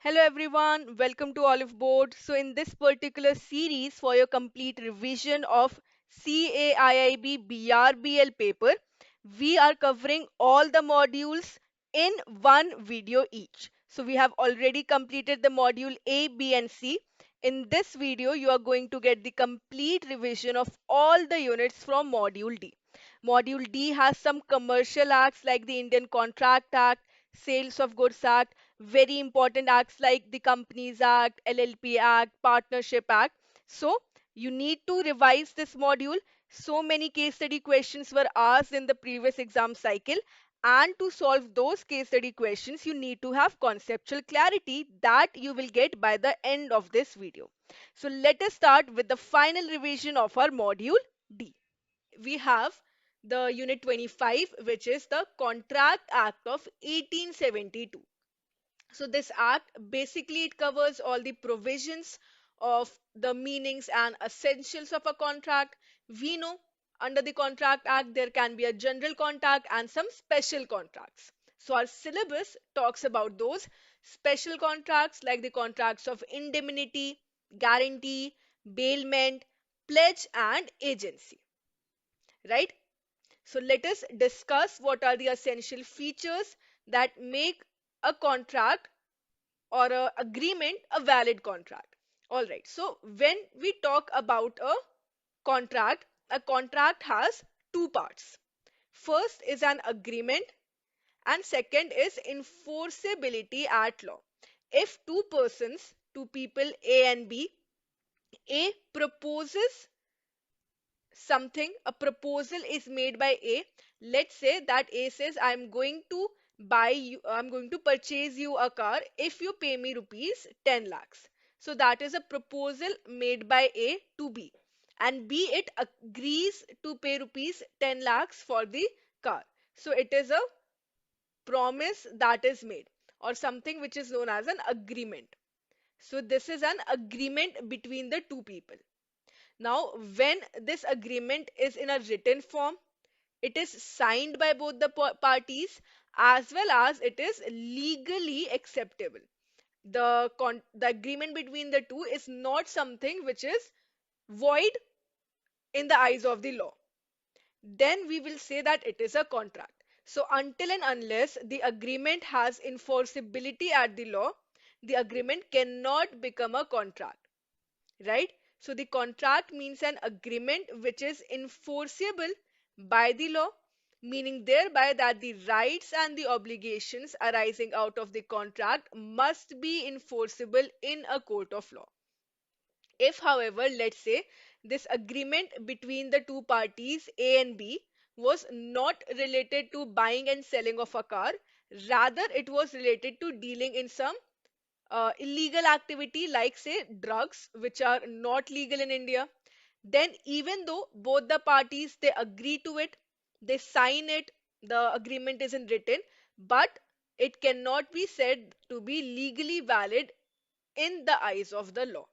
Hello everyone, welcome to Oliveboard. So in this particular series for your complete revision of CAIIB BRBL paper, we are covering all the modules in one video each. So we have already completed the module A, B and C. In this video, you are going to get the complete revision of all the units from module D. Module D has some commercial acts like the Indian Contract Act, Sales of Goods Act, very important acts like the Companies Act, LLP Act, Partnership Act. So you need to revise this module. So many case study questions were asked in the previous exam cycle. And to solve those case study questions, you need to have conceptual clarity that you will get by the end of this video. So let us start with the final revision of our module D. We have the unit 25, which is the Contract Act of 1872. So this act basically it covers all the provisions of the meanings and essentials of a contract. We know under the Contract Act there can be a general contract and some special contracts. So our syllabus talks about those special contracts like the contracts of indemnity, guarantee, bailment, pledge and agency, right? So let us discuss what are the essential features that make a contract or a agreement a valid contract. All right, so when we talk about a contract has two parts. First is an agreement and second is enforceability at law. If two people A and B, A proposes something, a proposal is made by A. Let's say that A says, I'm going to purchase you a car if you pay me rupees 10 lakhs. So that is a proposal made by A to B. And B, it agrees to pay rupees 10 lakhs for the car. So it is a promise that is made or something which is known as an agreement. So this is an agreement between the two people. Now, when this agreement is in a written form, it is signed by both the parties as well as it is legally acceptable. The agreement between the two is not something which is void in the eyes of the law. Then we will say that it is a contract. So, until and unless the agreement has enforceability at the law, the agreement cannot become a contract, right? So the contract means an agreement which is enforceable by the law, meaning thereby that the rights and the obligations arising out of the contract must be enforceable in a court of law. If, however, let's say this agreement between the two parties A and B was not related to buying and selling of a car, rather it was related to dealing in some illegal activity like say drugs which are not legal in India, then even though both the parties they agree to it, they sign it, the agreement isn't written, but it cannot be said to be legally valid in the eyes of the law,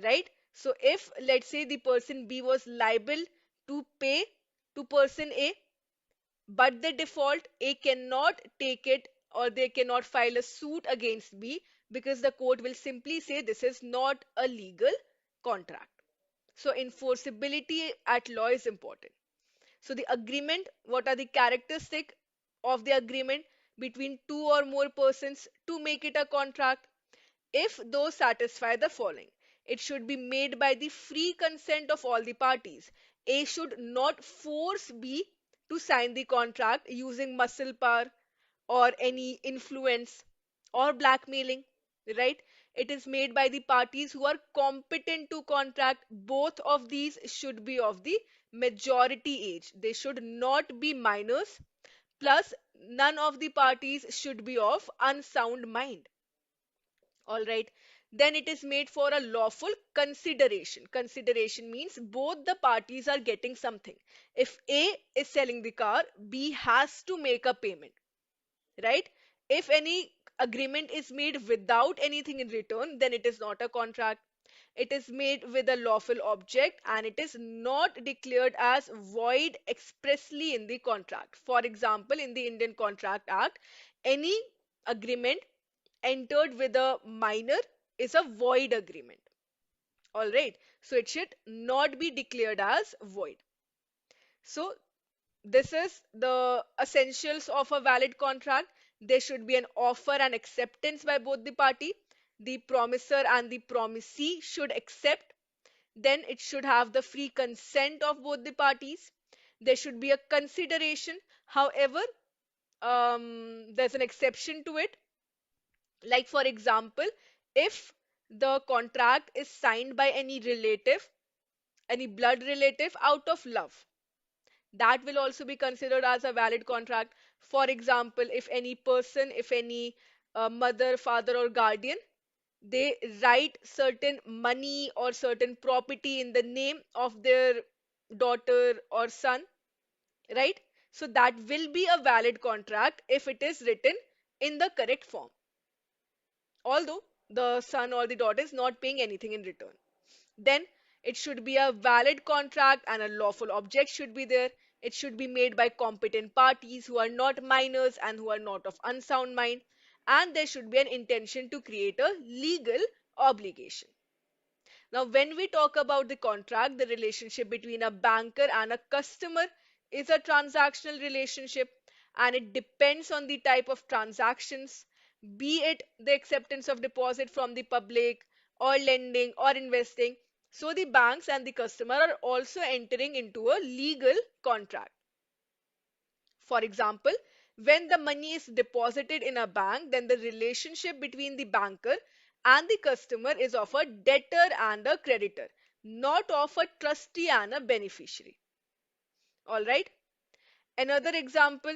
right? So if let's say the person B was liable to pay to person A, but the default, A cannot take it or they cannot file a suit against B because the court will simply say this is not a legal contract. So enforceability at law is important. So the agreement, what are the characteristics of the agreement between two or more persons to make it a contract? If those satisfy the following, it should be made by the free consent of all the parties. A should not force B to sign the contract using muscle power or any influence or blackmailing, right? It is made by the parties who are competent to contract. Both of these should be of the majority age. They should not be minors. Plus, none of the parties should be of unsound mind. All right. Then it is made for a lawful consideration. Consideration means both the parties are getting something. If A is selling the car, B has to make a payment, right? If any agreement is made without anything in return, then it is not a contract. It is made with a lawful object and it is not declared as void expressly in the contract. For example, in the Indian Contract Act, any agreement entered with a minor is a void agreement. All right. So it should not be declared as void. So this is the essentials of a valid contract. There should be an offer and acceptance by both the party. The promisor and the promisee should accept. Then it should have the free consent of both the parties. There should be a consideration. However, there's an exception to it. Like, for example, if the contract is signed by any relative, any blood relative out of love, that will also be considered as a valid contract. For example, if any person, if any mother, father, or guardian, they write certain money or certain property in the name of their daughter or son, right? So that will be a valid contract if it is written in the correct form, although the son or the daughter is not paying anything in return. Then it should be a valid contract and a lawful object should be there. It should be made by competent parties who are not minors and who are not of unsound mind. And there should be an intention to create a legal obligation. Now, when we talk about the contract, the relationship between a banker and a customer is a transactional relationship, and it depends on the type of transactions, be it the acceptance of deposit from the public, or lending, or investing. So the banks and the customer are also entering into a legal contract. For example, when the money is deposited in a bank, then the relationship between the banker and the customer is of a debtor and a creditor, not of a trustee and a beneficiary. All right. Another example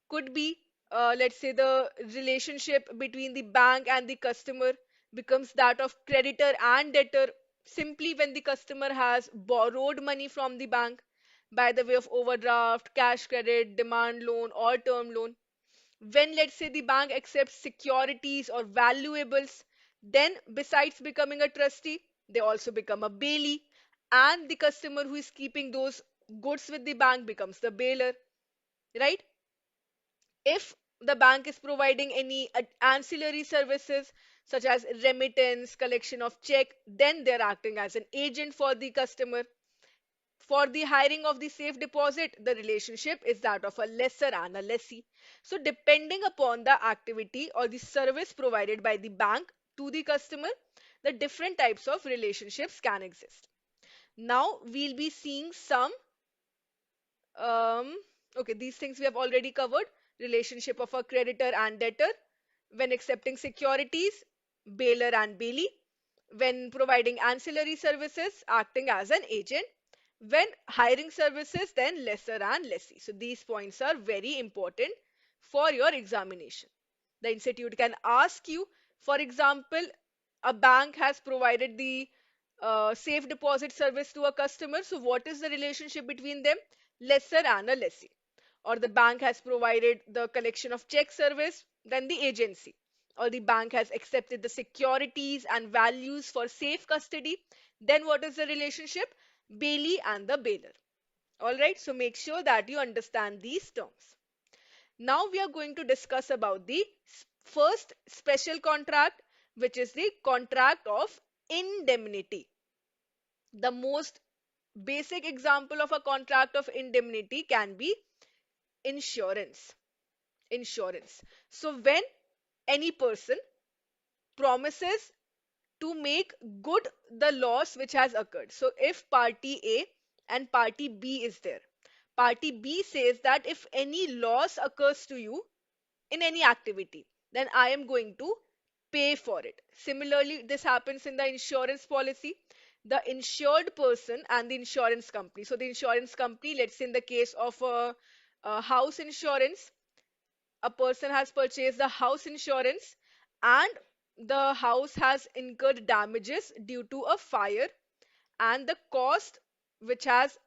could be, let's say, the relationship between the bank and the customer becomes that of creditor and debtor simply when the customer has borrowed money from the bank by the way of overdraft, cash credit, demand loan, or term loan. When, let's say, the bank accepts securities or valuables, then besides becoming a trustee, they also become a bailee, and the customer who is keeping those goods with the bank becomes the bailer, right? If the bank is providing any ancillary services such as remittance, collection of check, then they're acting as an agent for the customer. For the hiring of the safe deposit, the relationship is that of a lessor and a lessee. So, depending upon the activity or the service provided by the bank to the customer, the different types of relationships can exist. Now, we'll be seeing some um, okay, these things we have already covered. Relationship of a creditor and debtor. When accepting securities, bailer and bailee. When providing ancillary services, acting as an agent. When hiring services, then lessor and lessee. So these points are very important for your examination. The institute can ask you, for example, a bank has provided the safe deposit service to a customer. So what is the relationship between them? Lessor and a lessee. Or the bank has provided the collection of check service, then the agency. Or the bank has accepted the securities and values for safe custody, then what is the relationship? Bailee and the bailer. All right, so make sure that you understand these terms. Now we are going to discuss about the first special contract, which is the contract of indemnity. The most basic example of a contract of indemnity can be insurance. Insurance. So when any person promises to make good the loss which has occurred. So if party A and party B is there, party B says that if any loss occurs to you in any activity, then I am going to pay for it. Similarly, this happens in the insurance policy. The insured person and the insurance company. So the insurance company, let's say in the case of a house insurance, a person has purchased the house insurance and the house has incurred damages due to a fire, and the cost which has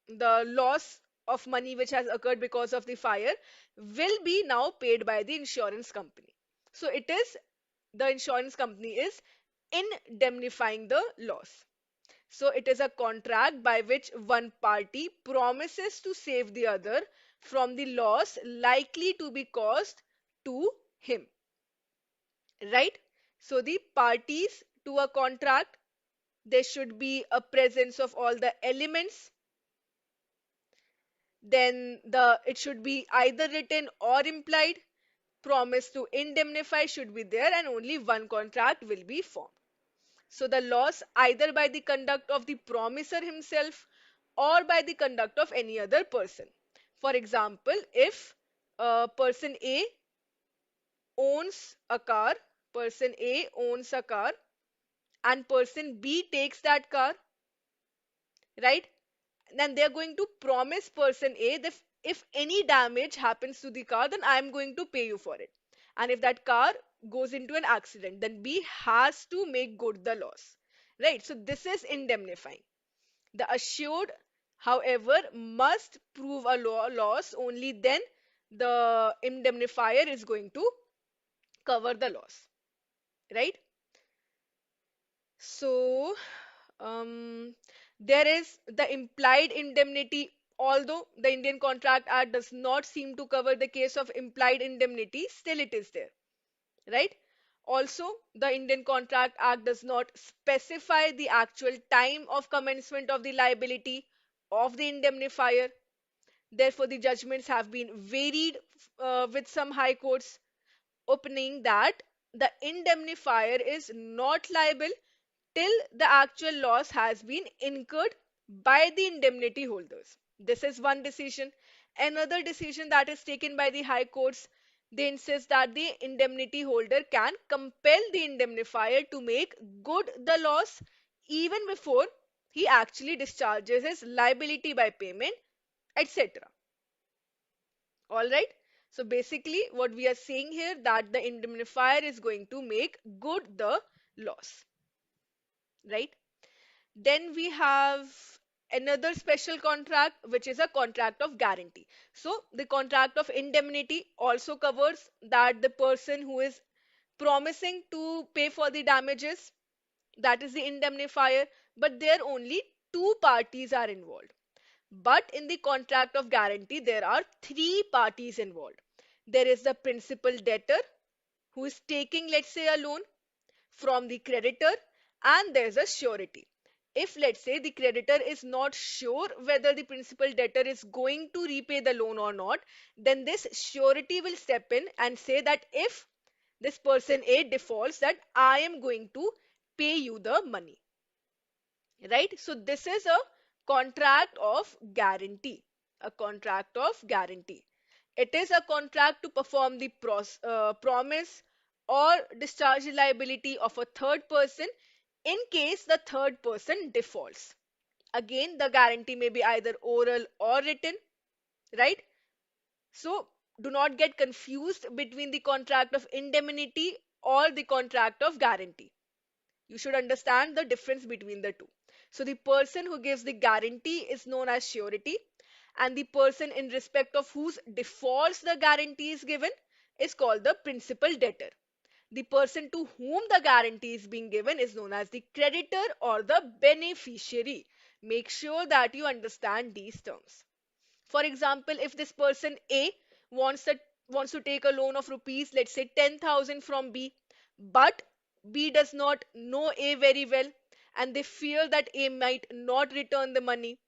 the loss of money which has occurred because of the fire will be now paid by the insurance company. So it is, the insurance company is indemnifying the loss. So it is a contract by which one party promises to save the other from the loss likely to be caused to him. right? So the parties to a contract, there should be a presence of all the elements. Then it should be either written or implied. Promise to indemnify should be there, and only one contract will be formed. So the loss either by the conduct of the promisor himself or by the conduct of any other person. For example, if person A owns a car, person A owns a car, and person B takes that car, right? Then they're going to promise person A that if any damage happens to the car, then I'm going to pay you for it. And if that car goes into an accident, then B has to make good the loss, right? So this is indemnifying. The assured, however, must prove a loss. Only then the indemnifier is going to cover the loss, right? So, there is the implied indemnity. Although the Indian Contract Act does not seem to cover the case of implied indemnity, still it is there, right? Also, the Indian Contract Act does not specify the actual time of commencement of the liability of the indemnifier. Therefore, the judgments have been varied with some high courts opening that the indemnifier is not liable till the actual loss has been incurred by the indemnity holders. This is one decision. Another decision that is taken by the high courts, they insist that the indemnity holder can compel the indemnifier to make good the loss even before he actually discharges his liability by payment, etc. All right. So basically, what we are saying here that the indemnifier is going to make good the loss, right? Then we have another special contract, which is a contract of guarantee. So the contract of indemnity also covers that the person who is promising to pay for the damages, that is the indemnifier, but there only two parties are involved. But in the contract of guarantee, there are three parties involved. There is the principal debtor who is taking, let's say, a loan from the creditor, and there's a surety. If, let's say, the creditor is not sure whether the principal debtor is going to repay the loan or not, then this surety will step in and say that if this person A defaults, that I am going to pay you the money, right? So this is a contract of guarantee. A contract of guarantee. It is a contract to perform the promise or discharge liability of a third person in case the third person defaults. Again, the guarantee may be either oral or written, right? So do not get confused between the contract of indemnity or the contract of guarantee. You should understand the difference between the two. So the person who gives the guarantee is known as surety, and the person in respect of whose defaults the guarantee is given is called the principal debtor. The person to whom the guarantee is being given is known as the creditor or the beneficiary. Make sure that you understand these terms. For example, if this person A wants to take a loan of rupees, let's say 10,000 from B, but B does not know A very well and they fear that A might not return the money,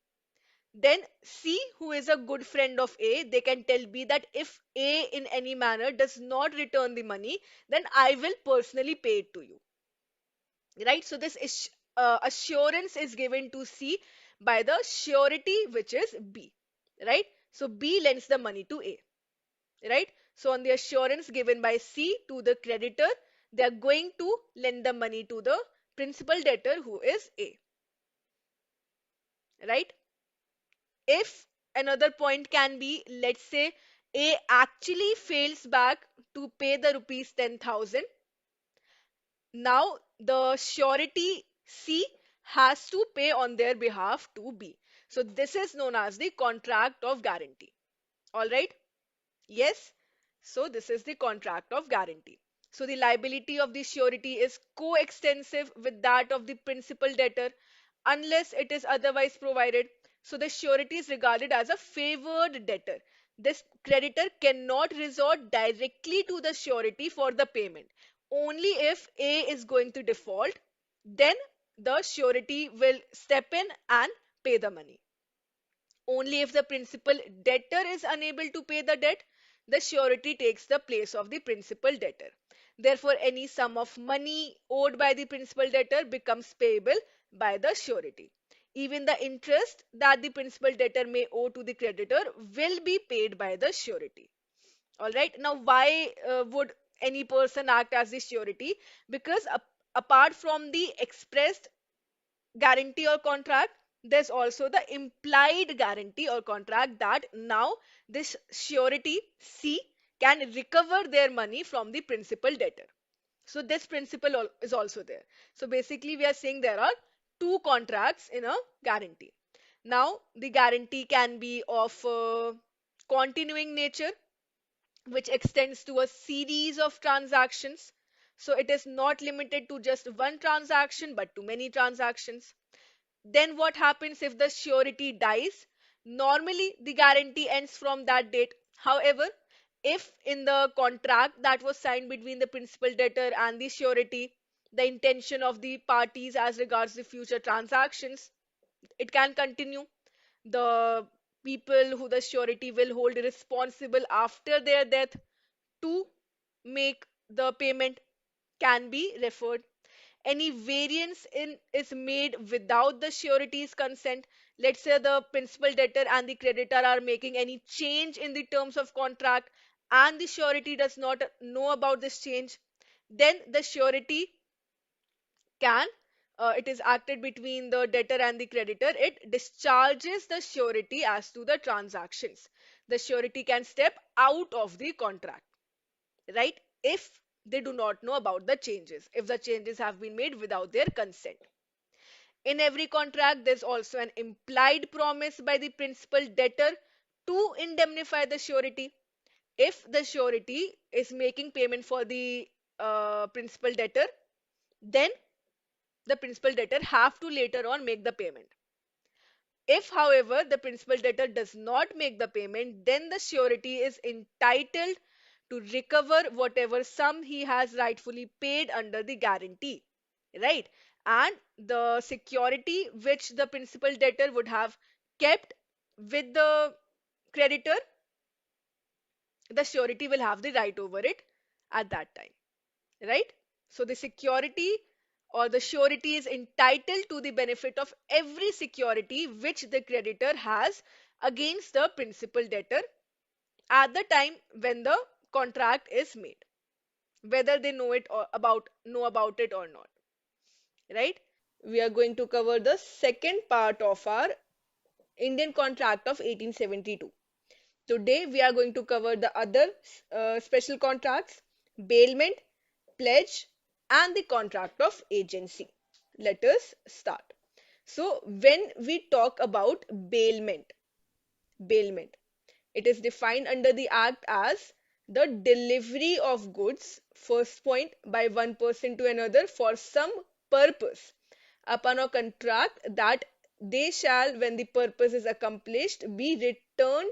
then C, who is a good friend of A, they can tell B that if A in any manner does not return the money, then I will personally pay it to you, right? So this is assurance is given to C by the surety, which is B, right? So B lends the money to A, right? So on the assurance given by C to the creditor, they are going to lend the money to the principal debtor, who is A, right? If another point can be, let's say A actually fails back to pay the rupees 10,000. Now the surety C has to pay on their behalf to B. So this is known as the contract of guarantee. All right. Yes. So this is the contract of guarantee. So the liability of the surety is coextensive with that of the principal debtor unless it is otherwise provided. So the surety is regarded as a favored debtor. This creditor cannot resort directly to the surety for the payment. only if A is going to default, then the surety will step in and pay the money. Only if the principal debtor is unable to pay the debt, the surety takes the place of the principal debtor. Therefore, any sum of money owed by the principal debtor becomes payable by the surety. Even the interest that the principal debtor may owe to the creditor will be paid by the surety. All right. Now, why would any person act as the surety? Because apart from the expressed guarantee or contract, there's also the implied guarantee or contract that now this surety C can recover their money from the principal debtor. So this principle is also there. So basically we are saying there are two contracts in a guarantee. Now the guarantee can be of continuing nature, which extends to a series of transactions. So it is not limited to just one transaction but to many transactions. Then what happens if the surety dies? Normally, the guarantee ends from that date. However, if in the contract that was signed between the principal debtor and the surety, the intention of the parties as regards the future transactions, it can continue. The people who the surety will hold responsible after their death to make the payment can be referred. Any variance in is made without the surety's consent. Let's say the principal debtor and the creditor are making any change in the terms of contract and the surety does not know about this change, then the surety can, it is acted between the debtor and the creditor, it discharges the surety as to the transactions. The surety can step out of the contract, right, if they do not know about the changes, if the changes have been made without their consent. In every contract, there's also an implied promise by the principal debtor to indemnify the surety. If the surety is making payment for the principal debtor, then the principal debtor have to later on make the payment. If, however, the principal debtor does not make the payment, then the surety is entitled to recover whatever sum he has rightfully paid under the guarantee, right? And the security which the principal debtor would have kept with the creditor, the surety will have the right over it at that time, right? So the security or the surety is entitled to the benefit of every security which the creditor has against the principal debtor at the time when the contract is made, whether they know about it or not, right? We are going to cover the second part of our Indian contract of 1872. Today we are going to cover the other special contracts, bailment, pledge, and the contract of agency. Let us start. So when we talk about bailment, it is defined under the Act as the delivery of goods, first point, by one person to another for some purpose, upon a contract that they shall, when the purpose is accomplished, be returned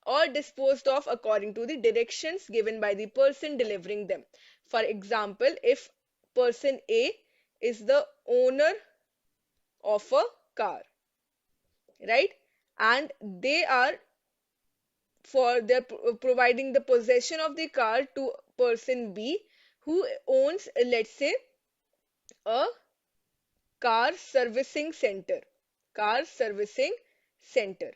or disposed of according to the directions given by the person delivering them. For example, if person A is the owner of a car, right, and they are for their providing the possession of the car to person B who owns, let's say, a car servicing center. Car servicing center.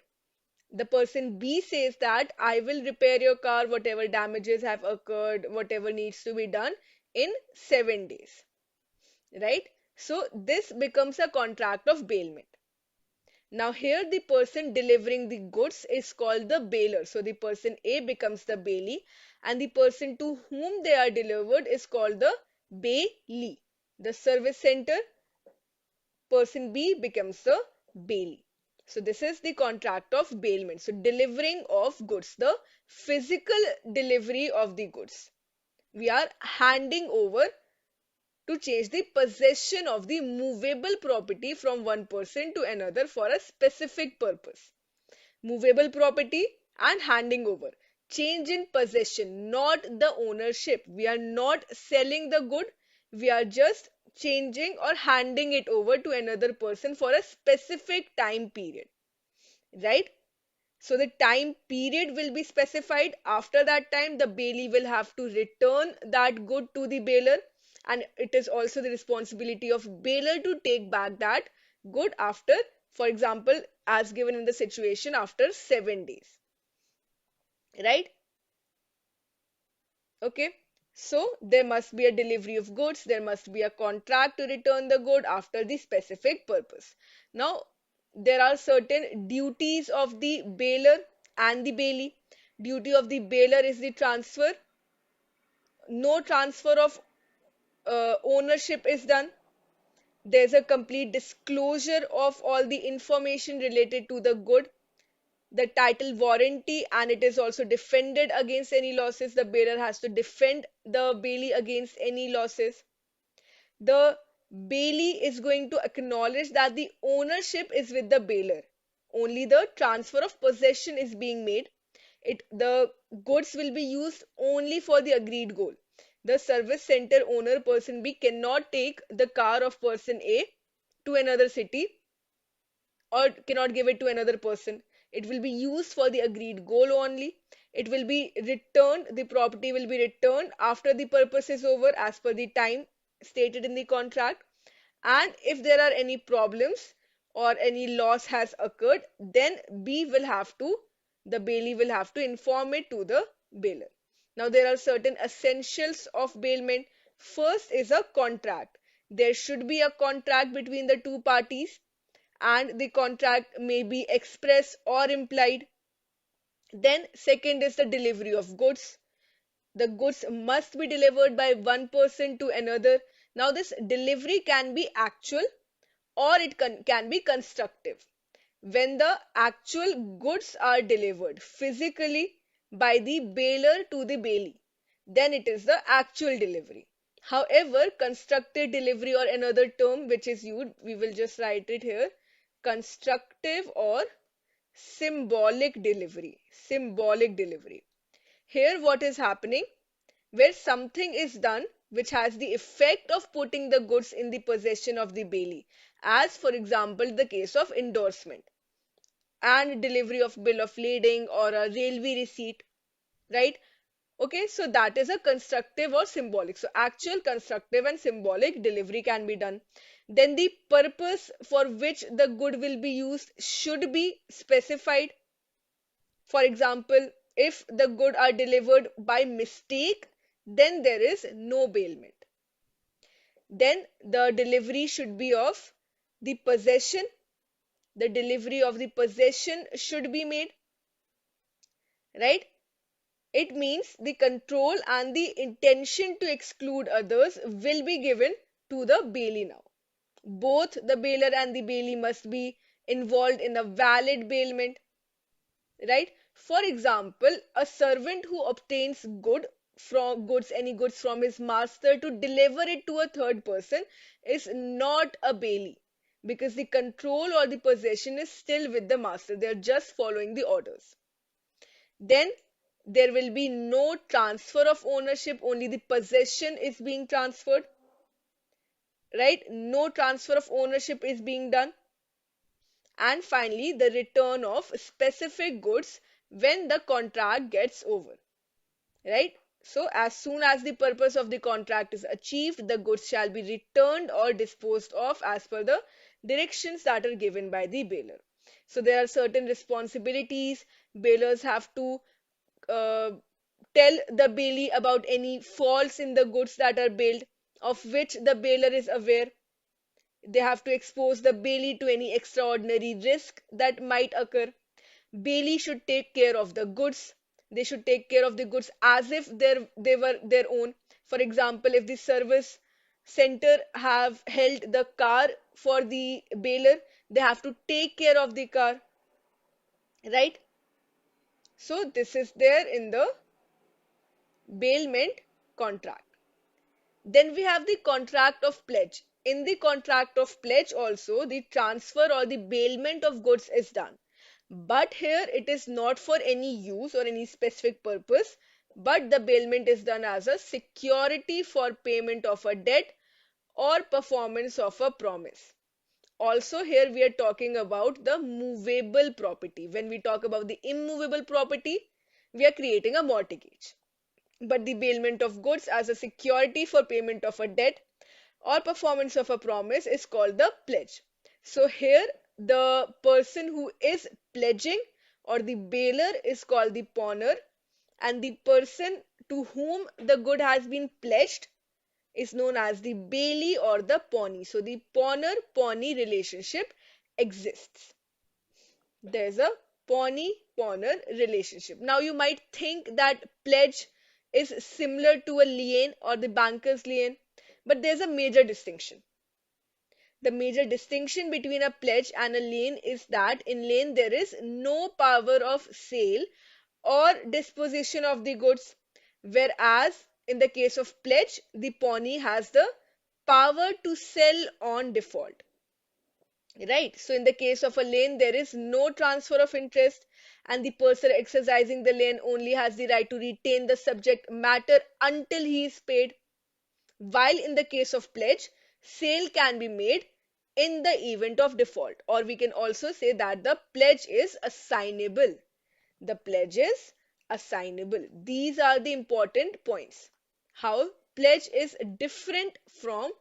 The person B says that I will repair your car, whatever damages have occurred, whatever needs to be done in 7 days, right? So this becomes a contract of bailment. Now here the person delivering the goods is called the bailer. So the person A becomes the bailee and the person to whom they are delivered is called the bailee. The service center, person B becomes the bailee. So this is the contract of bailment. So delivering of goods, the physical delivery of the goods. We are handing over to change the possession of the movable property from one person to another for a specific purpose. Movable property and handing over. Change in possession, not the ownership. We are not selling the good, we are just changing or handing it over to another person for a specific time period, right? So the time period will be specified. After that time, the bailee will have to return that good to the bailor, and it is also the responsibility of bailor to take back that good after, for example, as given in the situation, after 7 days, right? Okay. So there must be a delivery of goods, there must be a contract to return the good after the specific purpose. Now, there are certain duties of the bailor and the bailee. Duty of the bailor is the transfer. No transfer of ownership is done. There's a complete disclosure of all the information related to the good, the title warranty, and it is also defended against any losses. The bearer has to defend the bailee against any losses. The bailee is going to acknowledge that the ownership is with the bailor. Only the transfer of possession is being made. The goods will be used only for the agreed goal. The service center owner, person B, cannot take the car of person A to another city or cannot give it to another person. It will be used for the agreed goal only. It will be returned, the property will be returned after the purpose is over as per the time stated in the contract. And if there are any problems or any loss has occurred, then the bailee will have to inform it to the bailor. Now, there are certain essentials of bailment. First is a contract. There should be a contract between the two parties, and the contract may be express or implied. Then second is the delivery of goods. The goods must be delivered by one person to another. Now this delivery can be actual or it can be constructive. When the actual goods are delivered physically by the bailor to the bailee, then it is the actual delivery. However, constructive delivery, or another term which is used, we will just write it here, constructive or symbolic delivery. Symbolic delivery. Here what is happening? Where something is done which has the effect of putting the goods in the possession of the bailee, as for example the case of endorsement and delivery of bill of lading or a railway receipt, right? Okay, so that is a constructive or symbolic. So actual, constructive and symbolic delivery can be done. Then the purpose for which the good will be used should be specified. For example, if the good are delivered by mistake, then there is no bailment. Then the delivery should be of the possession. The delivery of the possession should be made, right? It means the control and the intention to exclude others will be given to the bailee now. Both the bailor and the bailee must be involved in a valid bailment, right? For example, a servant who obtains any goods from his master to deliver it to a third person is not a bailee, because the control or the possession is still with the master. They are just following the orders. Then there will be no transfer of ownership, only the possession is being transferred, right? No transfer of ownership is being done. And finally, the return of specific goods when the contract gets over, right? So as soon as the purpose of the contract is achieved, the goods shall be returned or disposed of as per the directions that are given by the bailor. So there are certain responsibilities. Bailors have to uh, tell the bailee about any faults in the goods that are bailed, of which the bailor is aware. They have to expose the bailee to any extraordinary risk that might occur. Bailee should take care of the goods. They should take care of the goods as if they were their own. For example, if the service center have held the car for the bailor, they have to take care of the car, right? So this is there in the bailment contract. Then we have the contract of pledge. In the contract of pledge also, the transfer or the bailment of goods is done. But here it is not for any use or any specific purpose, but the bailment is done as a security for payment of a debt or performance of a promise. Also, here we are talking about the movable property. When we talk about the immovable property, we are creating a mortgage. But the bailment of goods as a security for payment of a debt or performance of a promise is called the pledge. So here the person who is pledging or the bailer is called the pawner, and the person to whom the good has been pledged is known as the bailee or the pawnee. So the pawner-pawnee relationship exists. There's a pawnee-pawner relationship. Now you might think that pledge is similar to a lien or the banker's lien, but there's a major distinction. The major distinction between a pledge and a lien is that in lien there is no power of sale or disposition of the goods, whereas in the case of pledge, the pawnee has the power to sell on default. Right? So in the case of a lien, there is no transfer of interest, and the person exercising the lien only has the right to retain the subject matter until he is paid. While in the case of pledge, sale can be made in the event of default, or we can also say that the pledge is assignable. The pledge is assignable. These are the important points. How pledge is different from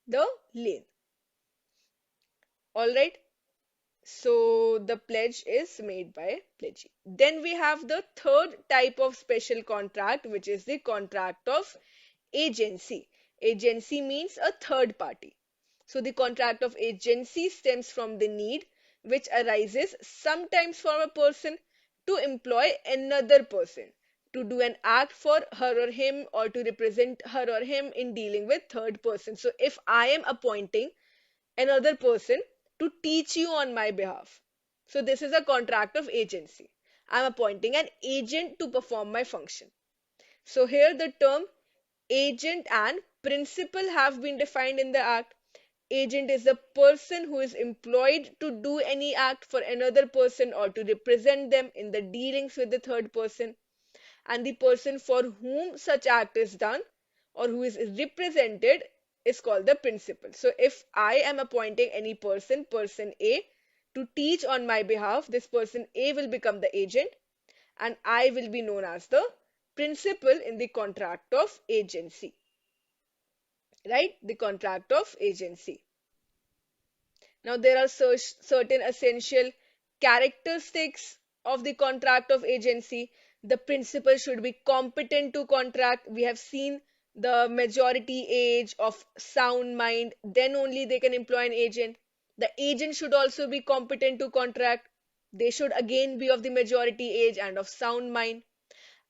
the lien. All right. So the pledge is made by pledgee. Then we have the third type of special contract, which is the contract of agency. Agency means a third party. So the contract of agency stems from the need which arises sometimes from a person to employ another person to do an act for her or him or to represent her or him in dealing with third person. So if I am appointing another person to teach you on my behalf, so this is a contract of agency. I'm appointing an agent to perform my function. So here the term agent and principal have been defined in the act. Agent is the person who is employed to do any act for another person or to represent them in the dealings with the third person. And the person for whom such act is done or who is represented is called the principal. So if I am appointing any person, person A, to teach on my behalf, this person A will become the agent and I will be known as the principal in the contract of agency. Right? The contract of agency. Now, there are certain essential characteristics of the contract of agency. The principal should be competent to contract. We have seen the majority age of sound mind, then only they can employ an agent. The agent should also be competent to contract. They should again be of the majority age and of sound mind.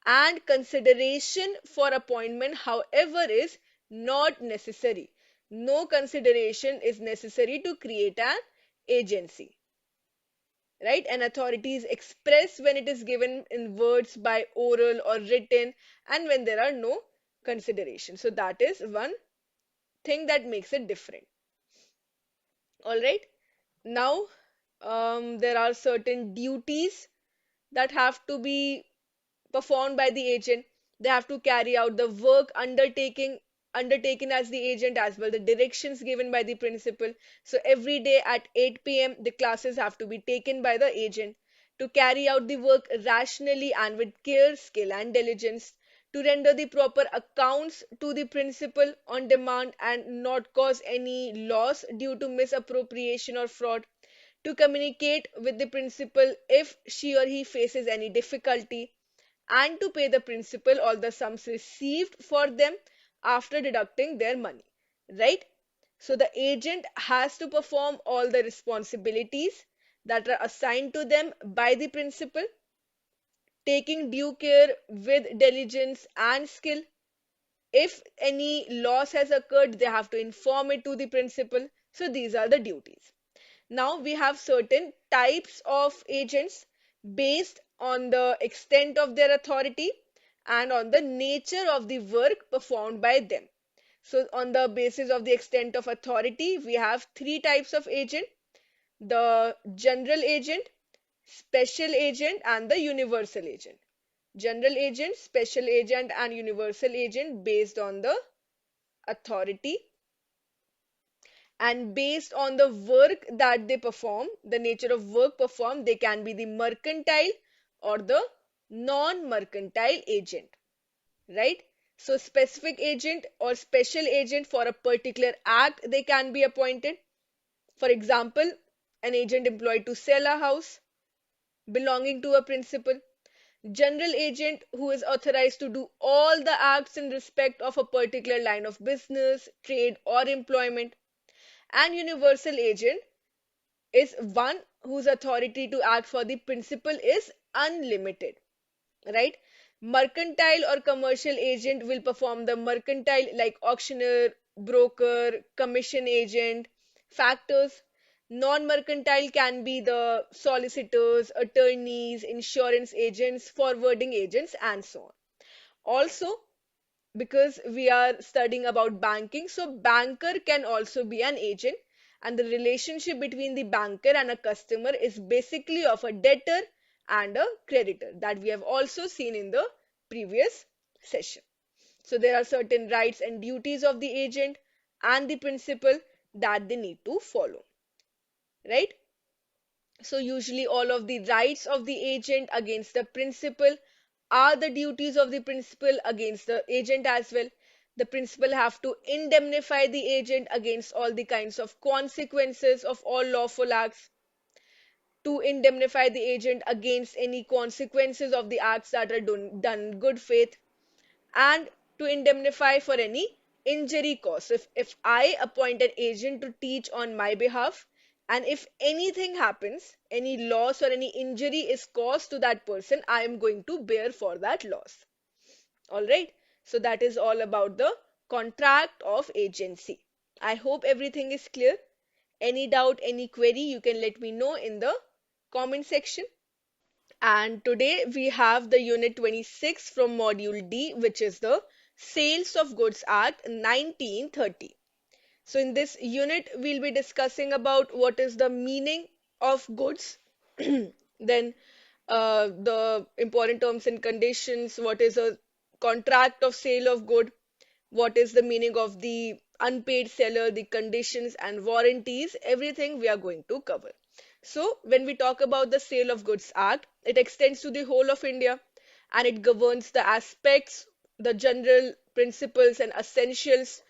And consideration for appointment, however, is not necessary. No consideration is necessary to create an agency. Right? An authority is expressed when it is given in words by oral or written and when there are no considerations. So that is one thing that makes it different. All right. Now, there are certain duties that have to be performed by the agent. They have to carry out the work undertaken as the agent as well the directions given by the principal. So every day at 8 p.m. the classes have to be taken by the agent to carry out the work rationally and with care, skill and diligence, to render the proper accounts to the principal on demand and not cause any loss due to misappropriation or fraud, to communicate with the principal if she or he faces any difficulty, and to pay the principal all the sums received for them after deducting their money. Right? So the agent has to perform all the responsibilities that are assigned to them by the principal, taking due care with diligence and skill. If any loss has occurred, they have to inform it to the principal. So these are the duties. Now we have certain types of agents based on the extent of their authority and on the nature of the work performed by them. So on the basis of the extent of authority, we have three types of agent: the general agent, special agent and the universal agent. General agent, special agent and universal agent based on the authority and based on the work that they perform, the nature of work performed, they can be the mercantile or the non-mercantile agent, right? So specific agent or special agent for a particular act, they can be appointed. For example, an agent employed to sell a house belonging to a principal. General agent who is authorized to do all the acts in respect of a particular line of business, trade or employment. And universal agent is one whose authority to act for the principal is unlimited, right? Mercantile or commercial agent will perform the mercantile like auctioneer, broker, commission agent, factors. Non-mercantile can be the solicitors, attorneys, insurance agents, forwarding agents, and so on. Also, because we are studying about banking, so banker can also be an agent, and the relationship between the banker and a customer is basically of a debtor and a creditor that we have also seen in the previous session. So there are certain rights and duties of the agent and the principal that they need to follow, right? So usually all of the rights of the agent against the principal are the duties of the principal against the agent as well. The principal have to indemnify the agent against all the kinds of consequences of all lawful acts, to indemnify the agent against any consequences of the acts that are done in good faith, and to indemnify for any injury caused. If I appoint an agent to teach on my behalf, and if anything happens, any loss or any injury is caused to that person, I am going to bear for that loss. All right. So that is all about the contract of agency. I hope everything is clear. Any doubt, any query, you can let me know in the comment section. And today we have the unit 26 from module D, which is the Sales of Goods Act 1930. So in this unit, we'll be discussing about what is the meaning of goods, then the important terms and conditions, what is a contract of sale of good, what is the meaning of the unpaid seller, the conditions and warranties, everything we are going to cover. So when we talk about the Sale of Goods Act, it extends to the whole of India and it governs the aspects, the general principles and essentials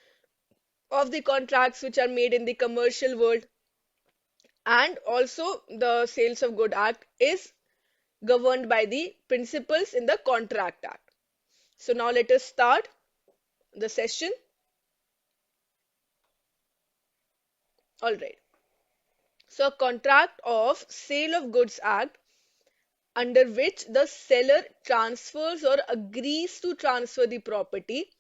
of the contracts which are made in the commercial world. And also the Sales of Good Act is governed by the principles in the Contract Act. So now let us start the session. All right. So a contract of Sale of Goods Act, under which the seller transfers or agrees to transfer the property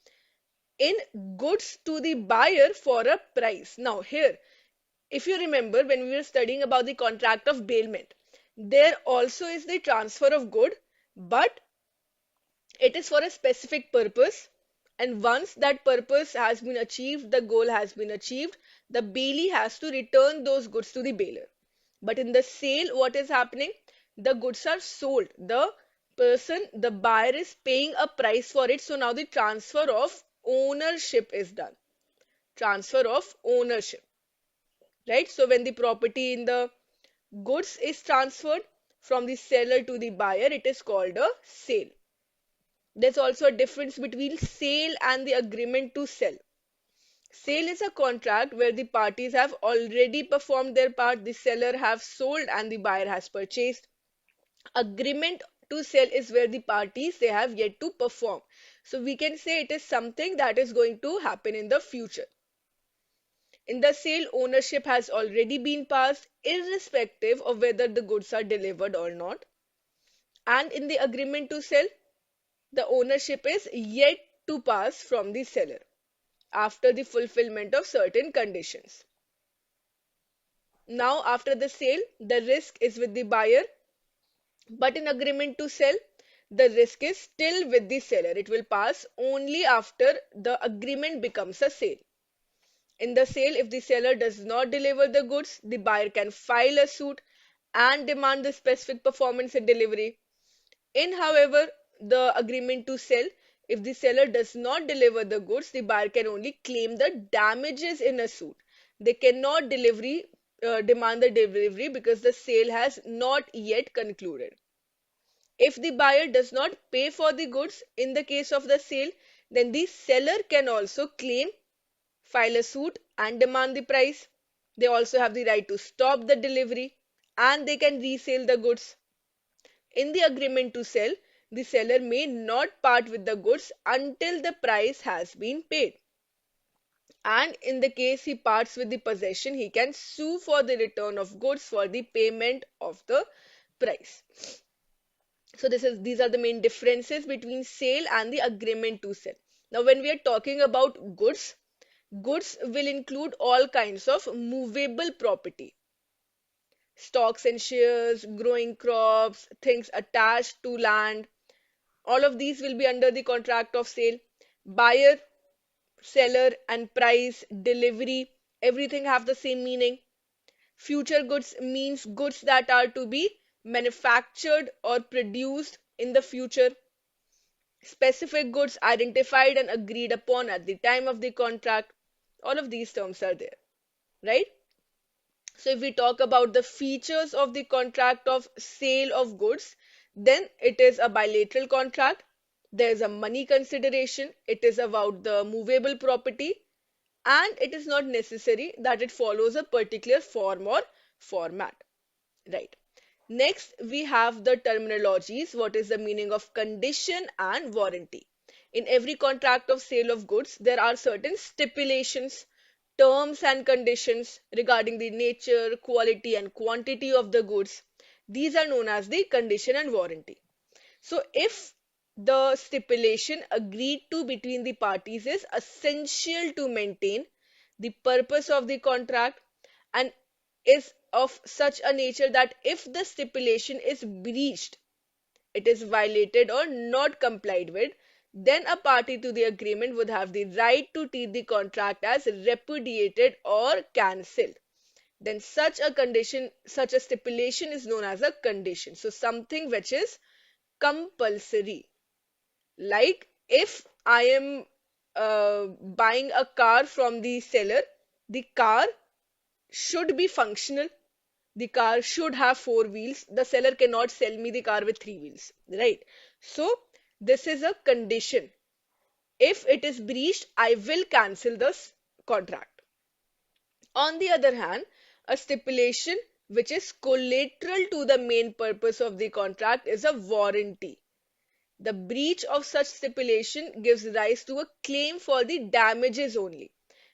in goods to the buyer for a price. Now here, if you remember when we were studying about the contract of bailment, there also is the transfer of good, but it is for a specific purpose. And once that purpose has been achieved, the goal has been achieved, the bailee has to return those goods to the bailer. But in the sale, what is happening? The goods are sold. The person, the buyer is paying a price for it. So now the transfer of ownership is done. Transfer of ownership, right? So when the property in the goods is transferred from the seller to the buyer, it is called a sale. There's also a difference between sale and the agreement to sell. Sale is a contract where the parties have already performed their part, the seller have sold and the buyer has purchased. Agreement to sell is where the parties, they have yet to perform. So we can say it is something that is going to happen in the future. In the sale, ownership has already been passed irrespective of whether the goods are delivered or not. And in the agreement to sell, the ownership is yet to pass from the seller after the fulfillment of certain conditions. Now, after the sale, the risk is with the buyer, but in agreement to sell, the risk is still with the seller. It will pass only after the agreement becomes a sale. In the sale, if the seller does not deliver the goods, the buyer can file a suit and demand the specific performance and delivery. In, however, the agreement to sell, if the seller does not deliver the goods, the buyer can only claim the damages in a suit. They cannot demand the delivery because the sale has not yet concluded. If the buyer does not pay for the goods in the case of the sale, then the seller can also claim, file a suit, and demand the price. They also have the right to stop the delivery and they can resell the goods. In the agreement to sell, the seller may not part with the goods until the price has been paid. And in the case he parts with the possession, he can sue for the return of goods for the payment of the price. So these are the main differences between sale and the agreement to sell. Now, when we are talking about goods, goods will include all kinds of movable property, stocks and shares, growing crops, things attached to land. All of these will be under the contract of sale. Buyer, seller, and price, delivery, everything have the same meaning. Future goods means goods that are to be manufactured or produced in the future. Specific goods identified and agreed upon at the time of the contract. All of these terms are there, right? So if we talk about the features of the contract of sale of goods, then it is a bilateral contract. There is a money consideration. It is about the movable property, and it is not necessary that it follows a particular form or format, right? Next, we have the terminologies. What is the meaning of condition and warranty? In every contract of sale of goods, there are certain stipulations, terms and conditions regarding the nature, quality and quantity of the goods. These are known as the condition and warranty. So if the stipulation agreed to between the parties is essential to maintain the purpose of the contract and is of such a nature that if the stipulation is breached, it is violated or not complied with, then a party to the agreement would have the right to treat the contract as repudiated or cancelled. Then such a condition, such a stipulation is known as a condition. So something which is compulsory. Like if I am buying a car from the seller, the car should be functional. The car should have four wheels. The seller cannot sell me the car with three wheels, right? So this is a condition. If it is breached, I will cancel this contract. On the other hand, a stipulation which is collateral to the main purpose of the contract is a warranty. The breach of such stipulation gives rise to a claim for the damages only.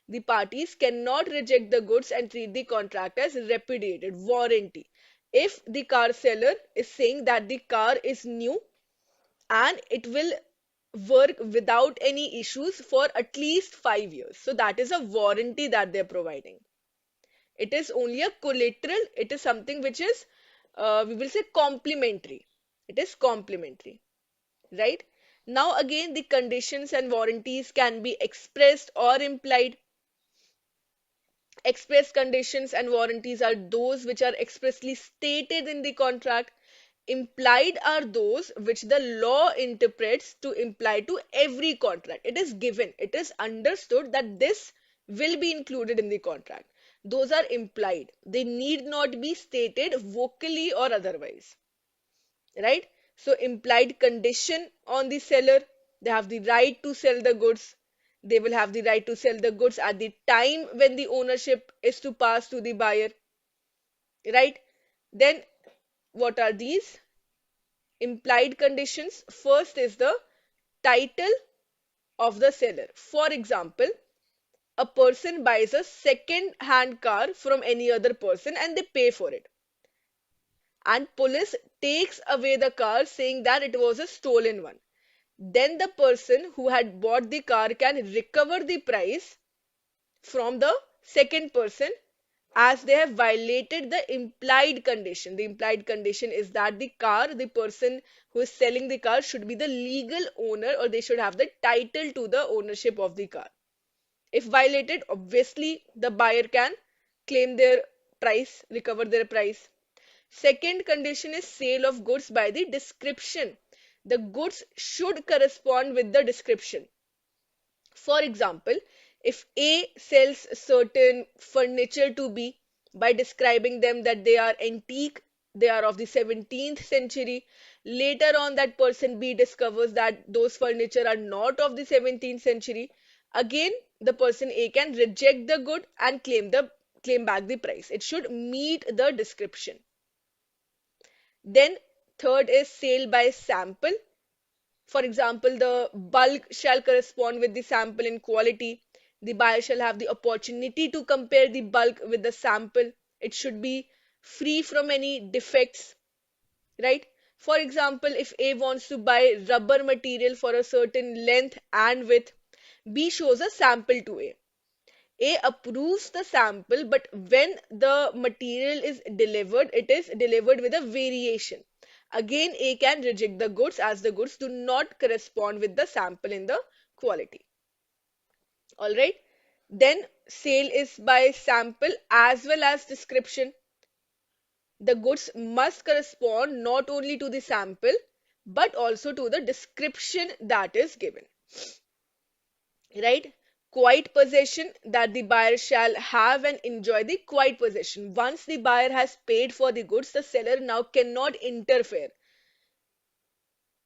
The parties cannot reject the goods and treat the contract as repudiated. Warranty. If the car seller is saying that the car is new and it will work without any issues for at least 5 years, so that is a warranty that they're providing. It is only a collateral. It is something which is, we will say, complementary. It is complementary, right? Now again, the conditions and warranties can be expressed or implied. Express conditions and warranties are those which are expressly stated in the contract. Implied are those which the law interprets to imply to every contract. It is given, it is understood that this will be included in the contract. Those are implied. They need not be stated vocally or otherwise, right? So implied condition on the seller, they have the right to sell the goods. They will have the right to sell the goods at the time when the ownership is to pass to the buyer, right? Then what are these implied conditions? First is the title of the seller. For example, a person buys a second hand car from any other person and they pay for it, and police takes away the car saying that it was a stolen one. Then the person who had bought the car can recover the price from the second person as they have violated the implied condition. The implied condition is that the person who is selling the car should be the legal owner, or they should have the title to the ownership of the car. If violated, obviously the buyer can claim their price, recover their price. Second condition is sale of goods by the description. The goods should correspond with the description. For example, if A sells certain furniture to B by describing them that they are antique, they are of the 17th century, later on that person B discovers that those furniture are not of the 17th century, again the person A can reject the good and claim back the price. It should meet the description. Then third is sale by sample. For example, the bulk shall correspond with the sample in quality. The buyer shall have the opportunity to compare the bulk with the sample. It should be free from any defects, right? For example, if A wants to buy rubber material for a certain length and width, B shows a sample to A. A approves the sample, but when the material is delivered, it is delivered with a variation. Again, A can reject the goods as the goods do not correspond with the sample in the quality. Alright. Then sale is by sample as well as description. The goods must correspond not only to the sample but also to the description that is given. Right? Quiet possession, that the buyer shall have and enjoy the quiet possession. Once the buyer has paid for the goods, the seller now cannot interfere.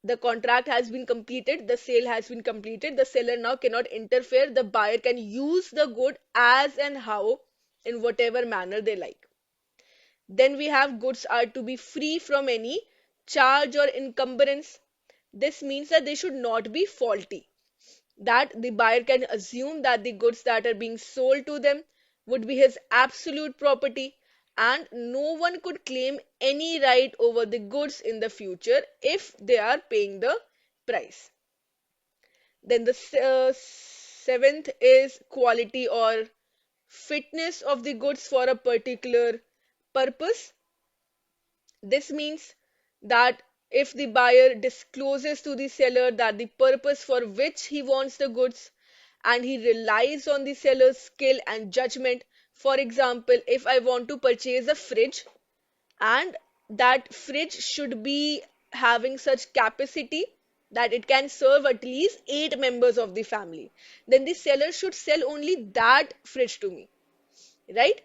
The contract has been completed, the sale has been completed, the seller now cannot interfere. The buyer can use the good as and how in whatever manner they like. Then we have goods are to be free from any charge or encumbrance. This means that they should not be faulty, that the buyer can assume that the goods that are being sold to them would be his absolute property and no one could claim any right over the goods in the future if they are paying the price. Then the seventh is quality or fitness of the goods for a particular purpose. This means that if the buyer discloses to the seller that the purpose for which he wants the goods and he relies on the seller's skill and judgment. For example, if I want to purchase a fridge and that fridge should be having such capacity that it can serve at least 8 members of the family, then the seller should sell only that fridge to me, right?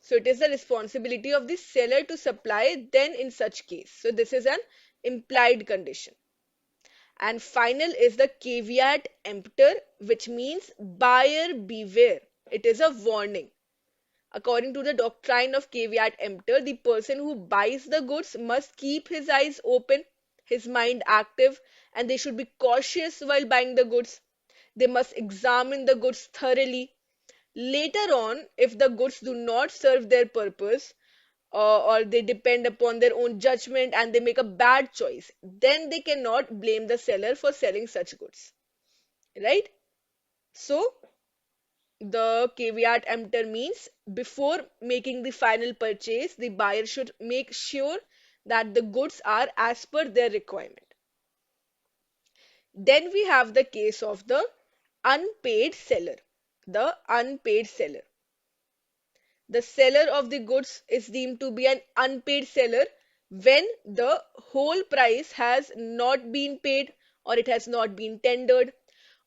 So it is the responsibility of the seller to supply then in such case. So this is an implied condition. And final is the caveat emptor, which means buyer beware. It is a warning. According to the doctrine of caveat emptor, the person who buys the goods must keep his eyes open, his mind active, and they should be cautious while buying the goods. They must examine the goods thoroughly. Later on, if the goods do not serve their purpose or they depend upon their own judgment and they make a bad choice, then they cannot blame the seller for selling such goods. Right? So, the caveat emptor means before making the final purchase, the buyer should make sure that the goods are as per their requirement. Then we have the case of the unpaid seller. The unpaid seller. The seller of the goods is deemed to be an unpaid seller when the whole price has not been paid or it has not been tendered,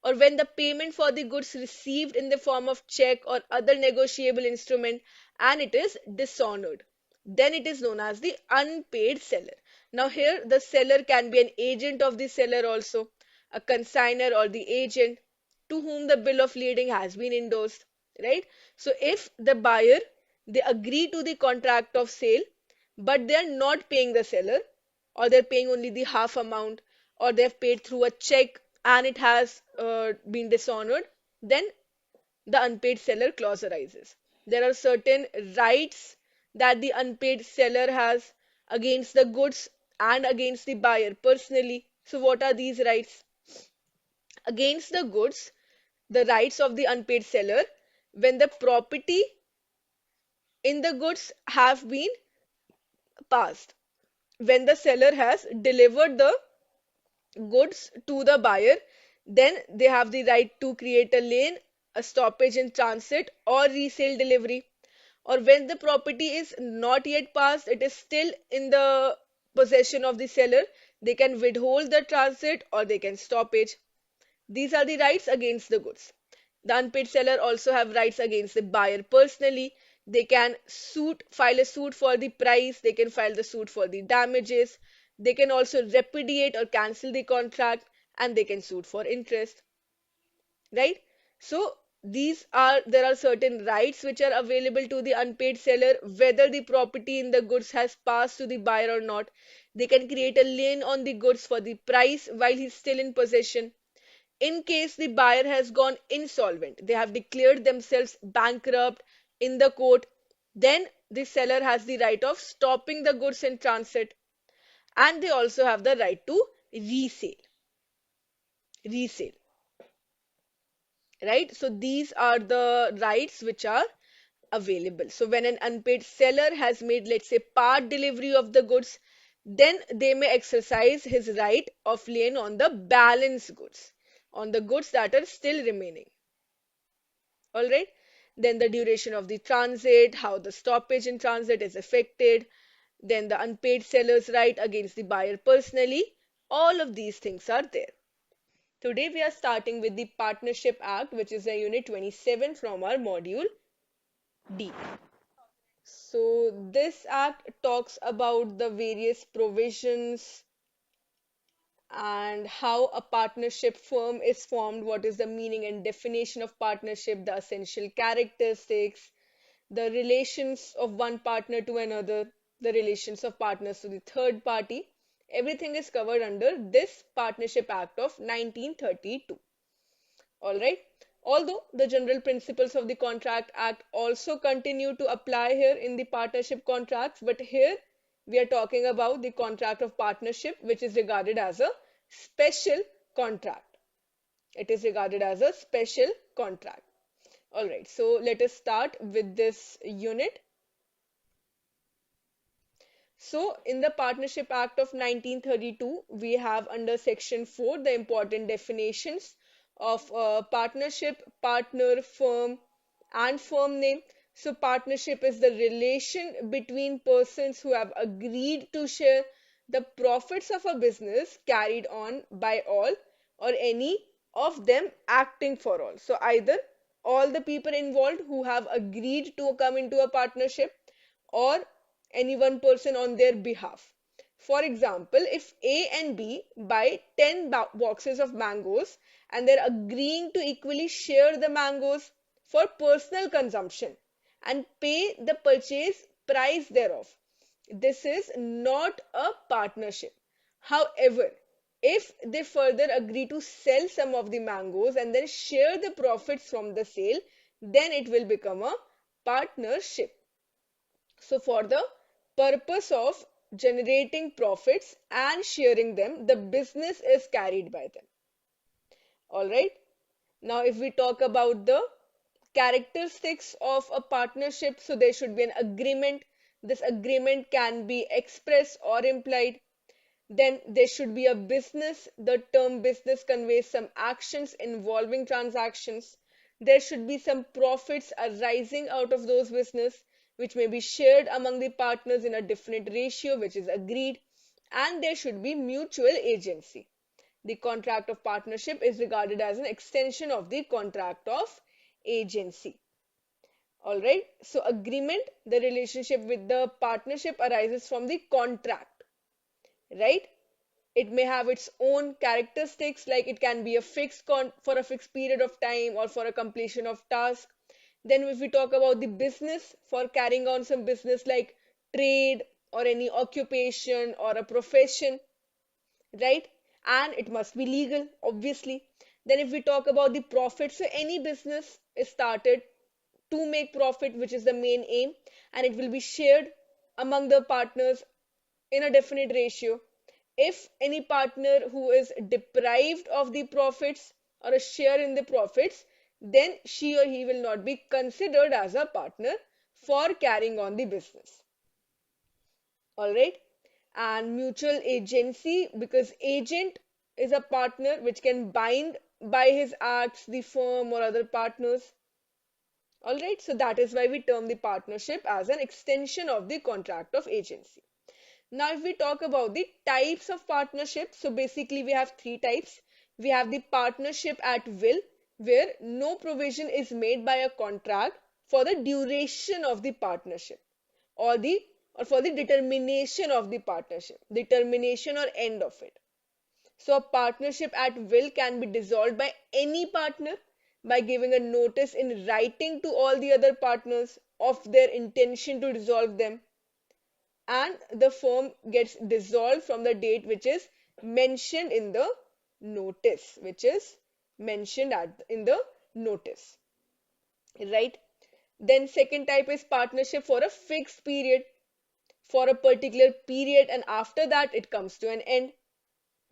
or when the payment for the goods received in the form of check or other negotiable instrument and it is dishonored. Then it is known as the unpaid seller. Now here the seller can be an agent of the seller also, a consignor or the agent to whom the bill of lading has been endorsed, right? So if the buyer, they agree to the contract of sale but they are not paying the seller, or they're paying only the half amount, or they've paid through a check and it has been dishonored, then the unpaid seller clause arises. There are certain rights that the unpaid seller has against the goods and against the buyer personally. So what are these rights? Against the goods, the rights of the unpaid seller, when the property in the goods have been passed, when the seller has delivered the goods to the buyer, then they have the right to create a lane, a stoppage in transit, or resale delivery. or when the property is not yet passed, it is still in the possession of the seller, they can withhold the transit or they can stop it. These are the rights against the goods. The unpaid seller also have rights against the buyer personally. They can file a suit for the price, they can file the suit for the damages, they can also repudiate or cancel the contract, and they can suit for interest, right? So there are certain rights which are available to the unpaid seller, whether the property in the goods has passed to the buyer or not. They can create a lien on the goods for the price while he's still in possession. In case the buyer has gone insolvent, they have declared themselves bankrupt in the court, then the seller has the right of stopping the goods in transit, and they also have the right to resale, right? So these are the rights which are available. So when an unpaid seller has made, let's say, part delivery of the goods, then they may exercise his right of lien on the balance goods, on the goods that are still remaining. All right. Then the duration of the transit, how the stoppage in transit is affected, then the unpaid seller's right against the buyer personally. All of these things are there. Today we are starting with the Partnership Act, which is a unit 27 from our module D. So this act talks about the various provisions and how a partnership firm is formed, what is the meaning and definition of partnership, the essential characteristics, the relations of one partner to another, the relations of partners to the third party. Everything is covered under this Partnership Act of 1932. All right. Although the general principles of the Contract Act also continue to apply here in the partnership contracts, but here we are talking about the contract of partnership, which is regarded as a special contract. It is regarded as a special contract. All right. So let us start with this unit. So, in the Partnership Act of 1932, we have under Section 4 the important definitions of partnership, partner, firm, and firm name. So, partnership is the relation between persons who have agreed to share the profits of a business carried on by all or any of them acting for all. So, either all the people involved who have agreed to come into a partnership, or any one person on their behalf. For example, if A and B buy 10 boxes of mangoes and they're agreeing to equally share the mangoes for personal consumption and pay the purchase price thereof, this is not a partnership. However, if they further agree to sell some of the mangoes and then share the profits from the sale, then it will become a partnership. So for the purpose of generating profits and sharing them, the business is carried by them. All right. Now, if we talk about the characteristics of a partnership, so there should be an agreement. This agreement can be express or implied. Then there should be a business. The term business conveys some actions involving transactions. There should be some profits arising out of those business, which may be shared among the partners in a definite ratio, which is agreed. And there should be mutual agency. The contract of partnership is regarded as an extension of the contract of agency. All right. So agreement, the relationship with the partnership arises from the contract, right? It may have its own characteristics, like it can be a fixed for a fixed period of time or for a completion of task. Then if we talk about the business, for carrying on some business like trade or any occupation or a profession, right? And it must be legal, obviously. Then if we talk about the profit, so any business is started to make profit, which is the main aim, and it will be shared among the partners in a definite ratio. If any partner who is deprived of the profits or a share in the profits, then she or he will not be considered as a partner for carrying on the business. All right. And mutual agency, because agent is a partner which can bind by his acts the firm or other partners. All right, so that is why we term the partnership as an extension of the contract of agency. Now, if we talk about the types of partnership, so basically we have three types. We have the partnership at will, where no provision is made by a contract for the duration of the partnership or for the determination of the partnership, determination or end of it. So a partnership at will can be dissolved by any partner by giving a notice in writing to all the other partners of their intention to dissolve them, and the firm gets dissolved from the date which is mentioned in the notice, which is mentioned in the notice, right? Then second type is partnership for a fixed period, for a particular period, and after that it comes to an end,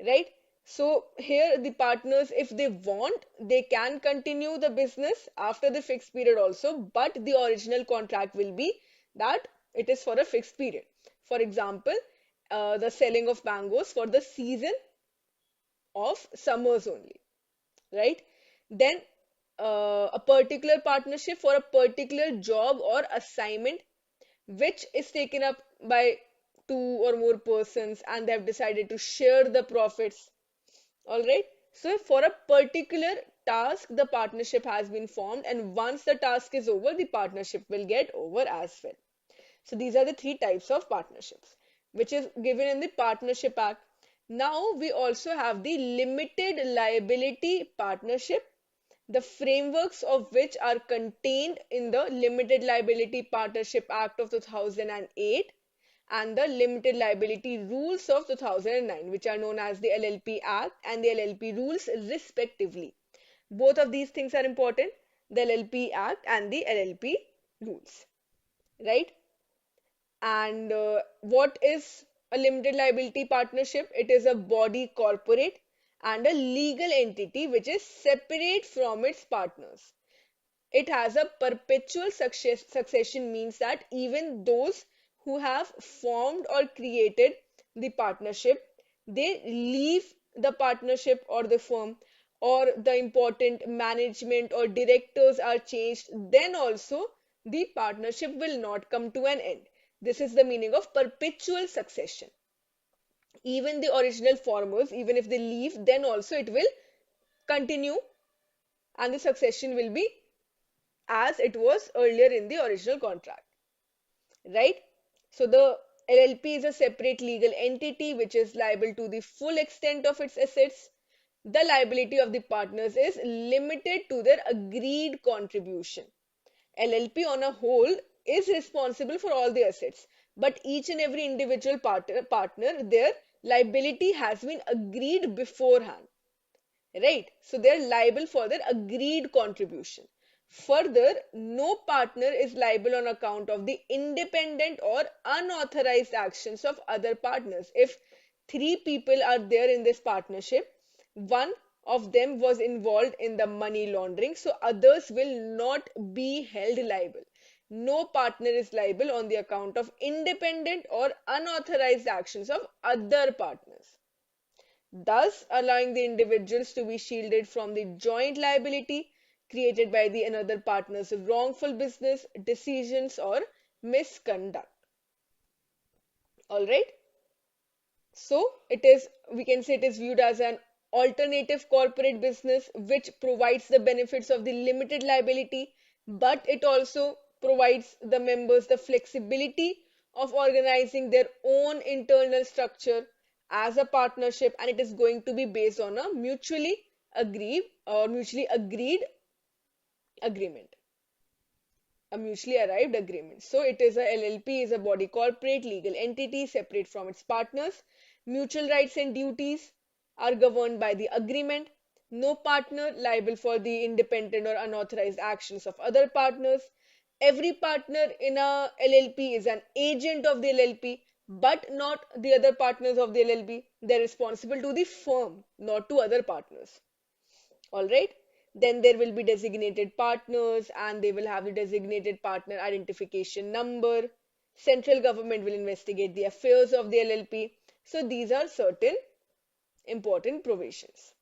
right? So here the partners, if they want, they can continue the business after the fixed period also, but the original contract will be that it is for a fixed period. For example, the selling of mangoes for the season of summers only, right? Then a particular partnership for a particular job or assignment which is taken up by two or more persons and they have decided to share the profits. All right. So for a particular task, the partnership has been formed, and once the task is over, the partnership will get over as well. So these are the three types of partnerships, which is given in the Partnership Act. Now we also have the limited liability partnership, the frameworks of which are contained in the Limited Liability Partnership Act of 2008 and the Limited Liability Rules of 2009, which are known as the LLP Act and the LLP Rules respectively. Both of these things are important, the LLP Act and the LLP Rules, right? And what is a limited liability partnership? It is a body corporate and a legal entity which is separate from its partners. It has a perpetual succession, means that even those who have formed or created the partnership, they leave the partnership or the firm, or the important management or directors are changed, then also the partnership will not come to an end. This is the meaning of perpetual succession. Even the original formers, even if they leave, then also it will continue and the succession will be as it was earlier in the original contract, right? So the LLP is a separate legal entity which is liable to the full extent of its assets. The liability of the partners is limited to their agreed contribution. LLP on a whole is responsible for all the assets, but each and every individual partner, their liability has been agreed beforehand, right? So they're liable for their agreed contribution. Further, no partner is liable on account of the independent or unauthorized actions of other partners. If three people are there in this partnership, one of them was involved in the money laundering, so others will not be held liable. No partner is liable on the account of independent or unauthorized actions of other partners, thus allowing the individuals to be shielded from the joint liability created by the another partner's wrongful business decisions or misconduct. All right. So it is, we can say it is viewed as an alternative corporate business which provides the benefits of the limited liability, but it also provides the members the flexibility of organizing their own internal structure as a partnership, and it is going to be based on a mutually agreed agreement, a mutually arrived agreement. So it is a LLP is a body corporate legal entity separate from its partners. Mutual rights and duties are governed by the agreement. No partner liable for the independent or unauthorized actions of other partners. Every partner in a LLP is an agent of the LLP, but not the other partners of the LLP. They're responsible to the firm, not to other partners. All right. Then there will be designated partners and they will have the designated partner identification number. Central government will investigate the affairs of the LLP. So these are certain important provisions.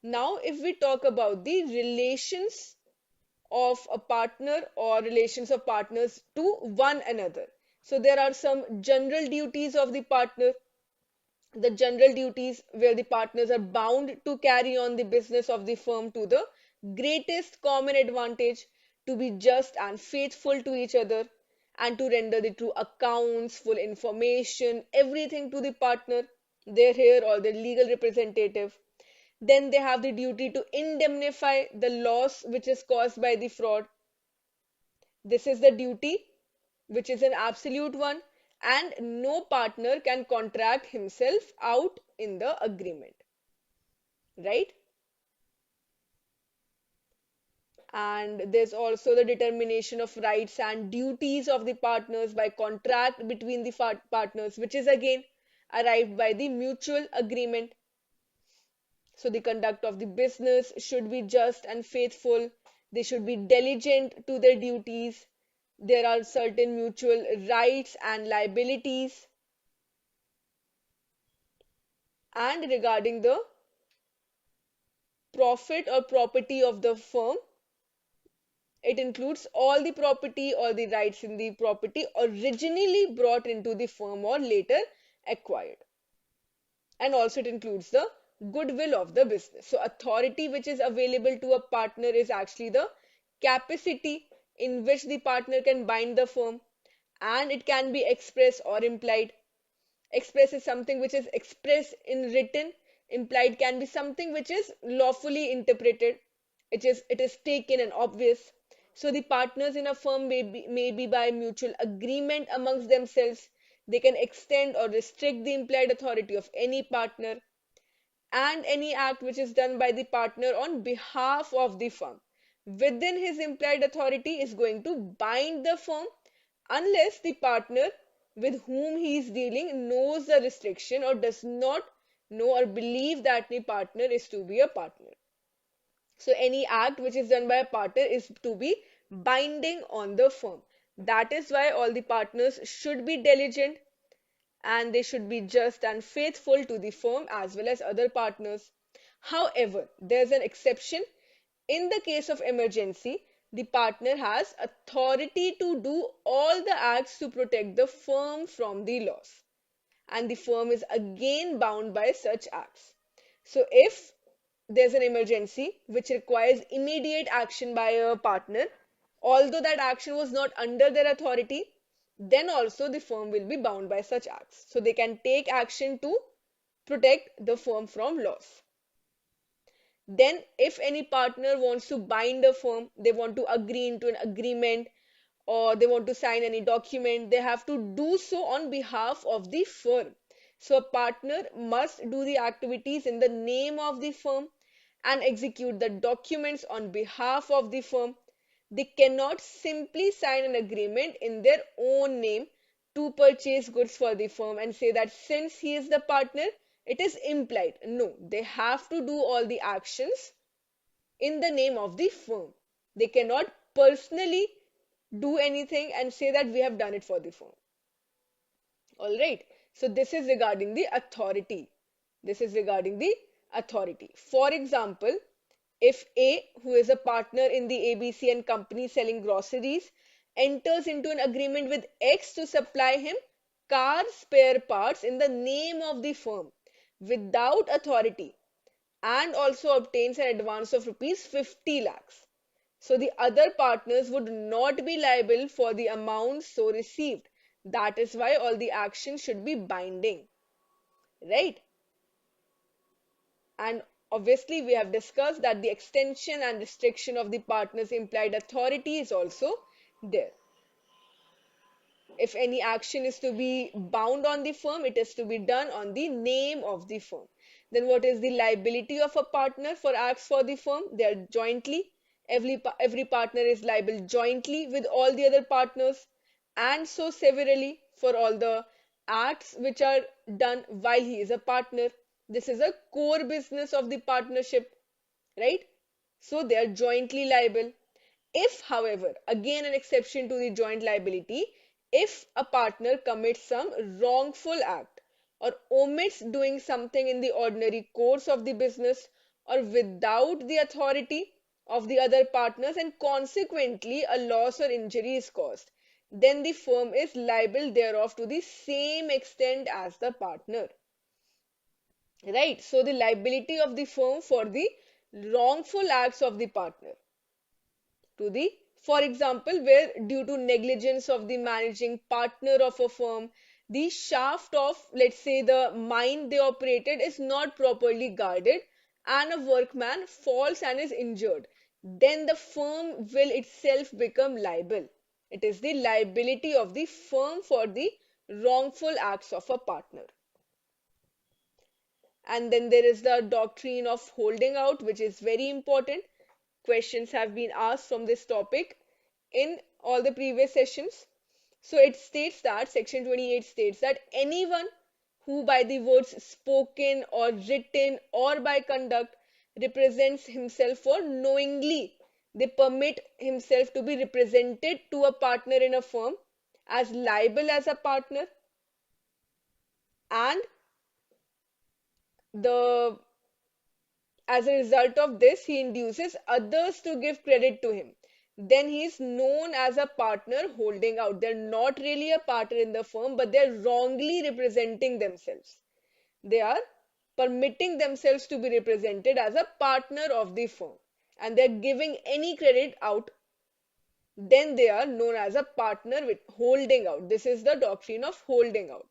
Now, if we talk about the relations of a partner or relations of partners to one another. So there are some general duties of the partner, the general duties where the partners are bound to carry on the business of the firm to the greatest common advantage, to be just and faithful to each other, and to render the true accounts, full information, everything to the partner, their heir or their legal representative. Then they have the duty to indemnify the loss which is caused by the fraud. This is the duty which is an absolute one, and no partner can contract himself out in the agreement, right? And there's also the determination of rights and duties of the partners by contract between the partners, which is again arrived by the mutual agreement. So the conduct of the business should be just and faithful. They should be diligent to their duties. There are certain mutual rights and liabilities. And regarding the profit or property of the firm, it includes all the property or the rights in the property originally brought into the firm or later acquired. And also it includes the goodwill of the business. So authority which is available to a partner is actually the capacity in which the partner can bind the firm, and it can be express or implied. Express is something which is expressed in written. Implied can be something which is lawfully interpreted. It is taken and obvious. So the partners in a firm may be by mutual agreement amongst themselves. They can extend or restrict the implied authority of any partner, and any act which is done by the partner on behalf of the firm within his implied authority is going to bind the firm, unless the partner with whom he is dealing knows the restriction or does not know or believe that the partner is to be a partner. So any act which is done by a partner is to be binding on the firm. That is why all the partners should be diligent, and they should be just and faithful to the firm as well as other partners. However, there's an exception. In the case of emergency, the partner has authority to do all the acts to protect the firm from the loss, and the firm is again bound by such acts. So if there's an emergency which requires immediate action by a partner, although that action was not under their authority, then also the firm will be bound by such acts. So they can take action to protect the firm from loss. Then, if any partner wants to bind a firm, they want to agree into an agreement or they want to sign any document, they have to do so on behalf of the firm. So, a partner must do the activities in the name of the firm and execute the documents on behalf of the firm. They cannot simply sign an agreement in their own name to purchase goods for the firm and say that since he is the partner, it is implied. No, they have to do all the actions in the name of the firm. They cannot personally do anything and say that we have done it for the firm. All right. So this is regarding the authority. This is regarding the authority. For example, if A, who is a partner in the ABC and company selling groceries, enters into an agreement with X to supply him car spare parts in the name of the firm without authority, and also obtains an advance of rupees 50 lakhs. So the other partners would not be liable for the amount so received. That is why all the actions should be binding, right? And obviously, we have discussed that the extension and restriction of the partner's implied authority is also there. If any action is to be bound on the firm, it is to be done on the name of the firm. Then what is the liability of a partner for acts for the firm? They are jointly. Every partner is liable jointly with all the other partners, and so severally for all the acts which are done while he is a partner. This is a core business of the partnership, right? So they are jointly liable. If, however, again an exception to the joint liability, if a partner commits some wrongful act or omits doing something in the ordinary course of the business or without the authority of the other partners and consequently a loss or injury is caused, then the firm is liable thereof to the same extent as the partner. Right? So the liability of the firm for the wrongful acts of the partner to the, for example, where due to negligence of the managing partner of a firm, the shaft of, let's say, the mine they operated is not properly guarded and a workman falls and is injured, then the firm will itself become liable. It is the liability of the firm for the wrongful acts of a partner. And then there is the doctrine of holding out, which is very important. Questions have been asked from this topic in all the previous sessions. So it states that, section 28 states that anyone who by the words spoken or written or by conduct represents himself or knowingly they permit himself to be represented to a partner in a firm as liable as a partner, and the as a result of this he induces others to give credit to him, then he is known as a partner holding out. They're not really a partner in the firm, but they're wrongly representing themselves. They are permitting themselves to be represented as a partner of the firm and they're giving any credit out, then they are known as a partner with holding out. This is the doctrine of holding out.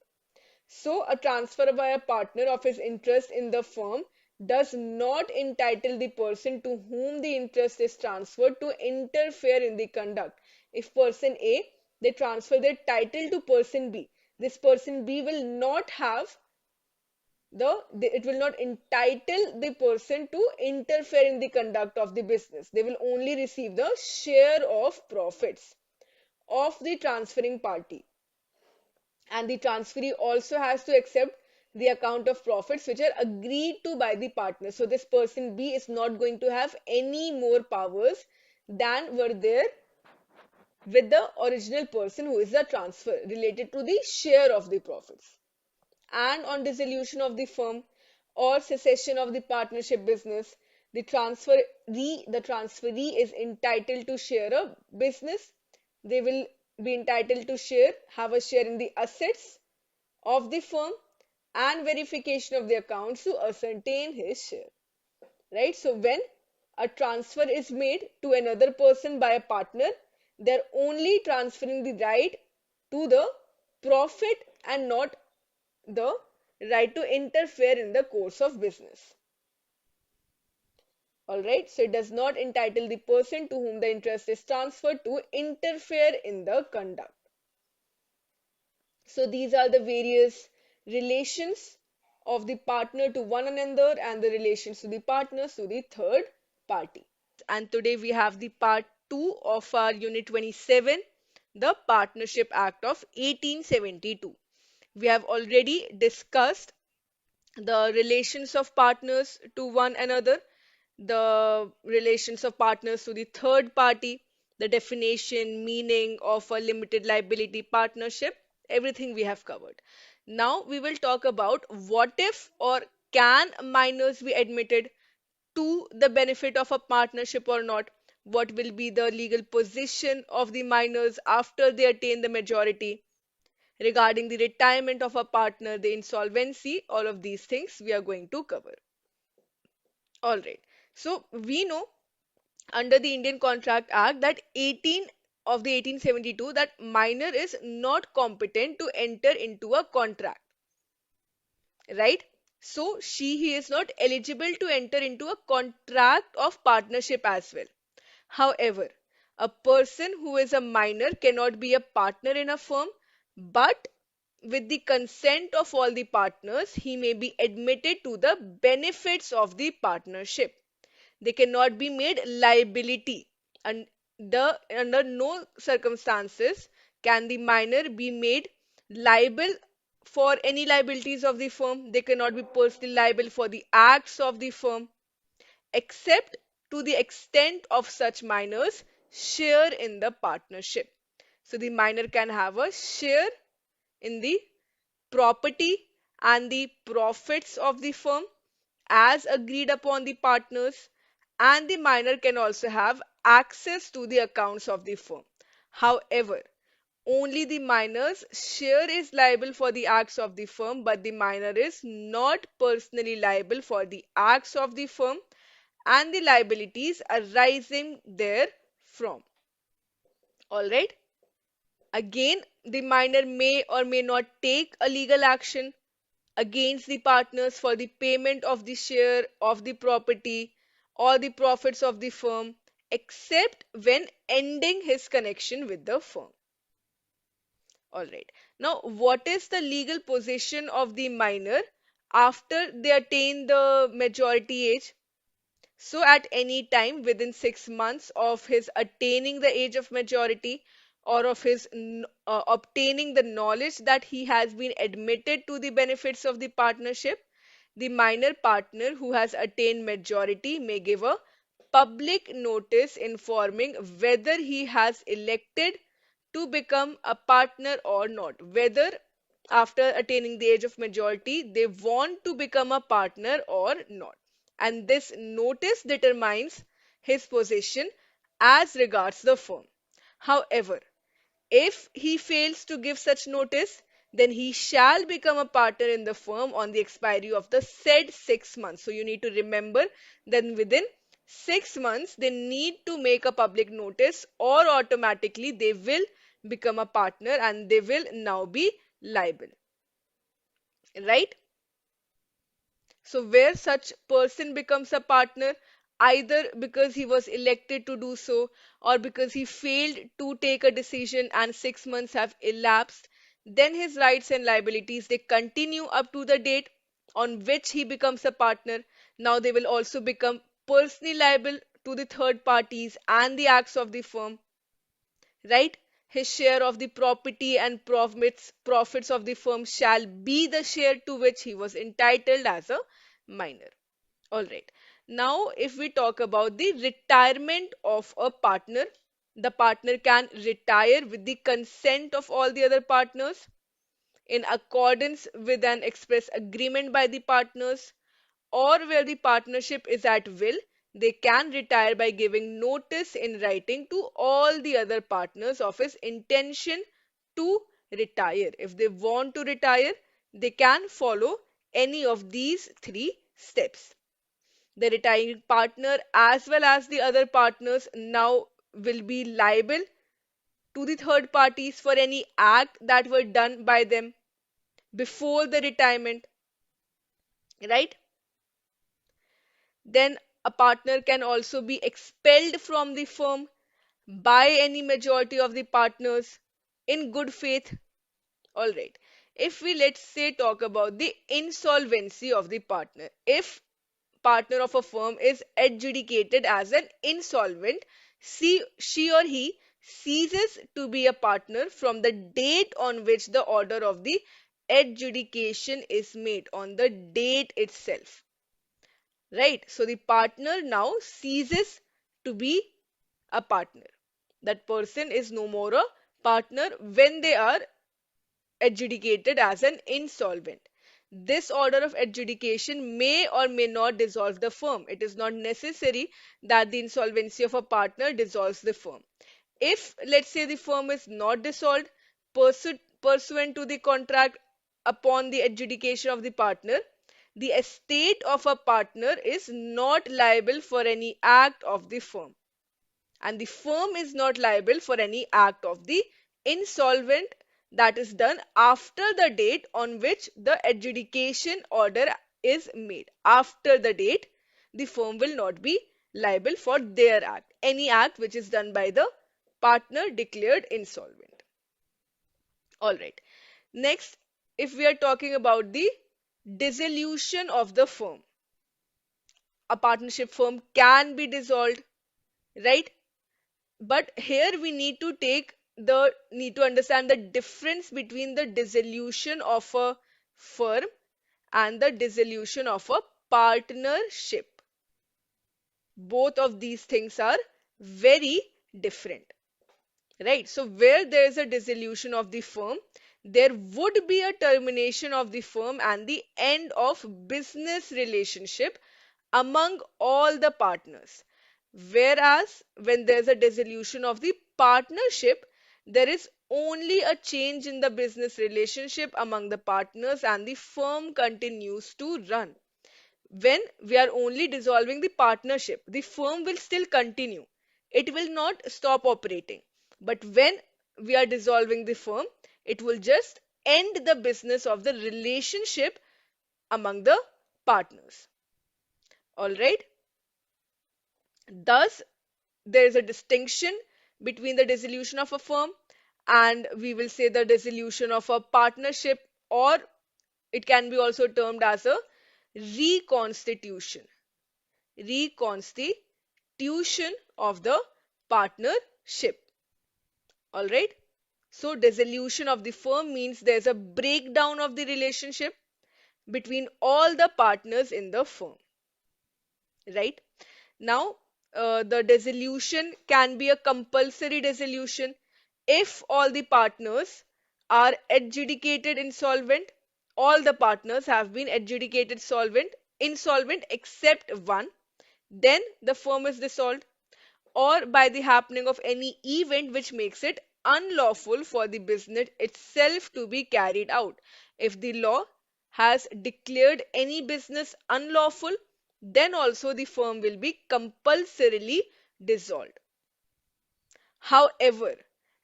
So, a transfer by a partner of his interest in the firm does not entitle the person to whom the interest is transferred to interfere in the conduct. If person A, they transfer their title to person B, this person B will not have it will not entitle the person to interfere in the conduct of the business. They will only receive the share of profits of the transferring party, and the transferee also has to accept the account of profits which are agreed to by the partner. So this person B is not going to have any more powers than were there with the original person who is the transfer related to the share of the profits. And on dissolution of the firm or cessation of the partnership business, the transferee is entitled to share a business. They will be entitled to have a share in the assets of the firm and verification of the accounts to ascertain his share. Right? So when a transfer is made to another person by a partner, they're only transferring the right to the profit and not the right to interfere in the course of business. Alright, so it does not entitle the person to whom the interest is transferred to interfere in the conduct. So these are the various relations of the partner to one another and the relations to the partners to the third party. And today we have the part 2 of our unit 27, the Partnership Act of 1872. We have already discussed the relations of partners to one another, the relations of partners to the third party, the definition, meaning of a limited liability partnership, everything we have covered. Now we will talk about what if or can minors be admitted to the benefit of a partnership or not? What will be the legal position of the minors after they attain the majority? Regarding the retirement of a partner, the insolvency, all of these things we are going to cover. All right. So we know under the Indian Contract Act that 18 of the 1872 that minor is not competent to enter into a contract, right? So he is not eligible to enter into a contract of partnership as well. However, a person who is a minor cannot be a partner in a firm, but with the consent of all the partners, he may be admitted to the benefits of the partnership. They cannot be made liability, and under no circumstances can the minor be made liable for any liabilities of the firm. They cannot be personally liable for the acts of the firm, except to the extent of such minors share in the partnership. So the minor can have a share in the property and the profits of the firm as agreed upon the partners, and the minor can also have access to the accounts of the firm. However, only the minor's share is liable for the acts of the firm, but the minor is not personally liable for the acts of the firm and the liabilities arising therefrom. All right. Again, the minor may or may not take a legal action against the partners for the payment of the share of the property or the profits of the firm, except when ending his connection with the firm. All right. Now, what is the legal position of the minor after they attain the majority age? So, at any time within 6 months of his attaining the age of majority or of his obtaining the knowledge that he has been admitted to the benefits of the partnership, the minor partner who has attained majority may give a public notice informing whether he has elected to become a partner or not, whether after attaining the age of majority they want to become a partner or not. And this notice determines his position as regards the firm. However, if he fails to give such notice, then he shall become a partner in the firm on the expiry of the said 6 months. So you need to remember that within 6 months they need to make a public notice, or automatically they will become a partner and they will now be liable. Right? So, where such person becomes a partner, either because he was elected to do so or because he failed to take a decision and 6 months have elapsed, then his rights and liabilities they continue up to the date on which he becomes a partner. Now they will also become personally liable to the third parties and the acts of the firm, right? His share of the property and profits of the firm shall be the share to which he was entitled as a minor. All right. Now, if we talk about the retirement of a partner, the partner can retire with the consent of all the other partners in accordance with an express agreement by the partners, or where the partnership is at will, they can retire by giving notice in writing to all the other partners of his intention to retire. If they want to retire, they can follow any of these three steps. The retiring partner as well as the other partners now will be liable to the third parties for any act that were done by them before the retirement, right? Then a partner can also be expelled from the firm by any majority of the partners in good faith. All right. If we, let's say, talk about the insolvency of the partner, if partner of a firm is adjudicated as an insolvent, she or he ceases to be a partner from the date on which the order of the adjudication is made, on the date itself. Right? So the partner now ceases to be a partner. That person is no more a partner when they are adjudicated as an insolvent. This order of adjudication may or may not dissolve the firm. It is not necessary that the insolvency of a partner dissolves the firm. If, let's say, the firm is not dissolved pursuant to the contract upon the adjudication of the partner, the estate of a partner is not liable for any act of the firm, and the firm is not liable for any act of the insolvent that is done after the date on which the adjudication order is made. After the date, the firm will not be liable for their act, any act which is done by the partner declared insolvent. All right. Next, if we are talking about the dissolution of the firm, a partnership firm can be dissolved, right? But here we need to understand the difference between the dissolution of a firm and the dissolution of a partnership. Both of these things are very different, right? So where there is a dissolution of the firm, there would be a termination of the firm and the end of business relationship among all the partners. Whereas when there's a dissolution of the partnership, there is only a change in the business relationship among the partners and the firm continues to run. When we are only dissolving the partnership, the firm will still continue. It will not stop operating. But when we are dissolving the firm, it will just end the business of the relationship among the partners. All right. Thus, there is a distinction between the dissolution of a firm and we will say the dissolution of a partnership, or it can be also termed as a reconstitution. Reconstitution of the partnership. All right. So, dissolution of the firm means there's a breakdown of the relationship between all the partners in the firm. Right. Now, the dissolution can be a compulsory dissolution if all the partners are adjudicated insolvent. All the partners have been adjudicated insolvent except one. Then the firm is dissolved, or by the happening of any event which makes it unlawful for the business itself to be carried out. If the law has declared any business unlawful, then also the firm will be compulsorily dissolved. However,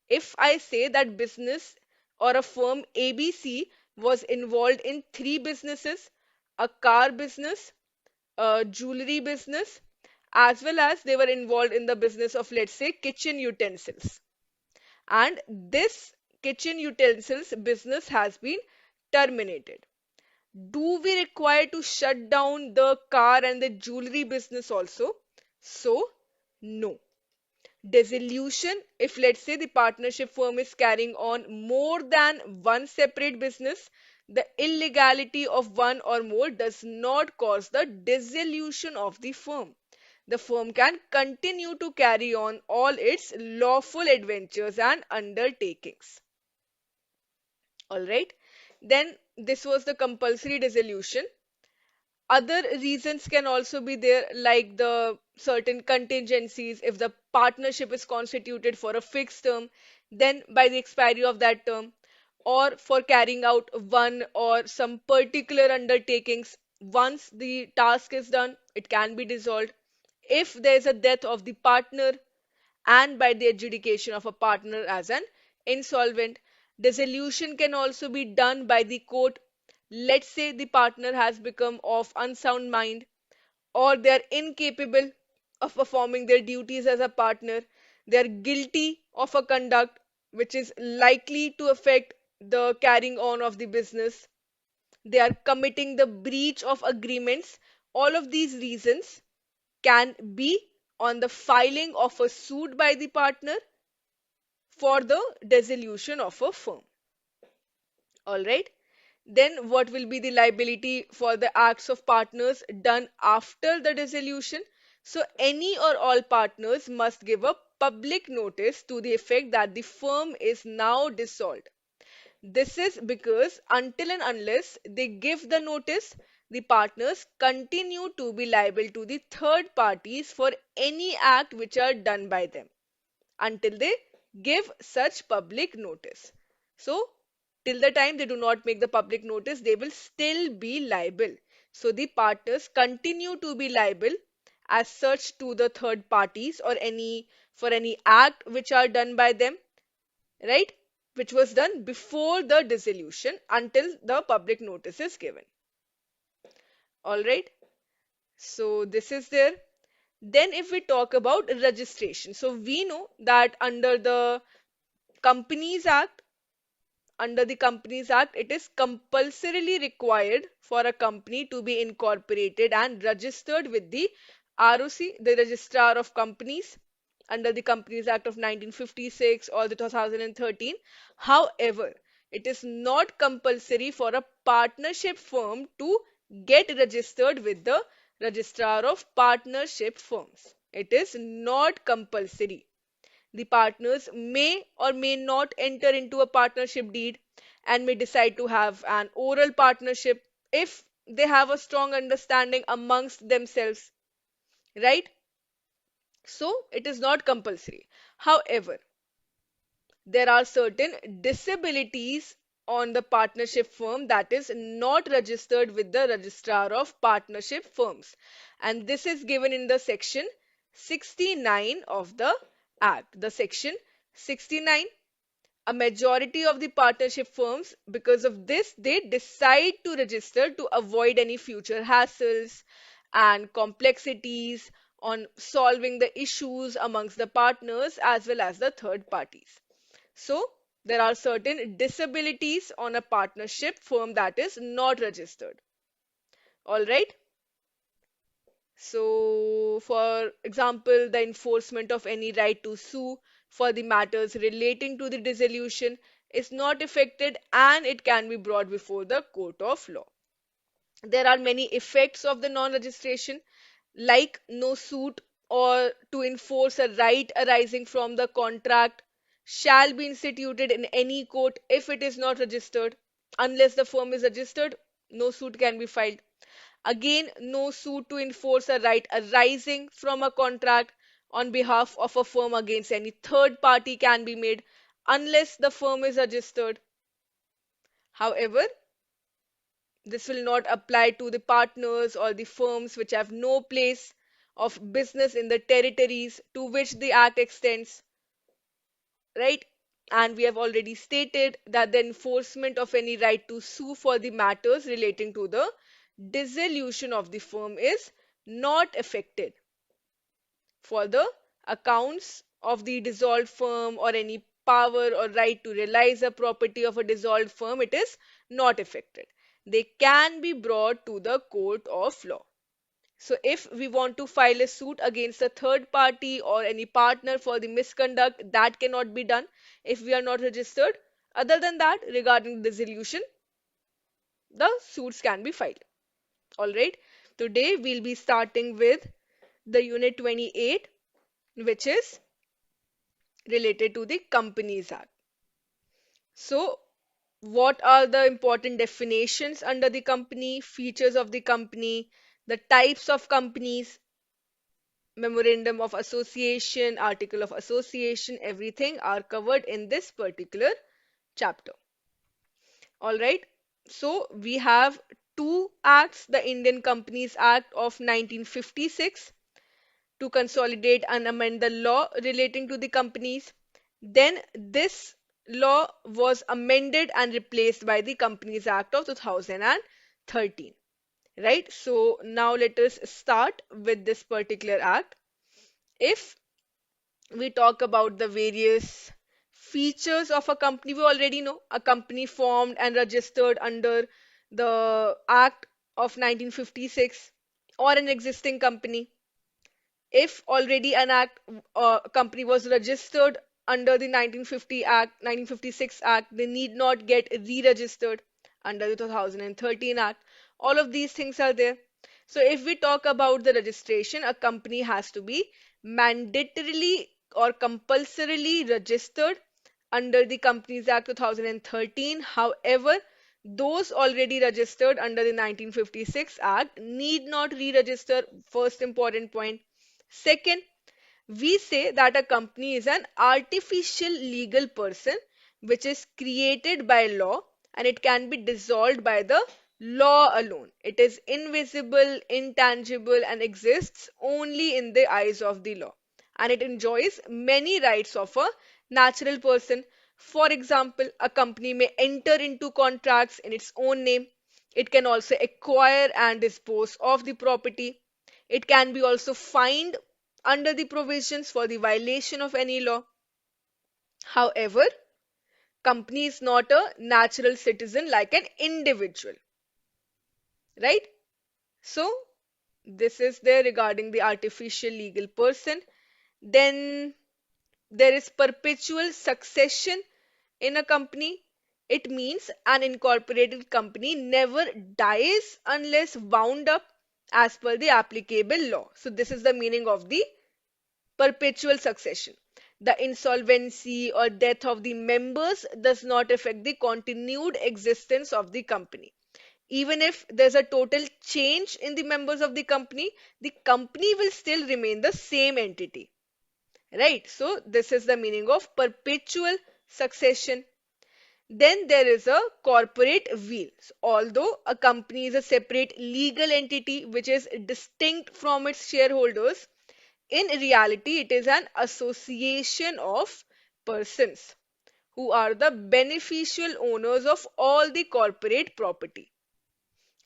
if I say that business or a firm ABC was involved in three businesses, a car business, a jewelry business, as well as they were involved in the business of, let's say, kitchen utensils. And this kitchen utensils business has been terminated. Do we require to shut down the car and the jewelry business also? So, no. Dissolution, if let's say the partnership firm is carrying on more than one separate business, the illegality of one or more does not cause the dissolution of the firm. The firm can continue to carry on all its lawful adventures and undertakings. All right. Then this was the compulsory dissolution. Other reasons can also be there, like the certain contingencies. If the partnership is constituted for a fixed term, then by the expiry of that term, or for carrying out one or some particular undertakings, once the task is done, it can be dissolved. If there is a death of the partner, and by the adjudication of a partner as an insolvent. Dissolution can also be done by the court. Let's say the partner has become of unsound mind, or they are incapable of performing their duties as a partner. They are guilty of a conduct which is likely to affect the carrying on of the business. They are committing the breach of agreements. All of these reasons can be on the filing of a suit by the partner for the dissolution of a firm. All right. Then what will be the liability for the acts of partners done after the dissolution? So any or all partners must give a public notice to the effect that the firm is now dissolved. This is because until and unless they give the notice, the partners continue to be liable to the third parties for any act which are done by them until they give such public notice. So, till the time they do not make the public notice, they will still be liable. So, the partners continue to be liable as such to the third parties or any for any act which are done by them, right? Which was done before the dissolution until the public notice is given. All right. So, this is there. Then, if we talk about registration, so we know that Companies Act, under the Companies Act, it is compulsorily required for a company to be incorporated and registered with the ROC, the Registrar of Companies, under the Companies Act of 1956 or the 2013. However, it is not compulsory for a partnership firm to get registered with the Registrar of Partnership Firms. It is not compulsory. The partners may or may not enter into a partnership deed and may decide to have an oral partnership if they have a strong understanding amongst themselves, right? So it is not compulsory. However, there are certain disabilities on the partnership firm that is not registered with the registrar of partnership firms, and this is given in the section 69 of the act. The section 69, a majority of the partnership firms, because of this, they decide to register to avoid any future hassles and complexities on solving the issues amongst the partners as well as the third parties. So there are certain disabilities on a partnership firm that is not registered. All right. So, for example, the enforcement of any right to sue for the matters relating to the dissolution is not affected and it can be brought before the court of law. There are many effects of the non-registration, like no suit or to enforce a right arising from the contract shall be instituted in any court if it is not registered. Unless the firm is registered, no suit can be filed. Again, no suit to enforce a right arising from a contract on behalf of a firm against any third party can be made unless the firm is registered. However, this will not apply to the partners or the firms which have no place of business in the territories to which the act extends, right? And we have already stated that the enforcement of any right to sue for the matters relating to the dissolution of the firm is not affected. For the accounts of the dissolved firm or any power or right to realize a property of a dissolved firm, it is not affected. They can be brought to the court of law. So if we want to file a suit against a third party or any partner for the misconduct, that cannot be done if we are not registered. Other than that, regarding the dissolution, the suits can be filed. All right. Today we'll be starting with the unit 28, which is related to the Companies Act. So, what are the important definitions under the company, features of the company, the types of companies, memorandum of association, article of association, everything are covered in this particular chapter. All right. So, we have two acts, the Indian Companies Act of 1956 to consolidate and amend the law relating to the companies. Then this law was amended and replaced by the Companies Act of 2013. Right? So now let us start with this particular act. If we talk about the various features of a company, we already know a company formed and registered under the Act of 1956 or an existing company. If already an act company was registered under the 1956 act, they need not get re-registered under the 2013 act. All of these things are there. So if we talk about the registration, a company has to be mandatorily or compulsorily registered under the Companies Act 2013. However, those already registered under the 1956 Act need not re-register. First important point. Second, we say that a company is an artificial legal person which is created by law and it can be dissolved by the law alone. It is invisible, intangible, and exists only in the eyes of the law. And it enjoys many rights of a natural person. For example, a company may enter into contracts in its own name. It can also acquire and dispose of the property. It can be also fined under the provisions for the violation of any law. However, company is not a natural citizen like an individual, right? So, this is there regarding the artificial legal person. Then there is perpetual succession in a company. It means an incorporated company never dies unless wound up as per the applicable law. So, this is the meaning of the perpetual succession. The insolvency or death of the members does not affect the continued existence of the company. Even if there's a total change in the members of the company will still remain the same entity, right? So this is the meaning of perpetual succession. Then there is a corporate veil. So, although a company is a separate legal entity which is distinct from its shareholders, in reality it is an association of persons who are the beneficial owners of all the corporate property,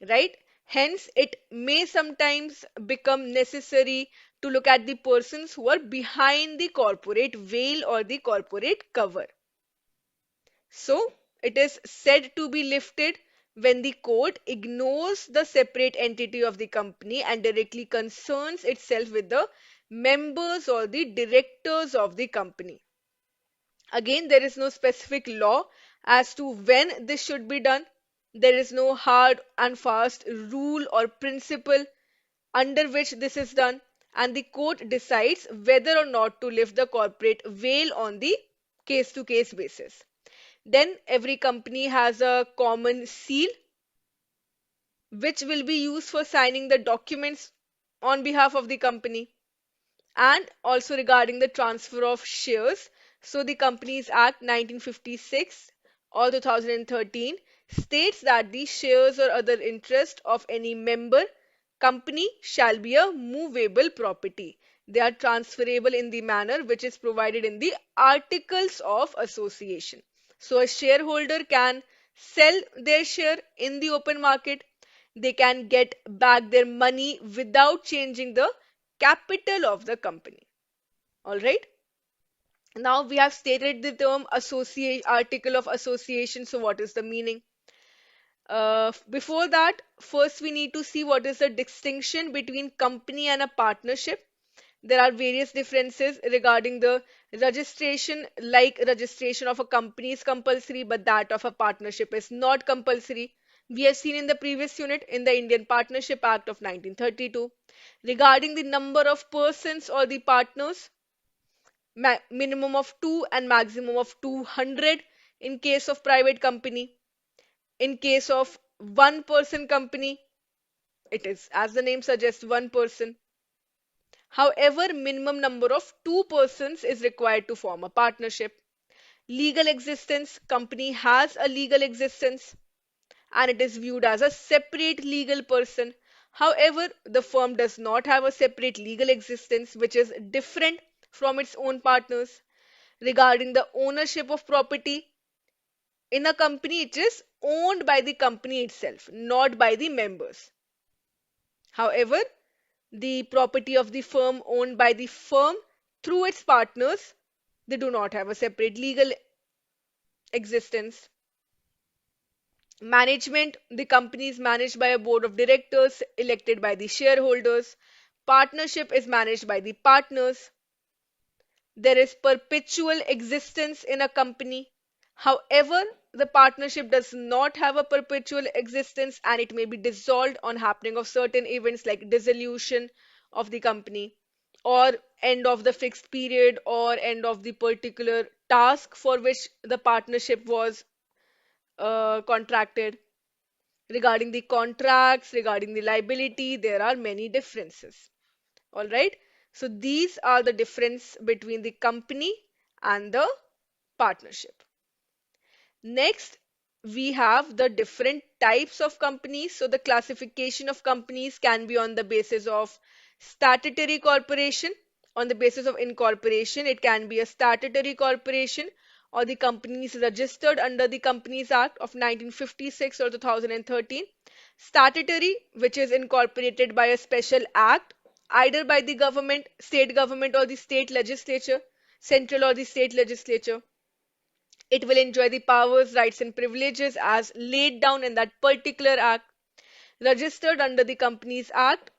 right? Hence, it may sometimes become necessary to look at the persons who are behind the corporate veil or the corporate cover. So, it is said to be lifted when the court ignores the separate entity of the company and directly concerns itself with the members or the directors of the company. Again, there is no specific law as to when this should be done. There is no hard and fast rule or principle under which this is done, and the court decides whether or not to lift the corporate veil on the case to case basis. Then every company has a common seal which will be used for signing the documents on behalf of the company. And also regarding the transfer of shares, so the Companies Act 1956 or 2013 states that the shares or other interest of any member company shall be a movable property. They are transferable in the manner which is provided in the Articles of Association. So a shareholder can sell their share in the open market. They can get back their money without changing the capital of the company. All right. Now we have stated the term associate article of association. So what is the meaning? Before that, first we need to see what is the distinction between company and a partnership. There are various differences regarding the registration, like registration of a company is compulsory, but that of a partnership is not compulsory. We have seen in the previous unit in the Indian Partnership Act of 1932. Regarding the number of persons or the partners, minimum of 2 and maximum of 200 in case of private company. In case of one person company, it is, as the name suggests, one person. However, minimum number of two persons is required to form a partnership. Legal existence, company has a legal existence and it is viewed as a separate legal person. However, the firm does not have a separate legal existence which is different from its own partners. Regarding the ownership of property, in a company, it is owned by the company itself, not by the members. However, the property of the firm owned by the firm through its partners, they do not have a separate legal existence. Management, the company is managed by a board of directors elected by the shareholders. Partnership is managed by the partners. There is perpetual existence in a company. However, the partnership does not have a perpetual existence and it may be dissolved on happening of certain events like dissolution of the company or end of the fixed period or end of the particular task for which the partnership was contracted. Regarding the contracts, regarding the liability, there are many differences. All right. So these are the difference between the company and the partnership. Next, we have the different types of companies. So the classification of companies can be on the basis of statutory corporation. On the basis of incorporation, it can be a statutory corporation or the company is registered under the Companies Act of 1956 or 2013. Statutory, which is incorporated by a special act, either by the government, state government, or the state legislature, central or the state legislature. It will enjoy the powers, rights, and privileges as laid down in that particular act. Registered under the Companies Act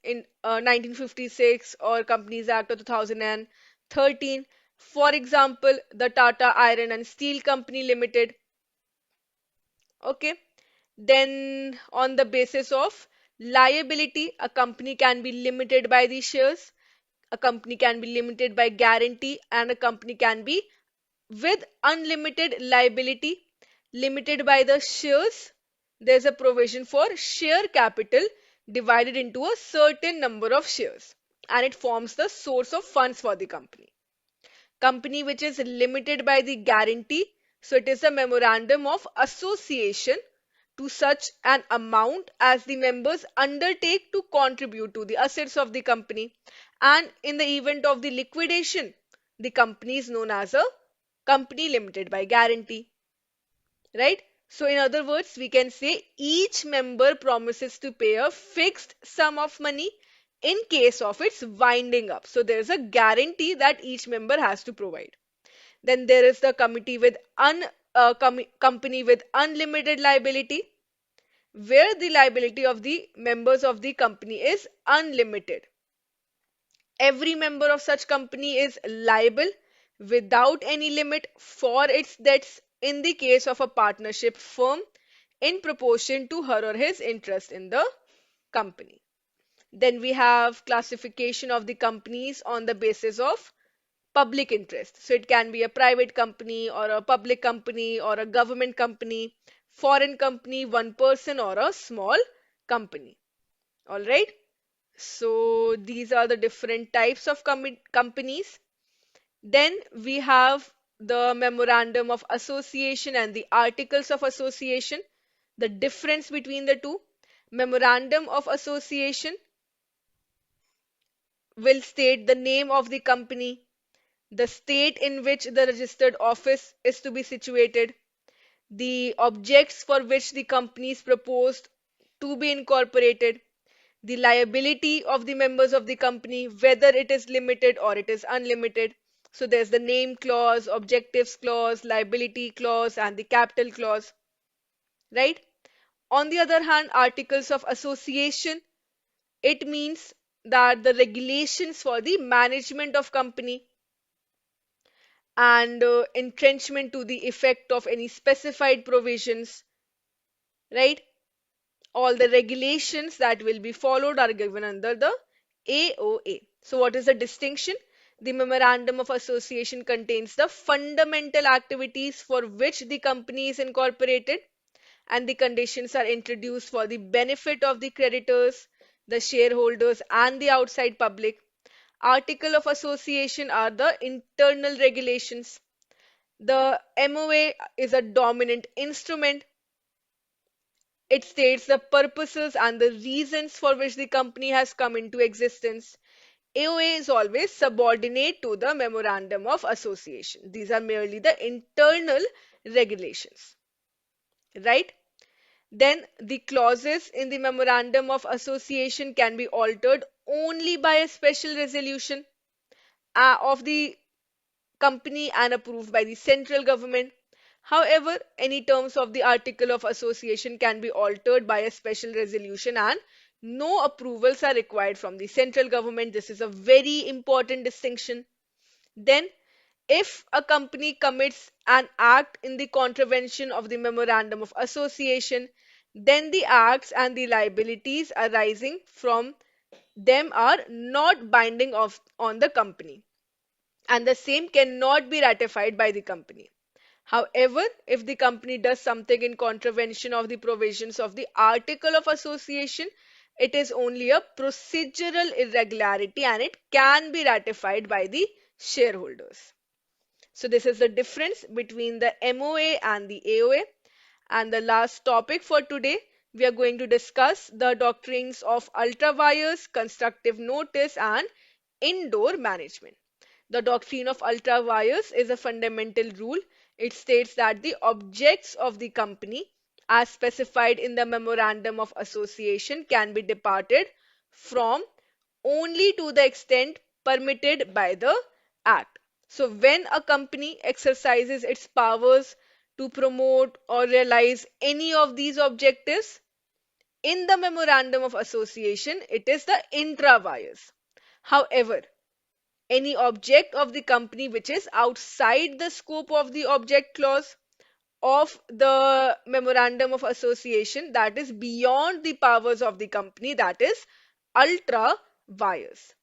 in 1956 or Companies Act of 2013. For example, the Tata Iron and Steel Company Limited. Okay. Then on the basis of liability, a company can be limited by the shares, a company can be limited by guarantee, and a company can be with unlimited liability, limited by the shares, there's a provision for share capital divided into a certain number of shares, and it forms the source of funds for the company. Company which is limited by the guarantee, so it is a memorandum of association to such an amount as the members undertake to contribute to the assets of the company, and in the event of the liquidation, the company is known as a company limited by guarantee, right? So in other words, we can say each member promises to pay a fixed sum of money in case of its winding up. So there is a guarantee that each member has to provide. Then there is the company with unlimited liability, where the liability of the members of the company is unlimited. Every member of such company is liable without any limit for its debts in the case of a partnership firm in proportion to her or his interest in the company. Then we have classification of the companies on the basis of public interest. So it can be a private company or a public company or a government company, foreign company, one person, or a small company. All right. So these are the different types of companies. Then we have the memorandum of association and the articles of association. The difference between the two: memorandum of association will state the name of the company, the state in which the registered office is to be situated, the objects for which the company is proposed to be incorporated, the liability of the members of the company, whether it is limited or it is unlimited. So there's the name clause, objectives clause, liability clause, and the capital clause, right? On the other hand, articles of association, it means that the regulations for the management of company and entrenchment to the effect of any specified provisions, right? All the regulations that will be followed are given under the AOA. So what is the distinction? The memorandum of association contains the fundamental activities for which the company is incorporated, and the conditions are introduced for the benefit of the creditors, the shareholders, and the outside public. Article of association are the internal regulations. The MOA is a dominant instrument. It states the purposes and the reasons for which the company has come into existence. AOA is always subordinate to the memorandum of association. These are merely the internal regulations, right? Then the clauses in the memorandum of association can be altered only by a special resolution of the company and approved by the central government. However, any terms of the article of association can be altered by a special resolution and no approvals are required from the central government. This is a very important distinction. Then, if a company commits an act in the contravention of the memorandum of association, then the acts and the liabilities arising from them are not binding on the company, and the same cannot be ratified by the company. However, if the company does something in contravention of the provisions of the article of association, it is only a procedural irregularity and it can be ratified by the shareholders. So this is the difference between the MOA and the AOA. And the last topic for today, we are going to discuss the doctrines of ultra vires, constructive notice, and indoor management. The doctrine of ultra vires is a fundamental rule. It states that the objects of the company, as specified in the memorandum of association, can be departed from only to the extent permitted by the act. So when a company exercises its powers to promote or realize any of these objectives in the memorandum of association, it is the intra vires. However, any object of the company which is outside the scope of the object clause of the memorandum of association, that is beyond the powers of the company, that is ultra vires.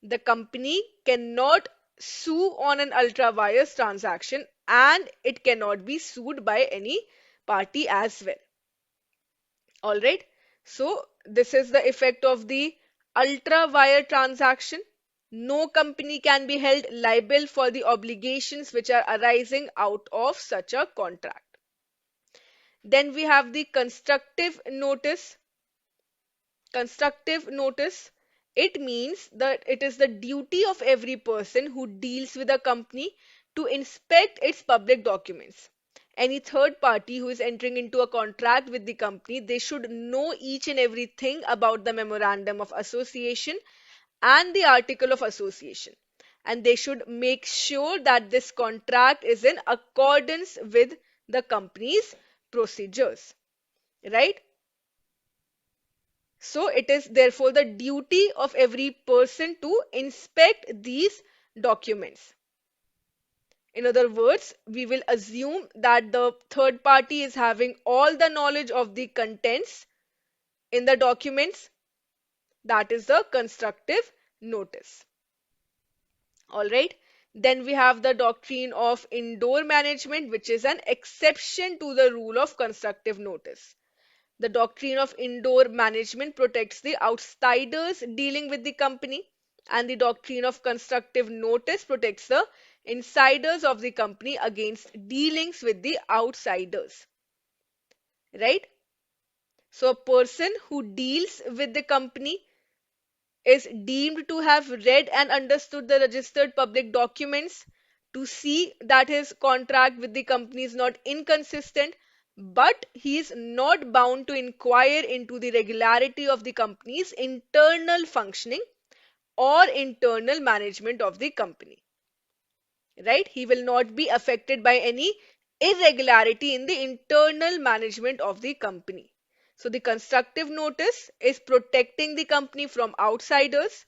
The company cannot sue on an ultra vires transaction and it cannot be sued by any party as well. All right. So this is the effect of the ultra wire transaction. No company can be held liable for the obligations which are arising out of such a contract. Then we have the constructive notice. Constructive notice. It means that it is the duty of every person who deals with a company to inspect its public documents. Any third party who is entering into a contract with the company, they should know each and everything about the memorandum of association and the article of association. And they should make sure that this contract is in accordance with the company's procedures. Right? So it is therefore the duty of every person to inspect these documents. In other words, we will assume that the third party is having all the knowledge of the contents in the documents. That is the constructive notice. All right. Then we have the doctrine of indoor management, which is an exception to the rule of constructive notice. The doctrine of indoor management protects the outsiders dealing with the company, and the doctrine of constructive notice protects the insiders of the company against dealings with the outsiders. Right? So, a person who deals with the company is deemed to have read and understood the registered public documents to see that his contract with the company is not inconsistent, but he is not bound to inquire into the regularity of the company's internal functioning or internal management of the company. Right? He will not be affected by any irregularity in the internal management of the company. So the constructive notice is protecting the company from outsiders,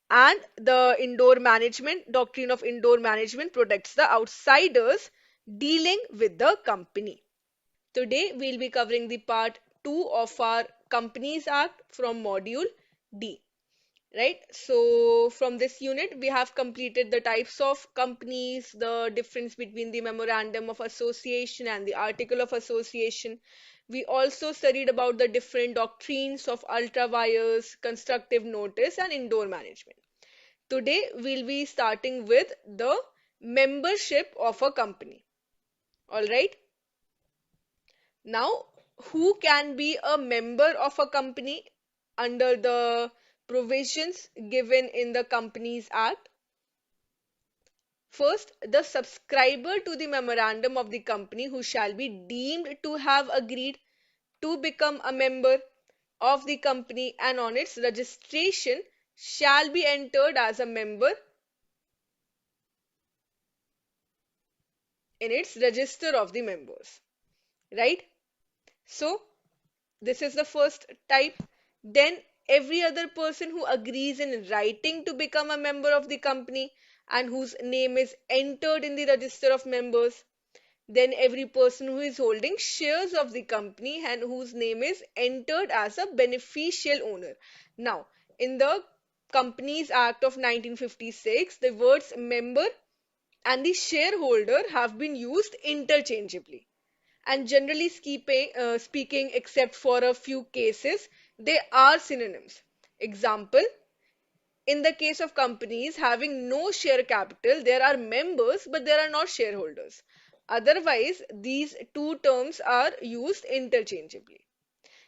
and the indoor management doctrine of indoor management protects the outsiders dealing with the company. Today we'll be covering the part 2 of our Companies Act from module D. Right, so from this unit we have completed the types of companies, the difference between the memorandum of association and the article of association. We also studied about the different doctrines of ultra vires, constructive notice, and indoor management. Today we'll be starting with the membership of a company. All right. Now, who can be a member of a company under the provisions given in the Companies Act? First, the subscriber to the memorandum of the company who shall be deemed to have agreed to become a member of the company and on its registration shall be entered as a member in its register of the members. Right? So, this is the first type. Then every other person who agrees in writing to become a member of the company and whose name is entered in the register of members. Then every person who is holding shares of the company and whose name is entered as a beneficial owner. Now, in the Companies Act of 1956, the words member and the shareholder have been used interchangeably, and generally speaking, except for a few cases, they are synonyms. Example, in the case of companies having no share capital, there are members but there are not shareholders. Otherwise, these two terms are used interchangeably.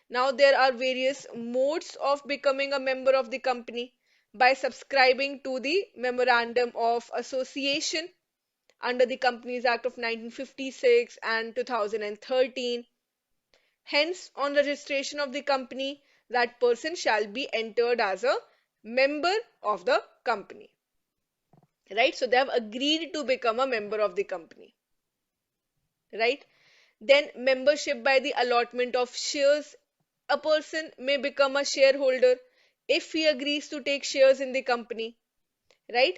Now, there are various modes of becoming a member of the company: by subscribing to the Memorandum of Association under the Companies Act of 1956 and 2013. Hence, on registration of the company, that person shall be entered as a member of the company. Right? So, they have agreed to become a member of the company. Right? Then, membership by the allotment of shares. A person may become a shareholder if he agrees to take shares in the company. Right?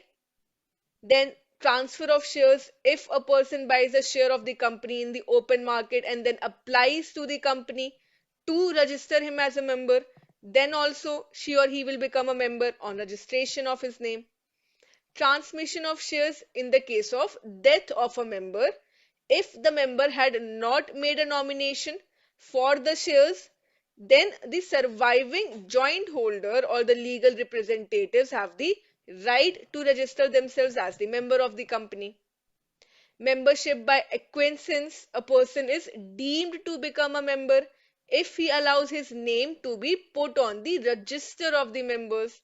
Then transfer of shares: if a person buys a share of the company in the open market and then applies to the company to register him as a member, then also she or he will become a member on registration of his name. Transmission of shares in the case of death of a member: if the member had not made a nomination for the shares, then the surviving joint holder or the legal representatives have the right to register themselves as the member of the company. Membership by acquiescence, a person is deemed to become a member if he allows his name to be put on the register of the members,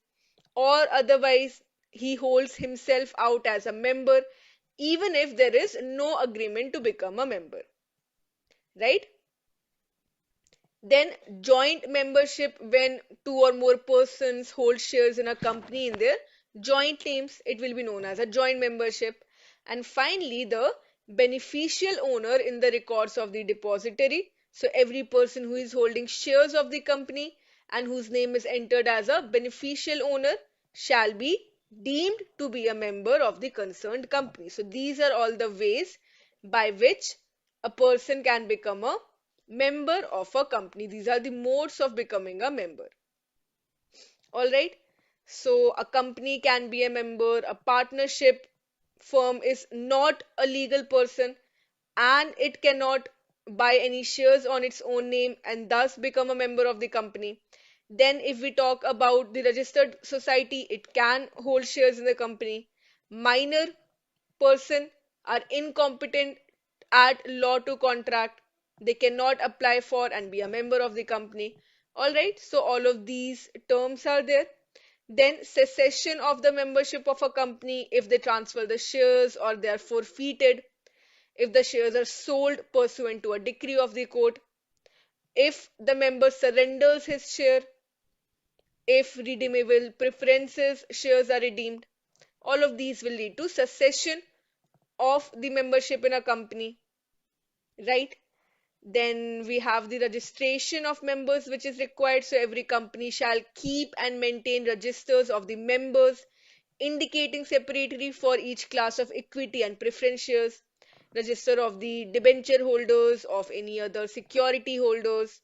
or otherwise he holds himself out as a member even if there is no agreement to become a member, right? Then joint membership, when two or more persons hold shares in a company in their joint names, it will be known as a joint membership. And finally, the beneficial owner in the records of the depository. So every person who is holding shares of the company and whose name is entered as a beneficial owner shall be deemed to be a member of the concerned company. So these are all the ways by which a person can become a member of a company. These are the modes of becoming a member. All right. So a company can be a member, a partnership firm is not a legal person and it cannot buy any shares on its own name and thus become a member of the company. Then if we talk about the registered society, it can hold shares in the company. Minor person are incompetent at law to contract. They cannot apply for and be a member of the company. All right, so all of these terms are there. Then cessation of the membership of a company if they transfer the shares or they are forfeited, if the shares are sold pursuant to a decree of the court, if the member surrenders his share, if redeemable preferences shares are redeemed. All of these will lead to cessation of the membership in a company, right? Then we have the registration of members which is required. So every company shall keep and maintain registers of the members indicating separately for each class of equity and preference shares, register of the debenture holders, of any other security holders,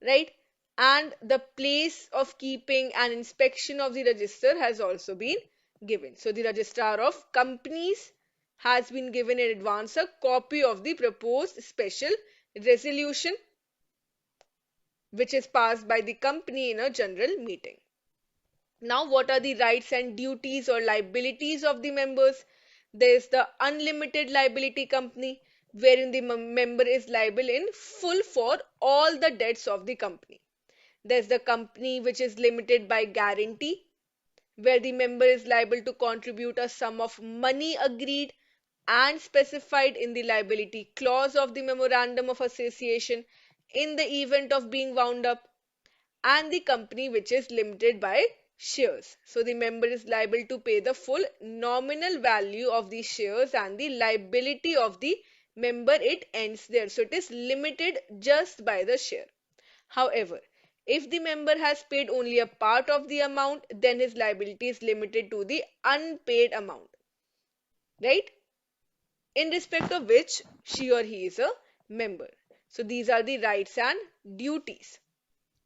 right? And the place of keeping and inspection of the register has also been given. So the registrar of companies has been given in advance a copy of the proposed special resolution which is passed by the company in a general meeting. Now, what are the rights and duties or liabilities of the members? There is the unlimited liability company, wherein the member is liable in full for all the debts of the company. There's the company which is limited by guarantee, where the member is liable to contribute a sum of money agreed and specified in the liability clause of the memorandum of association in the event of being wound up, and the company which is limited by shares. So the member is liable to pay the full nominal value of the shares, and the liability of the member, it ends there. So it is limited just by the share. However, if the member has paid only a part of the amount, then his liability is limited to the unpaid amount, right? In respect of which she or he is a member. So these are the rights and duties.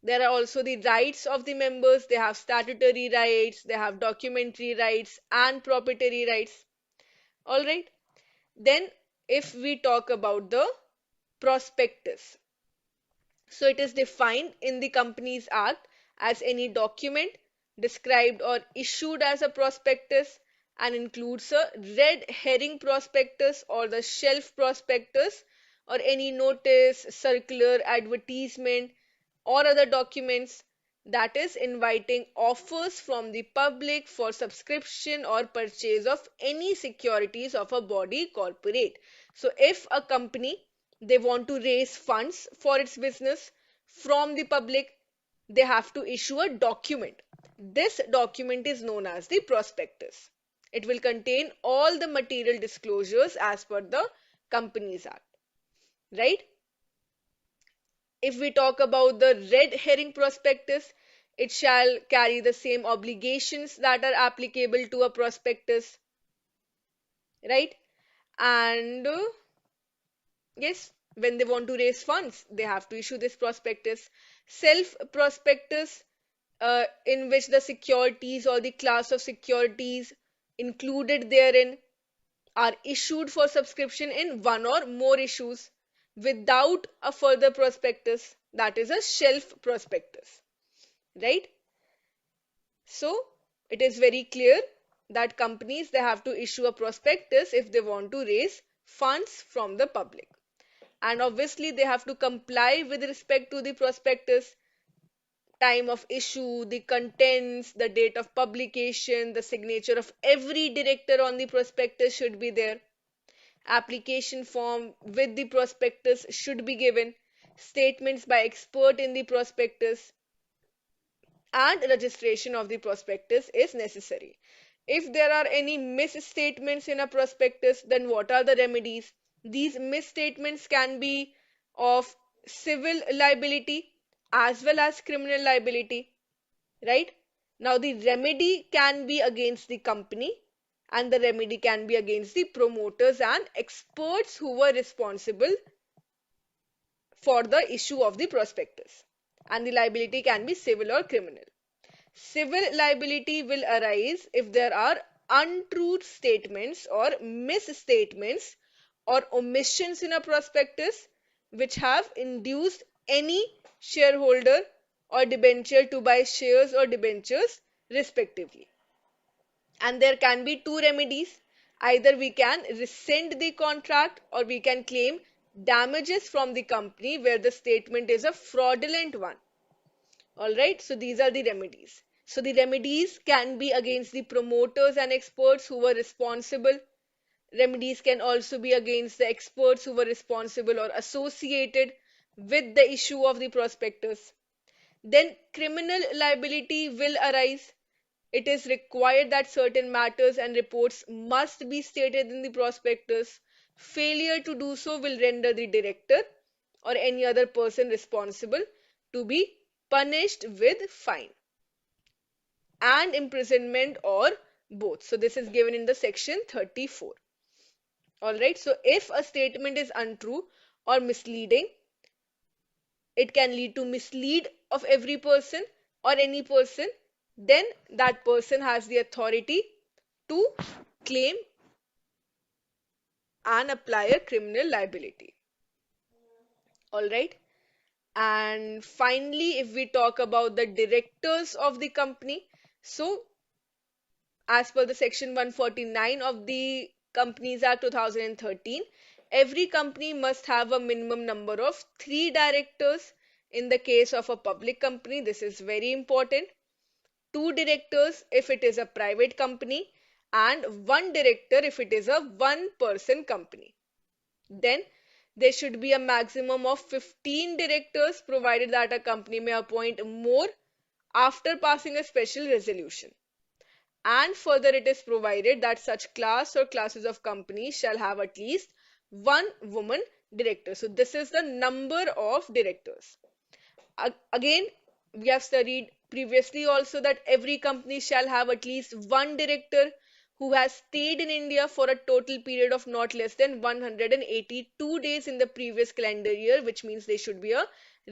There are also the rights of the members. They have statutory rights, they have documentary rights and proprietary rights. All right. Then if we talk about the prospectus, so it is defined in the Companies Act as any document described or issued as a prospectus and includes a red herring prospectus or the shelf prospectus or any notice, circular, advertisement or other documents that is inviting offers from the public for subscription or purchase of any securities of a body corporate. So if a company, they want to raise funds for its business from the public, they have to issue a document. This document is known as the prospectus. It will contain all the material disclosures as per the Companies Act, right? If we talk about the red herring prospectus, it shall carry the same obligations that are applicable to a prospectus, right? And yes, when they want to raise funds, they have to issue this prospectus. Self prospectus, in which the securities or the class of securities included therein are issued for subscription in one or more issues. without a further prospectus. That is a shelf prospectus, right? So it is very clear that companies, they have to issue a prospectus if they want to raise funds from the public. And obviously they have to comply with respect to the prospectus: time of issue, the contents, the date of publication, the signature of every director on the prospectus should be there. Application form with the prospectus should be given. Statements by expert in the prospectus and registration of the prospectus is necessary. If there are any misstatements in a prospectus, then what are the remedies? These misstatements can be of civil liability as well as criminal liability, right? Now, the remedy can be against the company, and the remedy can be against the promoters and experts who were responsible for the issue of the prospectus. And the liability can be civil or criminal. Civil liability will arise if there are untrue statements or misstatements or omissions in a prospectus which have induced any shareholder or debenture to buy shares or debentures respectively. And there can be two remedies. Either we can rescind the contract or we can claim damages from the company where the statement is a fraudulent one. All right, so these are the remedies. So the remedies can be against the promoters and experts who were responsible. Remedies can also be against the experts who were responsible or associated with the issue of the prospectus. Then criminal liability will arise. It is required that certain matters and reports must be stated in the prospectus. Failure to do so will render the director or any other person responsible to be punished with fine and imprisonment or both. So this is given in the section 34. All right. So if a statement is untrue or misleading, it can lead to mislead of every person or any person, then that person has the authority to claim and apply a criminal liability. All right. And finally, if we talk about the directors of the company, so as per the section 149 of the Companies Act 2013, every company must have a minimum number of 3 directors. In the case of a public company, this is very important. 2 directors if it is a private company, and 1 director if it is a one-person company. Then there should be a maximum of 15 directors, provided that a company may appoint more after passing a special resolution. And further, it is provided that such class or classes of companies shall have at least one woman director. So this is the number of directors. Again, we have studied previously also that every company shall have at least one director who has stayed in India for a total period of not less than 182 days in the previous calendar year, which means they should be a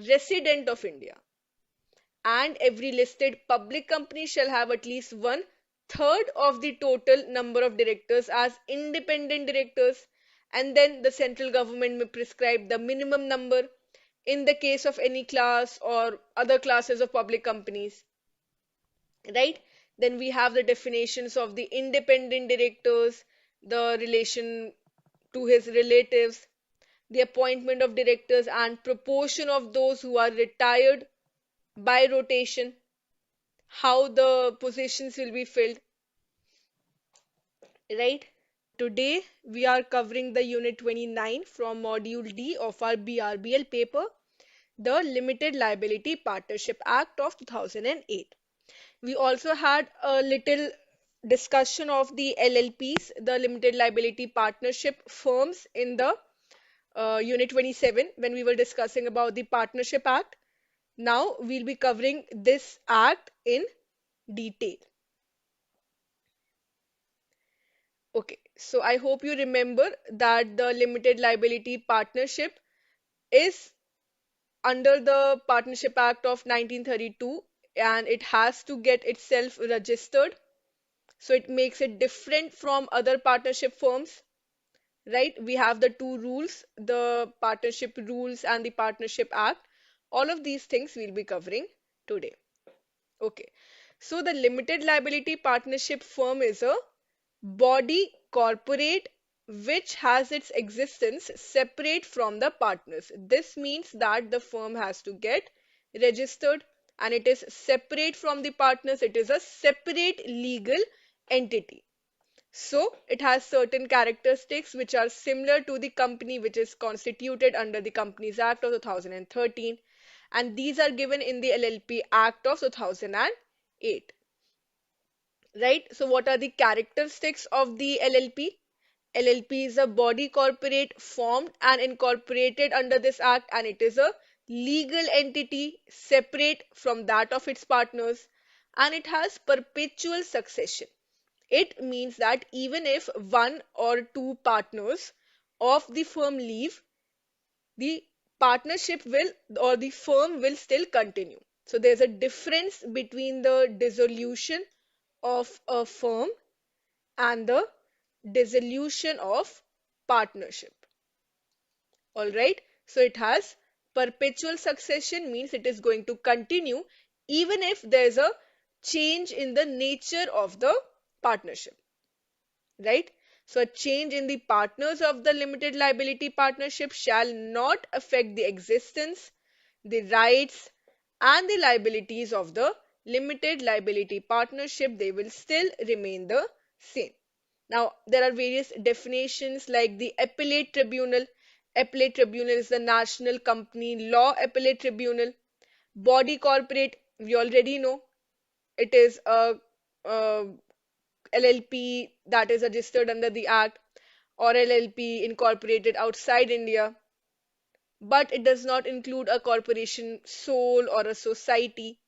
resident of India. And every listed public company shall have at least 1/3 of the total number of directors as independent directors, and then the central government may prescribe the minimum number in the case of any class or other classes of public companies, right? Then we have the definitions of the independent directors, the relation to his relatives, the appointment of directors and proportion of those who are retired by rotation, how the positions will be filled, right? Today we are covering the unit 29 from module D of our BRBL paper, the Limited Liability Partnership Act of 2008. We also had a little discussion of the LLPs, the Limited Liability Partnership firms, in the unit 27 when we were discussing about the Partnership Act. Now we'll be covering this act in detail. Okay, so I hope you remember that the Limited Liability Partnership is under the Partnership Act of 1932, and it has to get itself registered. So it makes it different from other partnership firms. right? We have the two rules, the partnership rules and the partnership act. All of these things we'll be covering today. Okay. So the limited liability partnership firm is a body corporate which has its existence separate from the partners. This means that the firm has to get registered and it is separate from the partners. It is a separate legal entity. So it has certain characteristics which are similar to the company which is constituted under the Companies Act of 2013, and these are given in the LLP Act of 2008. Right? So what are the characteristics of the LLP? LLP is a body corporate formed and incorporated under this act, and it is a legal entity separate from that of its partners, and it has perpetual succession. It means that even if one or two partners of the firm leave, the partnership will or the firm will still continue. So there's a difference between the dissolution of a firm and the dissolution of partnership. All right. So it has perpetual succession, means it is going to continue even if there's a change in the nature of the partnership. Right? So a change in the partners of the limited liability partnership shall not affect the existence, the rights, and the liabilities of the limited liability partnership. They will still remain the same. Now, there are various definitions like the appellate tribunal. Appellate tribunal is the National Company Law Appellate Tribunal. Body corporate, we already know, it is a LLP that is registered under the Act, or LLP incorporated outside India, but it does not include a corporation sole or a society.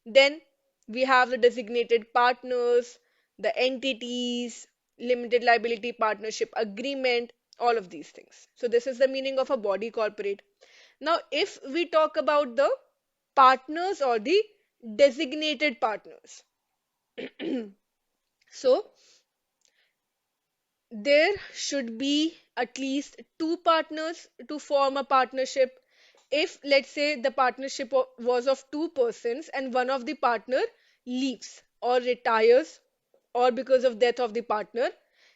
Then we have the designated partners, the entities, limited liability partnership agreement, all of these things. So this is the meaning of a body corporate. Now, if we talk about the partners or the designated partners, so there should be at least two partners to form a partnership. If, let's say, the partnership was of two persons and one of the partner leaves or retires or because of death of the partner,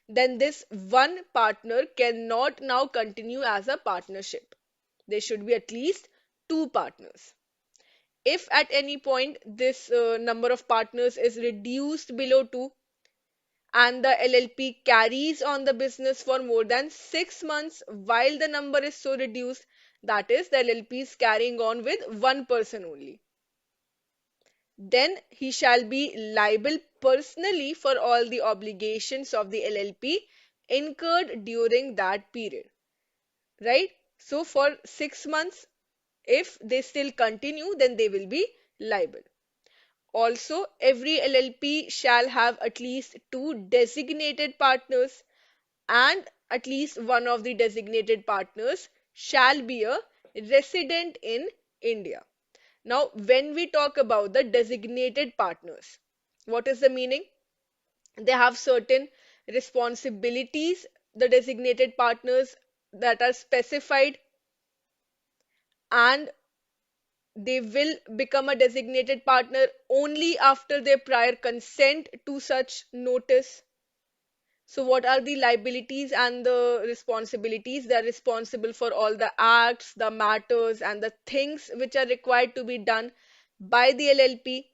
then this one partner cannot now continue as a partnership. There should be at least two partners. If at any point this number of partners is reduced below two, and the LLP carries on the business for more than 6 months while the number is so reduced, that is, the LLP is carrying on with one person only, then he shall be liable personally for all the obligations of the LLP incurred during that period. Right? So for 6 months, if they still continue, then they will be liable. Also, every LLP shall have at least two designated partners, and at least one of the designated partners shall be a resident in India. Now, when we talk about the designated partners, what is the meaning? They have certain responsibilities, the designated partners, that are specified, and they will become a designated partner only after their prior consent to such notice. So what are the liabilities and the responsibilities? They are responsible for all the acts, the matters, and the things which are required to be done by the LLP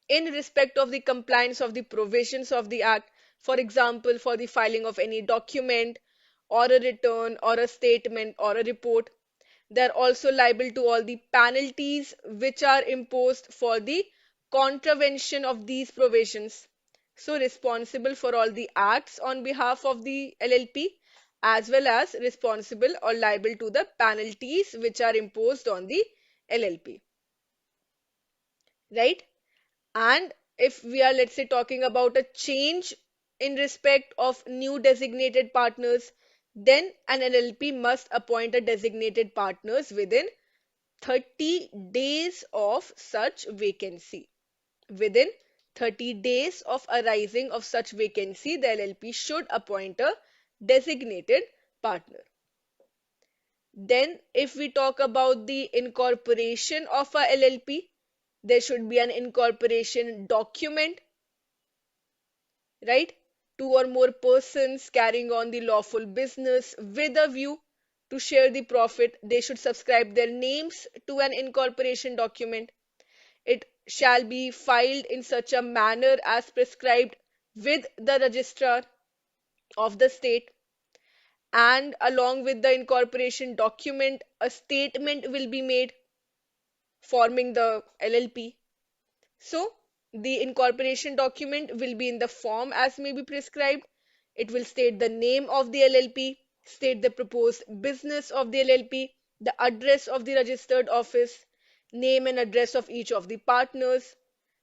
in respect of the compliance of the provisions of the Act. For example, for the filing of any document or a return or a statement or a report. They are also liable to all the penalties which are imposed for the contravention of these provisions. So responsible for all the acts on behalf of the LLP, as well as responsible or liable to the penalties which are imposed on the LLP. Right? And if we are, let's say, talking about a change in respect of new designated partners, then an LLP must appoint a designated partners within 30 days of such vacancy. Within 30 days of arising of such vacancy, the LLP should appoint a designated partner. Then if we talk about the incorporation of a LLP, there should be an incorporation document, right? Two or more persons carrying on the lawful business with a view to share the profit, they should subscribe their names to an incorporation document. It shall be filed in such a manner as prescribed with the registrar of the state, and along with the incorporation document, a statement will be made forming the LLP. So, the incorporation document will be in the form as may be prescribed. It will state the name of the LLP, state the proposed business of the LLP, the address of the registered office, name and address of each of the partners,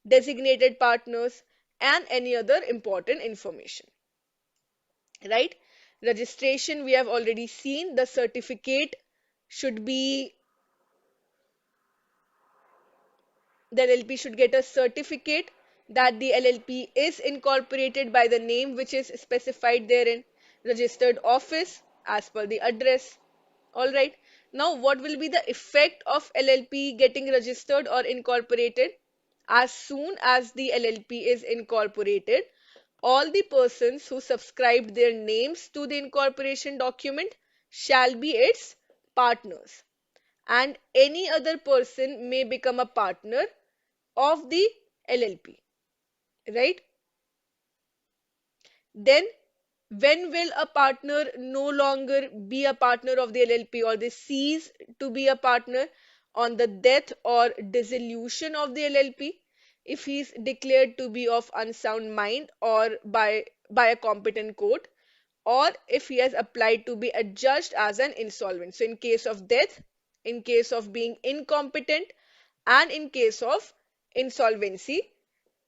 designated partners, and any other important information. Right? Registration, we have already seen. The certificate should be, the LLP should get a certificate that the LLP is incorporated by the name which is specified therein, registered office as per the address. All right. Now, what will be the effect of LLP getting registered or incorporated? As soon as the LLP is incorporated, all the persons who subscribed their names to the incorporation document shall be its partners, and any other person may become a partner of the LLP, right? Then, when will a partner no longer be a partner of the LLP, or they cease to be a partner? On the death or dissolution of the LLP, if he is declared to be of unsound mind or by a competent court, or if he has applied to be adjudged as an insolvent. So in case of death, in case of being incompetent, and in case of insolvency,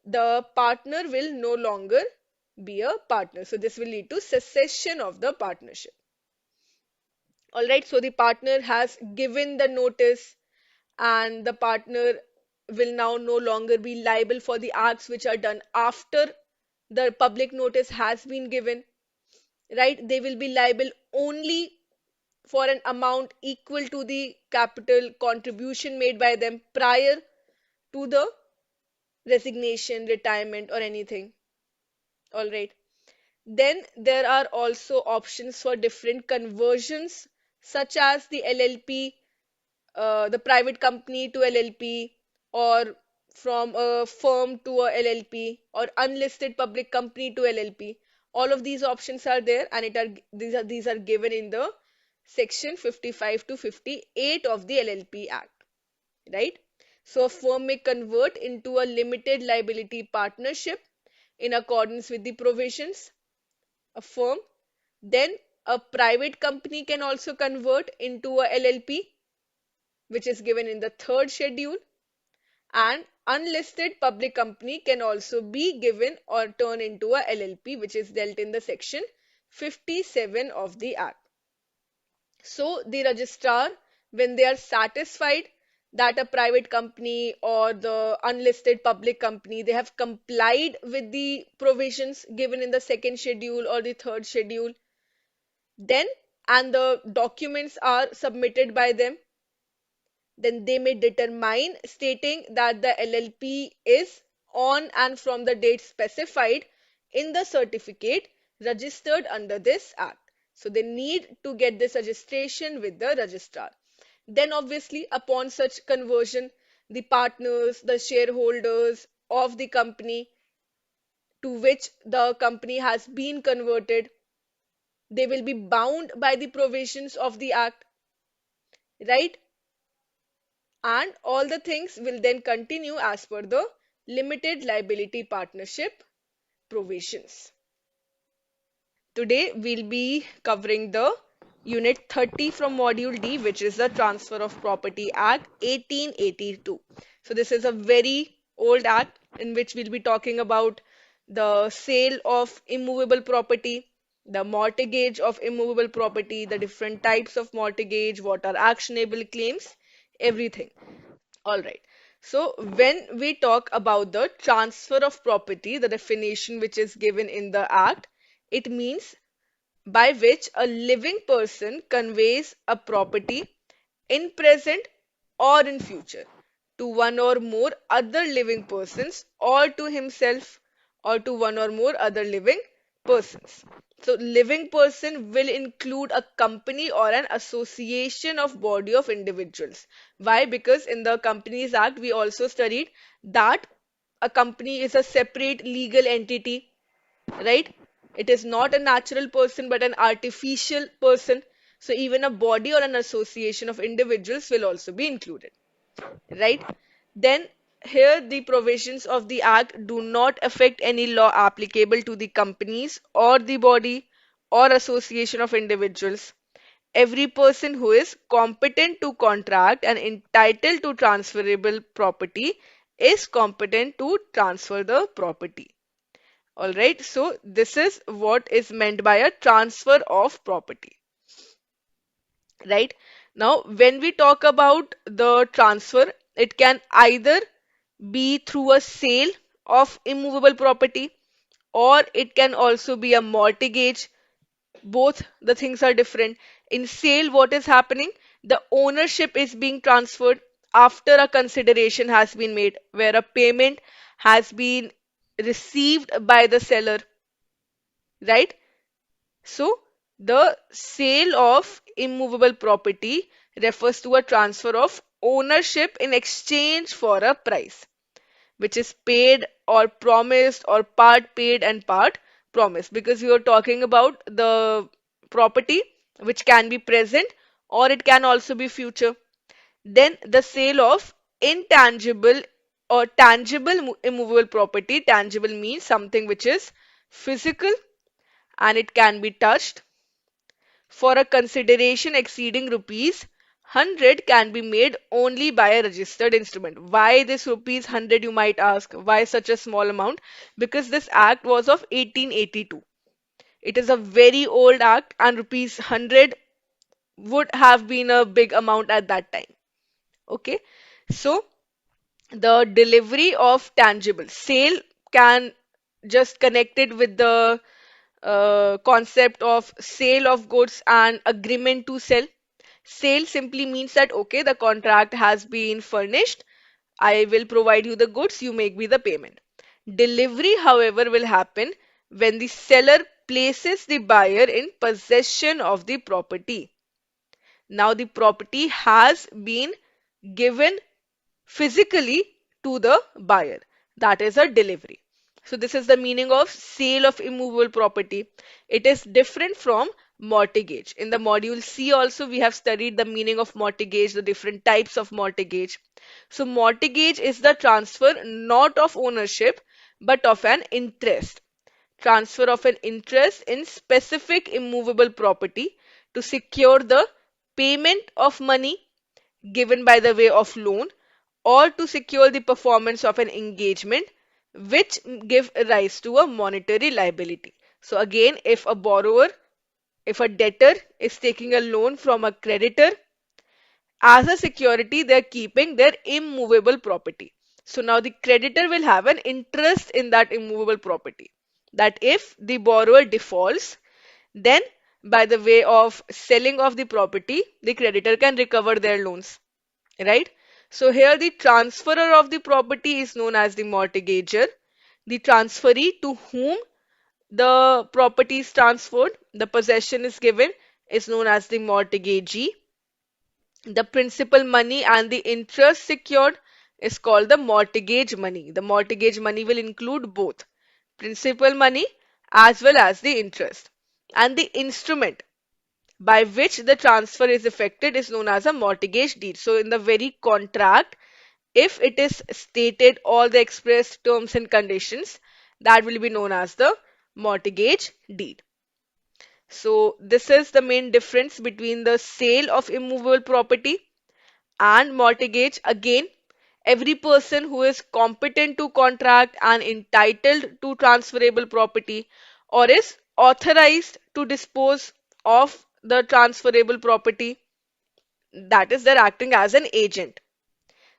the partner will no longer be a partner. So this will lead to cessation of the partnership. All right, so the partner has given the notice, and the partner will now no longer be liable for the acts which are done after the public notice has been given, right? They will be liable only for an amount equal to the capital contribution made by them prior to the resignation, retirement, or anything. All right. Then there are also options for different conversions, such as the LLP, the private company to LLP, or from a firm to a LLP, or unlisted public company to LLP. All of these options are there, and these are given in the section 55 to 58 of the LLP Act, right? So a firm may convert into a limited liability partnership in accordance with the provisions. A firm, then a private company can also convert into a LLP, which is given in the third schedule, and unlisted public company can also be given or turn into a LLP, which is dealt in the section 57 of the Act. So the registrar, when they are satisfied that a private company or the unlisted public company, they have complied with the provisions given in the second schedule or the third schedule, then, and the documents are submitted by them, then they may determine stating that the LLP is on and from the date specified in the certificate registered under this Act. So they need to get this registration with the registrar. Then obviously upon such conversion, the partners, the shareholders of the company to which the company has been converted, they will be bound by the provisions of the Act, right? And all the things will then continue as per the limited liability partnership provisions. Today we'll be covering the unit 30 from module D, which is the Transfer of Property Act 1882. So this is a very old act in which we'll be talking about the sale of immovable property, the mortgage of immovable property, the different types of mortgage, what are actionable claims, everything. All right. So when we talk about the transfer of property, the definition which is given in the Act, it means by which a living person conveys a property in present or in future to one or more other living persons, or to himself or to one or more other living persons. So living person will include a company or an association of body of individuals. Why? Because in the Companies Act we also studied that a company is a separate legal entity, right? It is not a natural person but an artificial person. So even a body or an association of individuals will also be included, right? Then here the provisions of the act do not affect any law applicable to the companies or the body or association of individuals. Every person who is competent to contract and entitled to transferable property is competent to transfer the property. All right, so this is what is meant by a transfer of property, right? Now, when we talk about the transfer, it can either be through a sale of immovable property, or it can also be a mortgage. Both the things are different. In sale, what is happening? The ownership is being transferred after a consideration has been made, where a payment has been received by the seller, right? So, the sale of immovable property refers to a transfer of ownership in exchange for a price, which is paid or promised or part paid and part promised, because we are talking about the property which can be present or it can also be future. Then the sale of intangible or tangible immovable property. Tangible means something which is physical and it can be touched, for a consideration exceeding rupees 100 can be made only by a registered instrument. Why this rupees 100, you might ask? Why such a small amount? Because this act was of 1882. It is a very old act and rupees 100 would have been a big amount at that time. Okay. So the delivery of tangible sale can just connect it with the concept of sale of goods and agreement to sell. Sale simply means that, okay, the contract has been furnished. I will provide you the goods, you make me the payment. Delivery, however, will happen when the seller places the buyer in possession of the property. Now, the property has been given physically to the buyer. That is a delivery. So this is the meaning of sale of immovable property. It is different from mortgage. In the module C also we have studied the meaning of mortgage, the different types of mortgage. So mortgage is the transfer not of ownership but of an interest. Transfer of an interest in specific immovable property to secure the payment of money given by the way of loan, or to secure the performance of an engagement which give rise to a monetary liability. So again, if a debtor is taking a loan from a creditor, as a security they're keeping their immovable property. So now the creditor will have an interest in that immovable property, that if the borrower defaults, then by the way of selling of the property, the creditor can recover their loans, right? So here the transferor of the property is known as the mortgager. The transferee to whom the property is transferred, the possession is given, is known as the mortgagee. The principal money and the interest secured is called the mortgage money. The mortgage money will include both principal money as well as the interest. And the instrument by which the transfer is effected is known as a mortgage deed. So in the very contract, if it is stated all the express terms and conditions, that will be known as the mortgage deed. So this is the main difference between the sale of immovable property and mortgage. Again, every person who is competent to contract and entitled to transferable property, or is authorized to dispose of the transferable property, that is, they're acting as an agent,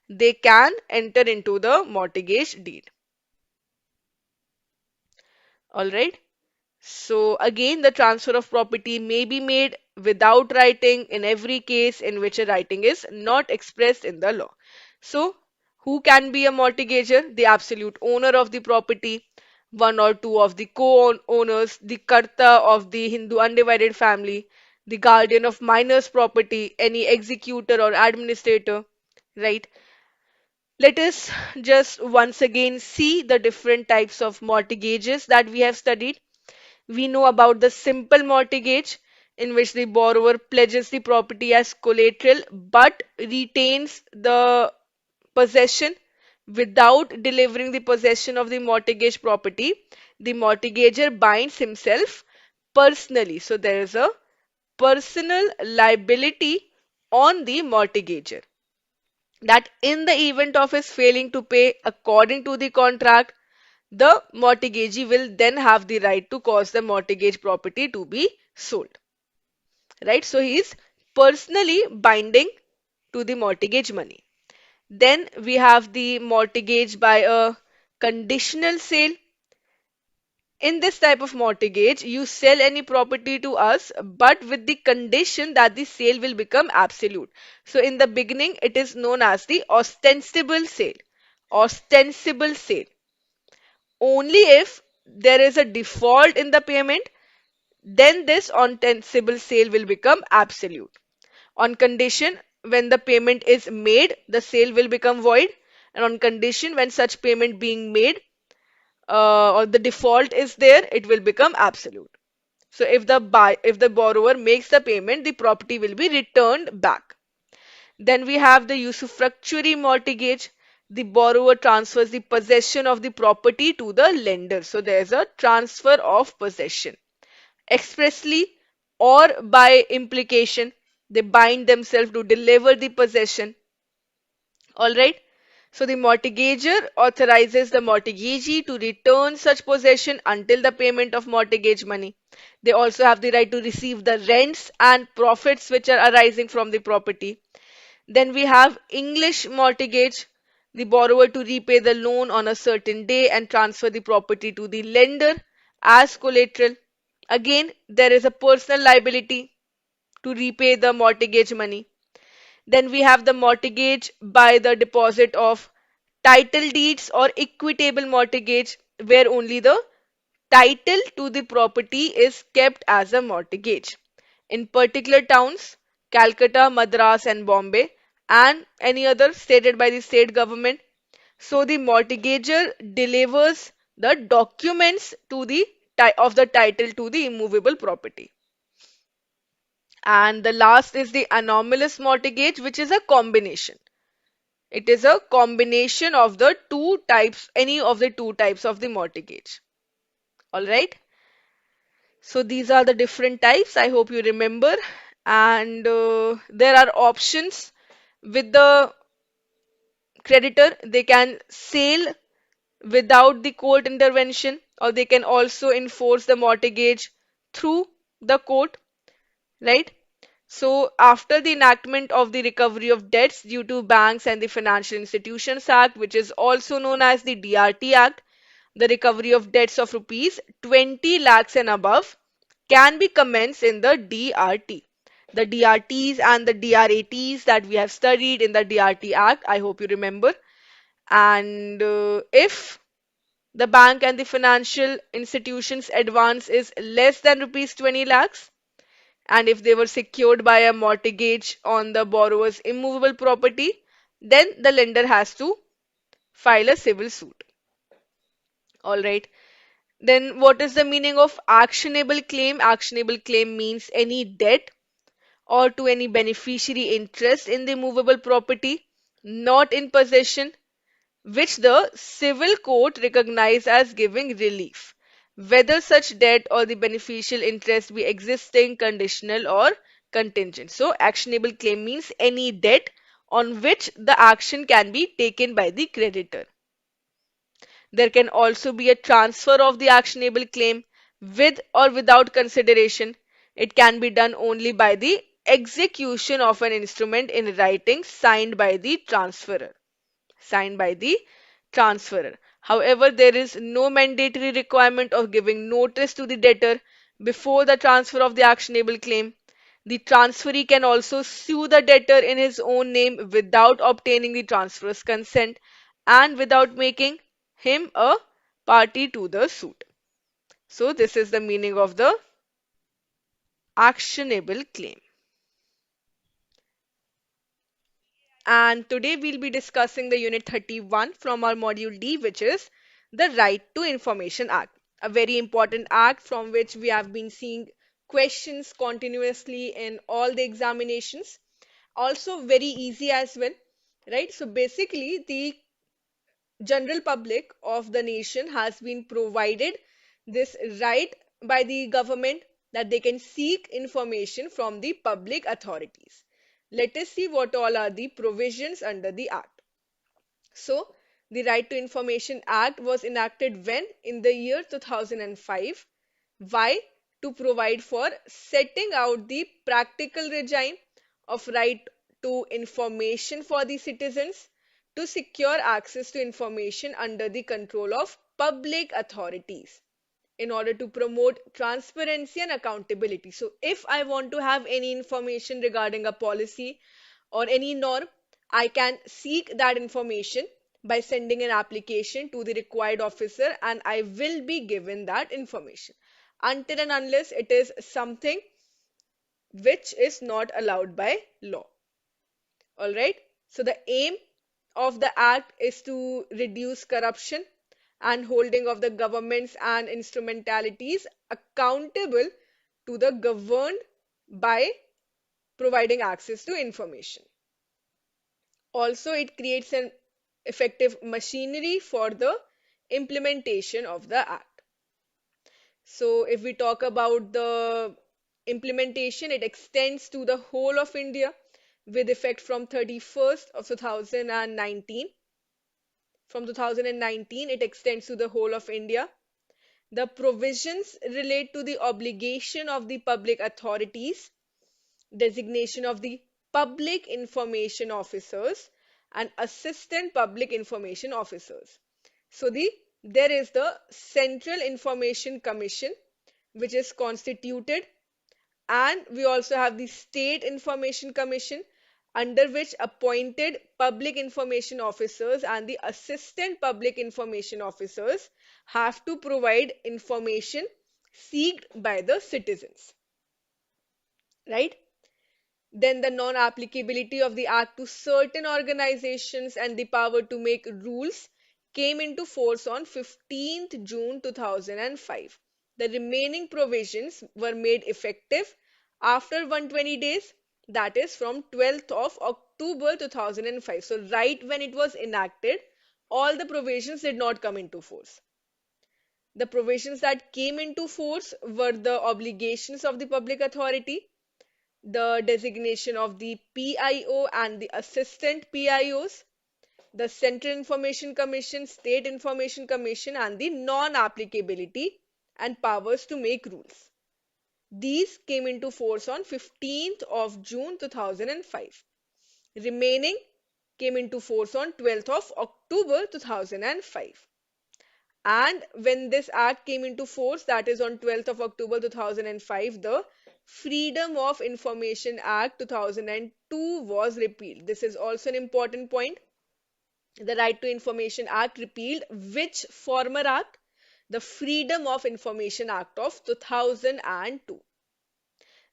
they can enter into the mortgage deed. All right. So again, the transfer of property may be made without writing in every case in which a writing is not expressed in the law. So who can be a mortgager? The absolute owner of the property, one or two of the co-owners, the karta of the Hindu undivided family, the guardian of minor's property, any executor or administrator, right? Let us just once again see the different types of mortgages that we have studied. We know about the simple mortgage, in which the borrower pledges the property as collateral but retains the possession without delivering the possession of the mortgage property. The mortgager binds himself personally. So there is a personal liability on the mortgager, that in the event of his failing to pay according to the contract, the mortgagee will then have the right to cause the mortgage property to be sold. Right? So he is personally binding to the mortgage money. Then we have the mortgage by a conditional sale. In this type of mortgage, you sell any property to us, but with the condition that the sale will become absolute. So in the beginning, it is known as the ostensible sale. Ostensible sale. Only if there is a default in the payment, then this ostensible sale will become absolute. On condition, when the payment is made, the sale will become void. And on condition, when such payment being made, or the default is there, it will become absolute. So if the borrower makes the payment, the property will be returned back. Then we have the usufructuary mortgage. The borrower transfers the possession of the property to the lender. So there is a transfer of possession. Expressly or by implication, they bind themselves to deliver the possession. Alright. So the mortgager authorizes the mortgagee to return such possession until the payment of mortgage money. They also have the right to receive the rents and profits which are arising from the property. Then we have English mortgage, the borrower to repay the loan on a certain day and transfer the property to the lender as collateral. Again, there is a personal liability to repay the mortgage money. Then we have the mortgage by the deposit of title deeds or equitable mortgage, where only the title to the property is kept as a mortgage. In particular towns, Calcutta, Madras, and Bombay, and any other stated by the state government. So the mortgager delivers the documents to the of the title to the immovable property. And the last is the anomalous mortgage, which is a combination. It is a combination of the two types, any of the two types of the mortgage. All right. So these are the different types. I hope you remember. And there are options with the creditor. They can sell without the court intervention, or they can also enforce the mortgage through the court, right? So, after the enactment of the Recovery of Debts Due to Banks and the Financial Institutions Act, which is also known as the DRT Act, the recovery of debts of rupees 20 lakhs and above can be commenced in the DRT. The DRTs and the DRATs that we have studied in the DRT Act, I hope you remember. And if the bank and the financial institutions advance is less than rupees 20 lakhs, and if they were secured by a mortgage on the borrower's immovable property, then the lender has to file a civil suit. All right. Then what is the meaning of actionable claim? Actionable claim means any debt or to any beneficiary interest in the movable property not in possession, which the civil court recognized as giving relief, whether such debt or the beneficial interest be existing, conditional, or contingent. So, actionable claim means any debt on which the action can be taken by the creditor. There can also be a transfer of the actionable claim with or without consideration. It can be done only by the execution of an instrument in writing signed by the transferor. Signed by the transferor. However, there is no mandatory requirement of giving notice to the debtor before the transfer of the actionable claim. The transferee can also sue the debtor in his own name without obtaining the transferor's consent and without making him a party to the suit. So, this is the meaning of the actionable claim. And today we'll be discussing the Unit 31 from our Module D, which is the Right to Information Act, a very important act from which we have been seeing questions continuously in all the examinations. Also, very easy as well, right? So, basically, the general public of the nation has been provided this right by the government that they can seek information from the public authorities. Let us see what all are the provisions under the act. So, the Right to Information Act was enacted when? In the year 2005. Why? To provide for setting out the practical regime of right to information for the citizens to secure access to information under the control of public authorities in order to promote transparency and accountability. So, if I want to have any information regarding a policy or any norm, I can seek that information by sending an application to the required officer and I will be given that information until and unless it is something which is not allowed by law. All right. So, the aim of the act is to reduce corruption and holding of the governments and instrumentalities accountable to the governed by providing access to information. Also, it creates an effective machinery for the implementation of the act. So, if we talk about the implementation, it extends to the whole of India with effect from 31st of 2019. From 2019, it extends to the whole of India. The provisions relate to the obligation of the public authorities, designation of the public information officers and assistant public information officers. So there is the Central Information Commission which is constituted, and we also have the State Information Commission under which appointed public information officers and the assistant public information officers have to provide information sought by the citizens, right? Then the non-applicability of the act to certain organizations and the power to make rules came into force on 15th June 2005. The remaining provisions were made effective after 120 days, that is from 12th of October 2005. So right when it was enacted, all the provisions did not come into force. The provisions that came into force were the obligations of the public authority, the designation of the PIO and the assistant PIOs, the Central Information Commission, State Information Commission, and the non-applicability and powers to make rules. These came into force on 15th of June 2005. Remaining came into force on 12th of October 2005. And when this act came into force, that is on 12th of October 2005, the Freedom of Information Act 2002 was repealed. This is also an important point. The Right to Information Act repealed which former act? The Freedom of Information Act of 2002.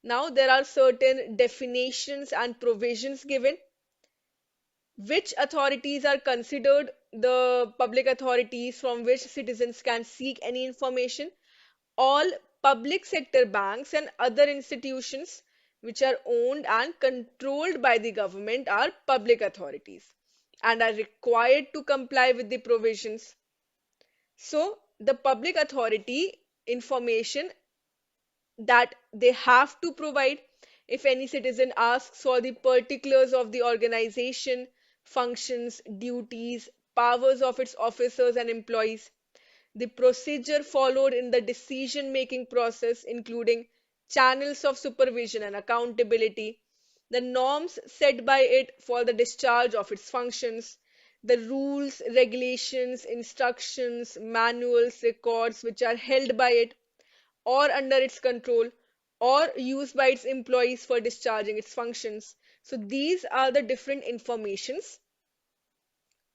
Now there are certain definitions and provisions given. Which authorities are considered the public authorities from which citizens can seek any information? All public sector banks and other institutions which are owned and controlled by the government are public authorities and are required to comply with the provisions. So, the public authority information that they have to provide if any citizen asks for the particulars of the organization, functions, duties, powers of its officers and employees, the procedure followed in the decision making process, including channels of supervision and accountability, the norms set by it for the discharge of its functions, the rules, regulations, instructions, manuals, records which are held by it or under its control or used by its employees for discharging its functions. So these are the different informations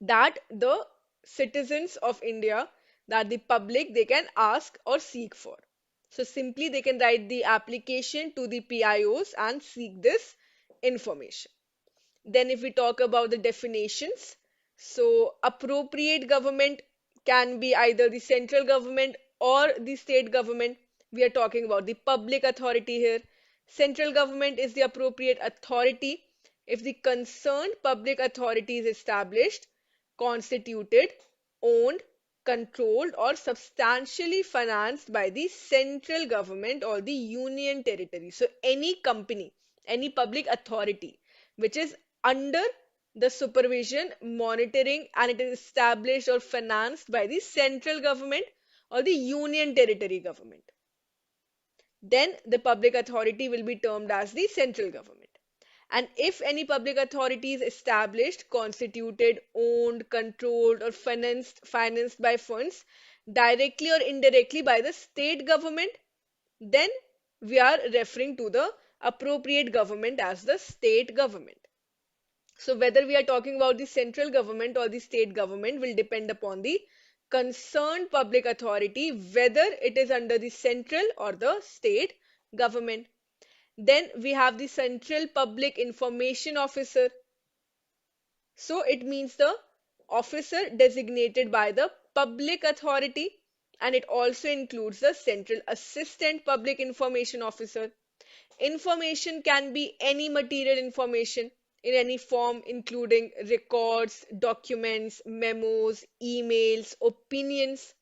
that the citizens of India, that the public, they can ask or seek for. So simply they can write the application to the PIOs and seek this information. Then if we talk about the definitions, so appropriate government can be either the central government or the state government. We are talking about the public authority here. Central government is the appropriate authority if the concerned public authority is established, constituted, owned, controlled, or substantially financed by the central government or the union territory. So any company, any public authority which is under the supervision, monitoring, and it is established or financed by the central government or the union territory government, then the public authority will be termed as the central government. And if any public authority is established, constituted, owned, controlled, or financed by funds directly or indirectly by the state government, then we are referring to the appropriate government as the state government. So whether we are talking about the central government or the state government will depend upon the concerned public authority, whether it is under the central or the state government. Then we have the Central Public Information Officer. So it means the officer designated by the public authority, and it also includes the Central Assistant Public Information Officer. Information can be any material information in any form, including records, documents, memos, emails, opinions,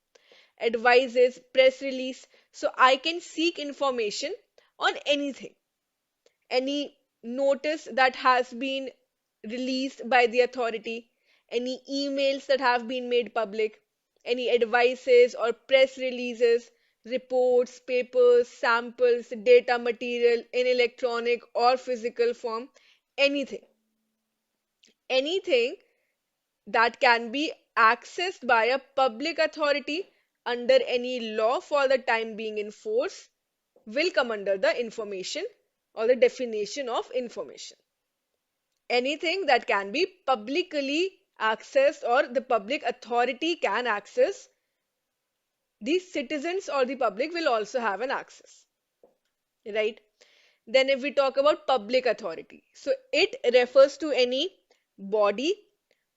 advices, press release. So I can seek information on anything, any notice that has been released by the authority, any emails that have been made public, any advices or press releases, reports, papers, samples, data material in electronic or physical form, anything. Anything that can be accessed by a public authority under any law for the time being in force will come under the information or the definition of information. Anything that can be publicly accessed or the public authority can access, the citizens or the public will also have an access, right? Then if we talk about public authority, so it refers to any body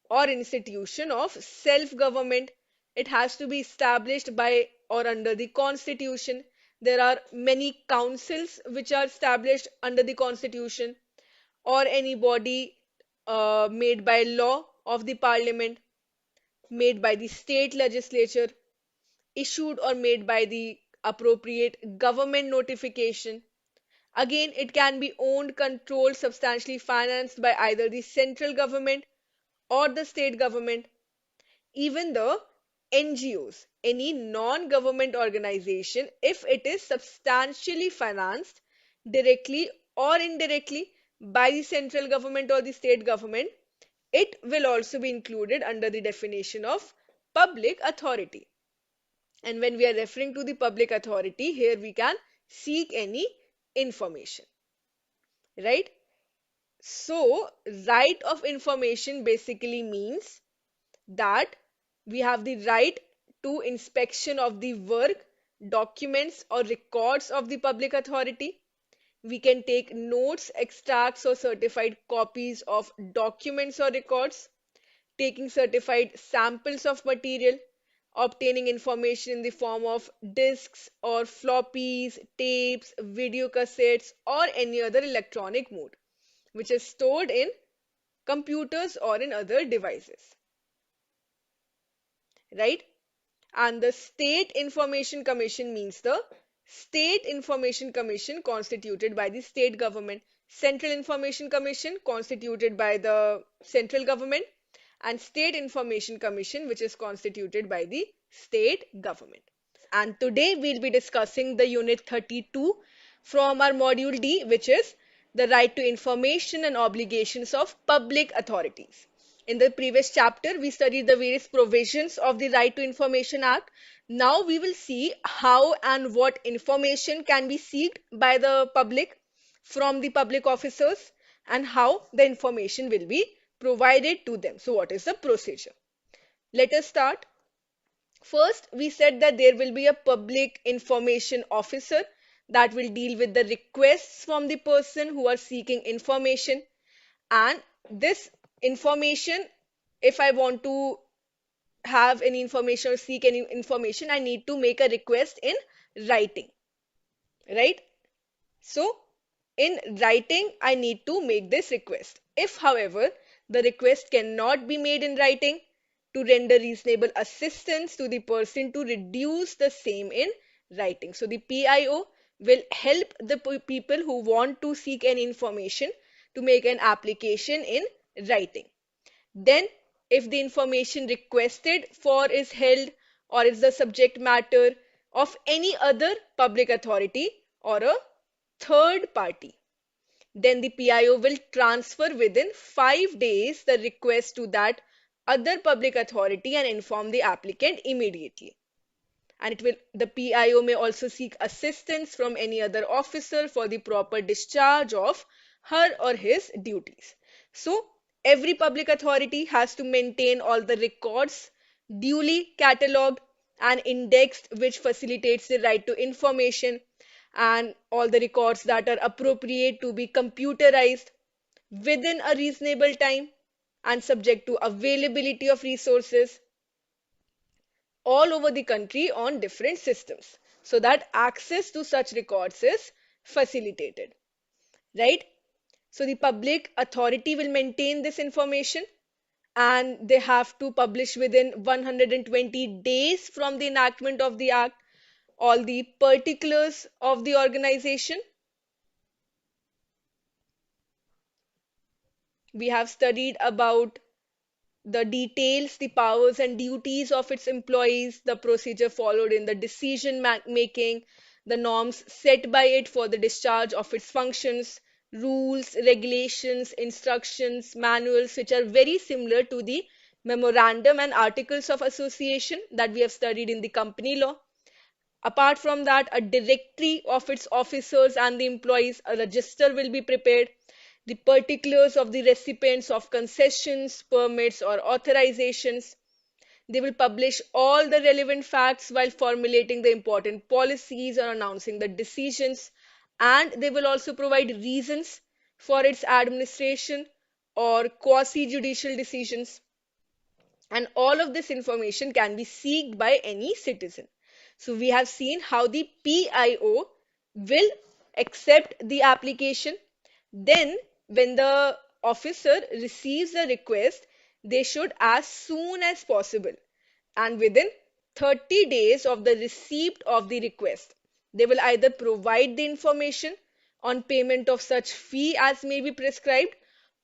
or institution of self-government. It has to be established by or under the constitution. There are many councils which are established under the constitution, or any body made by law of the parliament, made by the state legislature, issued or made by the appropriate government notification. Again, it can be owned, controlled, substantially financed by either the central government or the state government. Even the NGOs, any non-government organization, if it is substantially financed directly or indirectly by the central government or the state government, it will also be included under the definition of public authority. And when we are referring to the public authority, here we can seek any information, right? So, right of information basically means that we have the right to inspection of the work, documents, or records of the public authority. We can take notes, extracts, or certified copies of documents or records, taking certified samples of material, obtaining information in the form of discs or floppies, tapes, video cassettes, or any other electronic mode, which is stored in computers or in other devices, right? And the State Information Commission means the State Information Commission constituted by the state government, Central Information Commission constituted by the central government, and State Information Commission which is constituted by the state government. And today we'll be discussing the unit 32 from our module D, which is the right to information and obligations of public authorities. In the previous chapter, we studied the various provisions of the Right to Information Act. Now we will see how and what information can be sought by the public from the public officers and how the information will be provided to them. So what is the procedure? Let us start. First, we said that there will be a public information officer that will deal with the requests from the person who are seeking information. And this information, if I want to have any information or seek any information, I need to make a request in writing, right? So in writing, I need to make this request. If, however, the request cannot be made in writing, to render reasonable assistance to the person to reduce the same in writing. So the PIO will help the people who want to seek any information to make an application in writing. Then, if the information requested for is held or is the subject matter of any other public authority or a third party, then the PIO will transfer within 5 days the request to that other public authority and inform the applicant immediately. And the PIO may also seek assistance from any other officer for the proper discharge of her or his duties. So every public authority has to maintain all the records duly catalogued and indexed, which facilitates the right to information, and all the records that are appropriate to be computerized within a reasonable time and subject to availability of resources all over the country on different systems, so that access to such records is facilitated, right? So the public authority will maintain this information, and they have to publish within 120 days from the enactment of the act all the particulars of the organization. We have studied about the details, the powers and duties of its employees, the procedure followed in the decision making, the norms set by it for the discharge of its functions, rules, regulations, instructions, manuals, which are very similar to the memorandum and articles of association that we have studied in the company law. Apart from that, a directory of its officers and the employees, a register will be prepared. The particulars of the recipients of concessions, permits, or authorizations. They will publish all the relevant facts while formulating the important policies or announcing the decisions. And they will also provide reasons for its administration or quasi-judicial decisions. And all of this information can be sought by any citizen. So we have seen how the PIO will accept the application. Then when the officer receives a request, they should, as soon as possible and within 30 days of the receipt of the request, they will either provide the information on payment of such fee as may be prescribed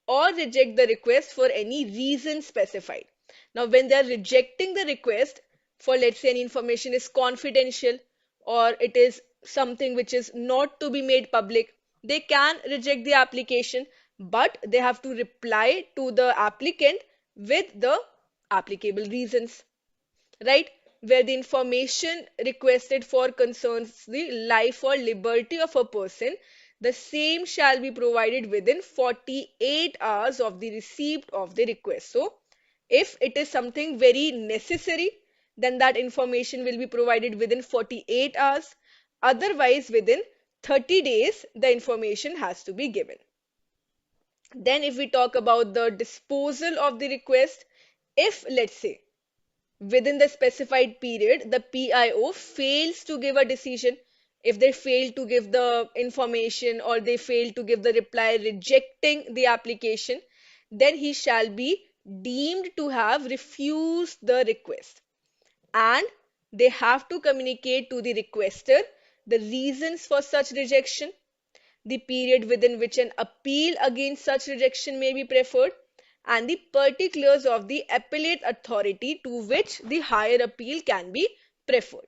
or reject the request for any reason specified. Now, when they are rejecting the request for, let's say, any information is confidential or it is something which is not to be made public, they can reject the application, but they have to reply to the applicant with the applicable reasons, right? Where the information requested for concerns the life or liberty of a person, the same shall be provided within 48 hours of the receipt of the request. So, if it is something very necessary, then that information will be provided within 48 hours. Otherwise, within 30 days, the information has to be given. Then, if we talk about the disposal of the request, if, let's say, within the specified period, the PIO fails to give a decision, if they fail to give the information or they fail to give the reply rejecting the application, then he shall be deemed to have refused the request. And they have to communicate to the requester the reasons for such rejection, the period within which an appeal against such rejection may be preferred, and the particulars of the appellate authority to which the higher appeal can be preferred.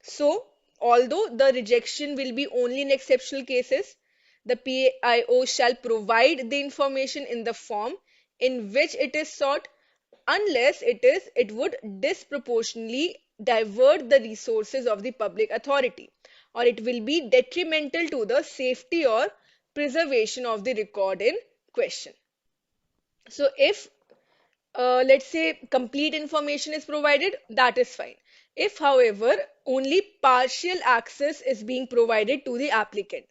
So, although the rejection will be only in exceptional cases, the PIO shall provide the information in the form in which it is sought, unless it would disproportionately divert the resources of the public authority, or it will be detrimental to the safety or preservation of the record in question. So if let's say complete information is provided, that is fine. If, however, only partial access is being provided to the applicant,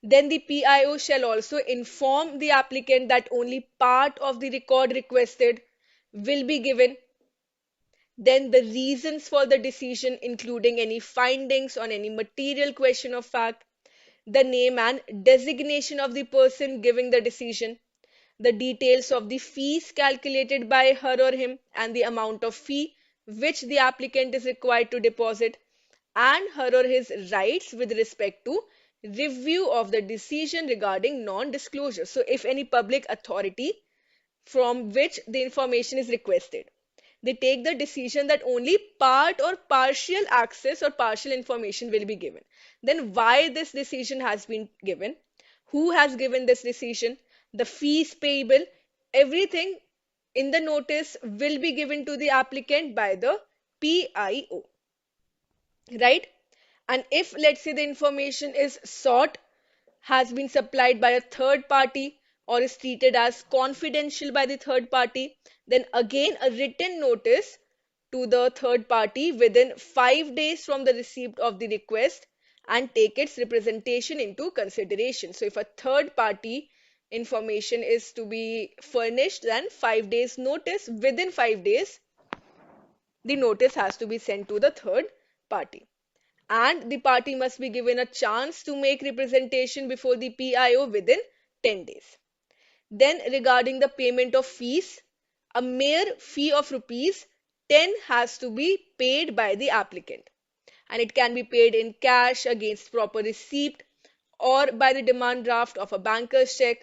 then the PIO shall also inform the applicant that only part of the record requested will be given. Then the reasons for the decision, including any findings on any material question of fact, the name and designation of the person giving the decision, the details of the fees calculated by her or him, and the amount of fee which the applicant is required to deposit, and her or his rights with respect to review of the decision regarding non-disclosure. So if any public authority from which the information is requested, they take the decision that only part or partial access or partial information will be given, then why this decision has been given, who has given this decision, the fees payable, everything in the notice will be given to the applicant by the PIO, right? And if, let's say, the information is sought, has been supplied by a third party, or is treated as confidential by the third party, then again a written notice to the third party within 5 days from the receipt of the request, and take its representation into consideration. So if a third party information is to be furnished, then 5 days notice, within 5 days the notice has to be sent to the third party, and the party must be given a chance to make representation before the PIO within 10 days. Then regarding the payment of fees, a mere fee of rupees 10 has to be paid by the applicant, and it can be paid in cash against proper receipt or by the demand draft of a banker's check.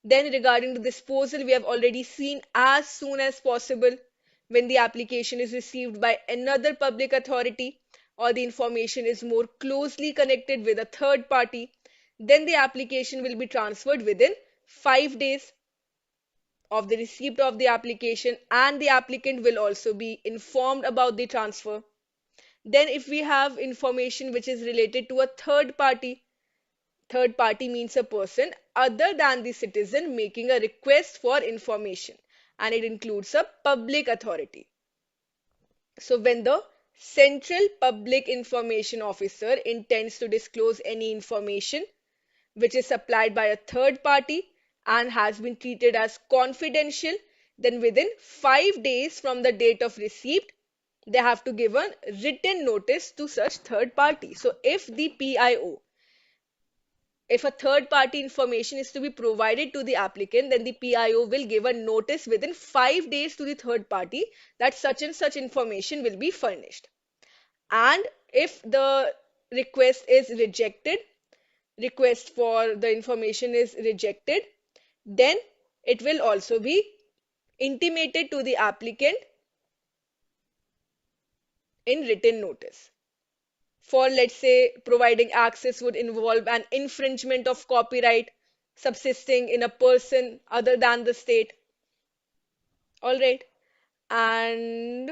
Then regarding the disposal, we have already seen as soon as possible when the application is received by another public authority, or the information is more closely connected with a third party, then the application will be transferred within 5 days of the receipt of the application, and the applicant will also be informed about the transfer. Then if we have information which is related to a third party means a person other than the citizen making a request for information, and it includes a public authority. So when the Central Public Information Officer intends to disclose any information which is supplied by a third party and has been treated as confidential, then within 5 days from the date of receipt, they have to give a written notice to such third party. So if a third party information is to be provided to the applicant, then the PIO will give a notice within 5 days to the third party that such and such information will be furnished. And if the request is rejected, request for the information is rejected, then it will also be intimated to the applicant in written notice. For, let's say, providing access would involve an infringement of copyright subsisting in a person other than the state. All right. And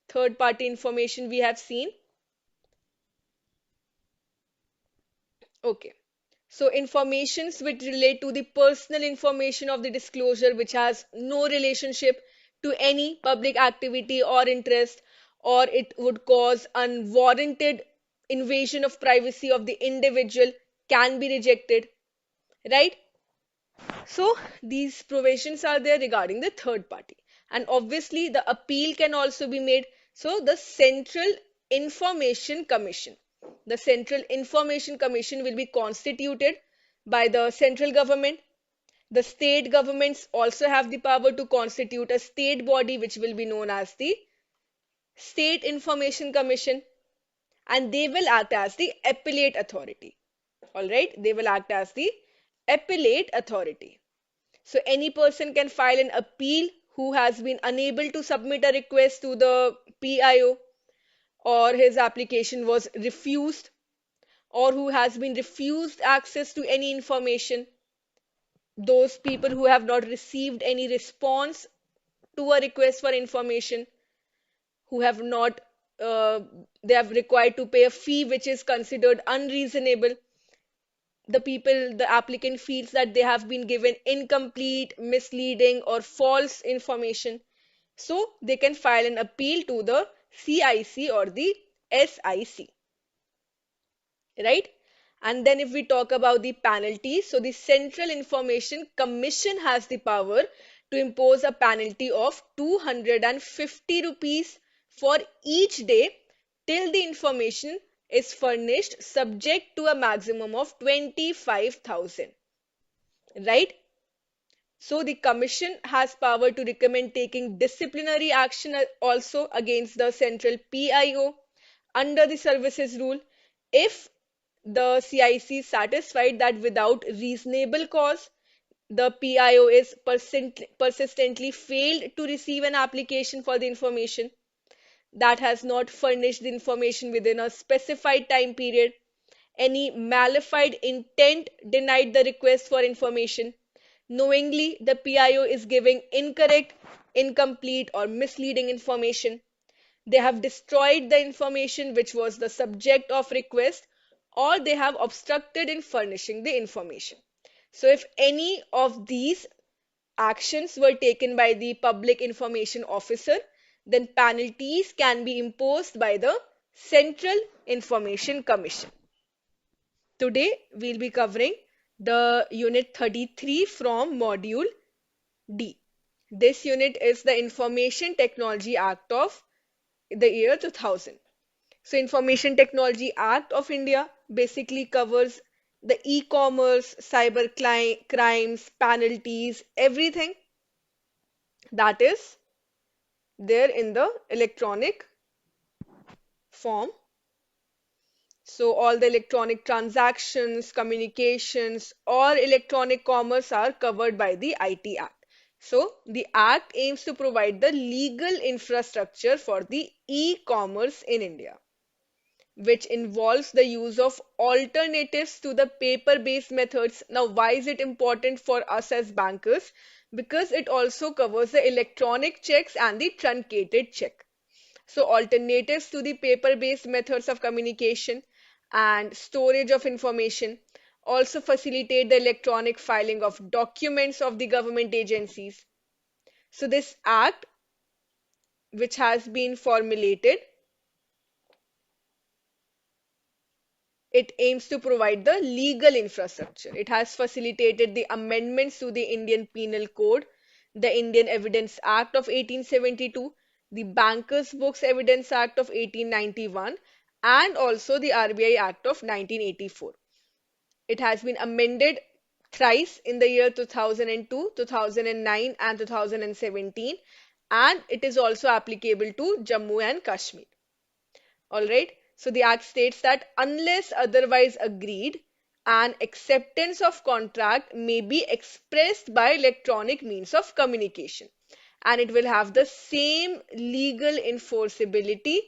third party information we have seen. Okay. So informations which relate to the personal information of the disclosure, which has no relationship to any public activity or interest, or it would cause unwarranted invasion of privacy of the individual, can be rejected, right? So these provisions are there regarding the third party, and obviously the appeal can also be made. So the Central Information Commission will be constituted by the central government. The state governments also have the power to constitute a state body which will be known as the State Information Commission, and they will act as the appellate authority. All right, they will act as the appellate authority. So any person can file an appeal who has been unable to submit a request to the PIO, or his application was refused, or who has been refused access to any information. those people who have not received any response to a request for information, who have not they have required to pay a fee which is considered unreasonable. The applicant feels that they have been given incomplete, misleading, or false information. So they can file an appeal to the CIC or the SIC, right? And then if we talk about the penalties, so the Central Information Commission has the power to impose a penalty of 250 rupees for each day till the information is furnished, subject to a maximum of 25,000, right? So the commission has power to recommend taking disciplinary action also against the central PIO under the services rule if the CIC is satisfied that without reasonable cause the PIO is persistently failed to receive an application for the information, that has not furnished the information within a specified time period, any malified intent denied the request for information, knowingly the PIO is giving incorrect, incomplete, or misleading information, they have destroyed the information which was the subject of request, or they have obstructed in furnishing the information. So if any of these actions were taken by the public information officer, then penalties can be imposed by the Central Information Commission. Today we'll be covering the unit 33 from module D. This unit is the Information Technology Act of the year 2000. So Information Technology Act of India basically covers the e-commerce, cyber crimes, penalties, everything that is there in the electronic form. So all the electronic transactions, communications, or electronic commerce are covered by the IT Act. So the Act aims to provide the legal infrastructure for the e-commerce in India, which involves the use of alternatives to the paper-based methods. Now, why is it important for us as bankers? Because it also covers the electronic checks and the truncated check. So alternatives to the paper-based methods of communication and storage of information also facilitate the electronic filing of documents of the government agencies. So this act, which has been formulated, it aims to provide the legal infrastructure. It has facilitated the amendments to the Indian Penal Code, the Indian Evidence Act of 1872, the Bankers Books Evidence Act of 1891, and also the RBI Act of 1984. It has been amended thrice in the year 2002, 2009, and 2017, and it is also applicable to Jammu and Kashmir. All right. So the act states that unless otherwise agreed, an acceptance of contract may be expressed by electronic means of communication, and it will have the same legal enforceability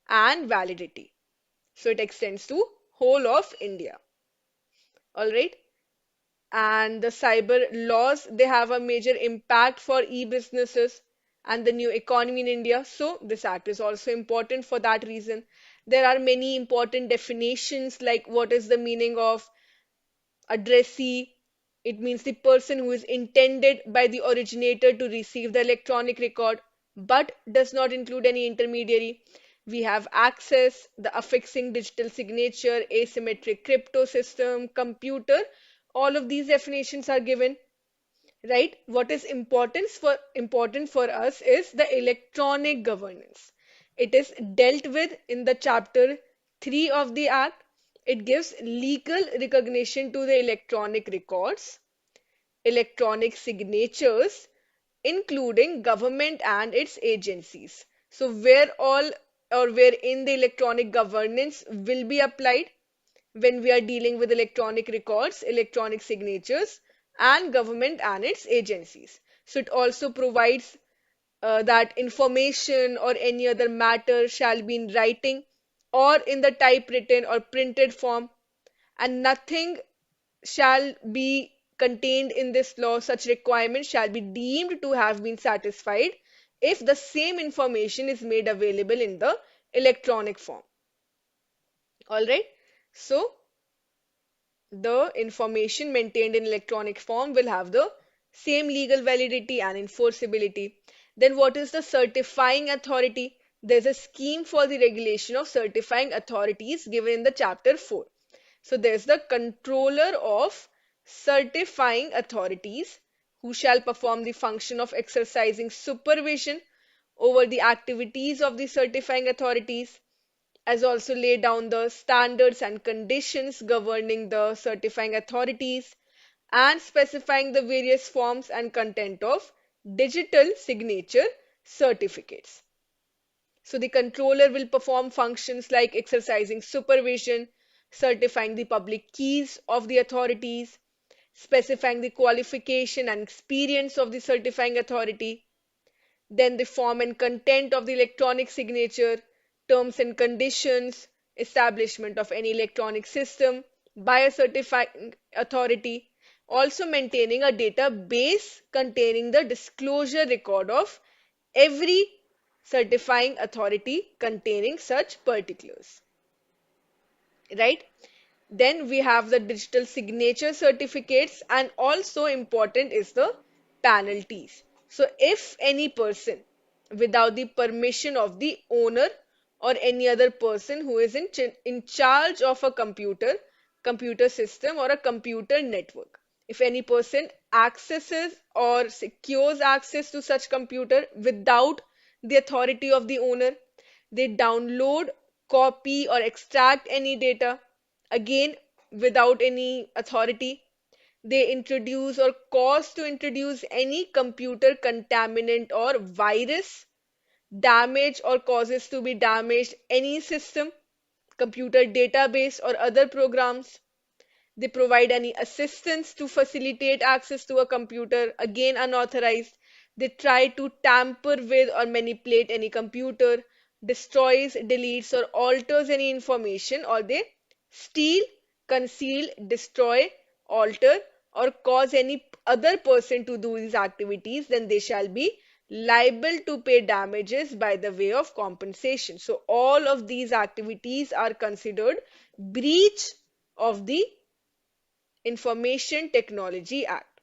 and validity. So it extends to whole of India. All right. And the cyber laws, they have a major impact for e-businesses and the new economy in India. So this act is also important for that reason. There are many important definitions, like what is the meaning of addressee. It means the person who is intended by the originator to receive the electronic record, but does not include any intermediary. We have access, the affixing digital signature, asymmetric crypto system, computer. All of these definitions are given, right? What is important for us is the electronic governance. It is dealt with in the chapter 3 of the act. It gives legal recognition to the electronic records, electronic signatures, including government and its agencies. So where all or wherein the electronic governance will be applied when we are dealing with electronic records, electronic signatures, and government and its agencies. So it also provides that information or any other matter shall be in writing or in the typewritten or printed form, and nothing shall be contained in this law, such requirements shall be deemed to have been satisfied if the same information is made available in the electronic form. All right. So the information maintained in electronic form will have the same legal validity and enforceability. Then what is the certifying authority? There's a scheme for the regulation of certifying authorities given in the chapter 4. So there's the controller of certifying authorities who shall perform the function of exercising supervision over the activities of the certifying authorities, as also lay down the standards and conditions governing the certifying authorities, and specifying the various forms and content of digital signature certificates. So the controller will perform functions like exercising supervision, certifying the public keys of the authorities, specifying the qualification and experience of the certifying authority, then the form and content of the electronic signature, terms and conditions, establishment of any electronic system by a certifying authority, also maintaining a database containing the disclosure record of every certifying authority containing such particulars. Right? Then we have the digital signature certificates, and also important is the penalties. So if any person without the permission of the owner or any other person who is in charge of a computer system or a computer network, if any person accesses or secures access to such computer without the authority of the owner, they download, copy or extract any data, again without any authority, they introduce or cause to introduce any computer contaminant or virus, damage or causes to be damaged any system, computer database or other programs, they provide any assistance to facilitate access to a computer, again unauthorized. They try to tamper with or manipulate any computer, destroys, deletes, or alters any information, or they steal, conceal, destroy, alter, or cause any other person to do these activities, then they shall be liable to pay damages by the way of compensation. So all of these activities are considered breach of the Information Technology Act,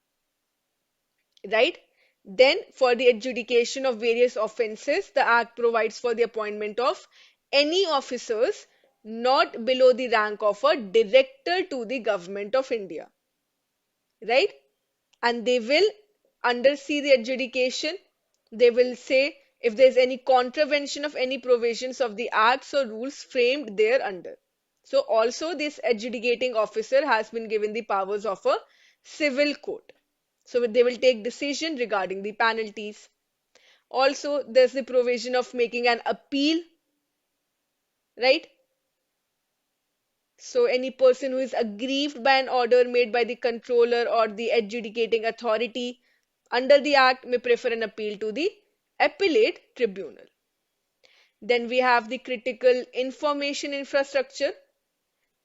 right? Then for the adjudication of various offences, the Act provides for the appointment of any officers not below the rank of a director to the Government of India, right? And they will undersee the adjudication. They will say if there is any contravention of any provisions of the acts or rules framed thereunder. So also this adjudicating officer has been given the powers of a civil court. So they will take decision regarding the penalties. Also, there's the provision of making an appeal, right? So any person who is aggrieved by an order made by the controller or the adjudicating authority under the Act may prefer an appeal to the appellate tribunal. Then we have the critical information infrastructure.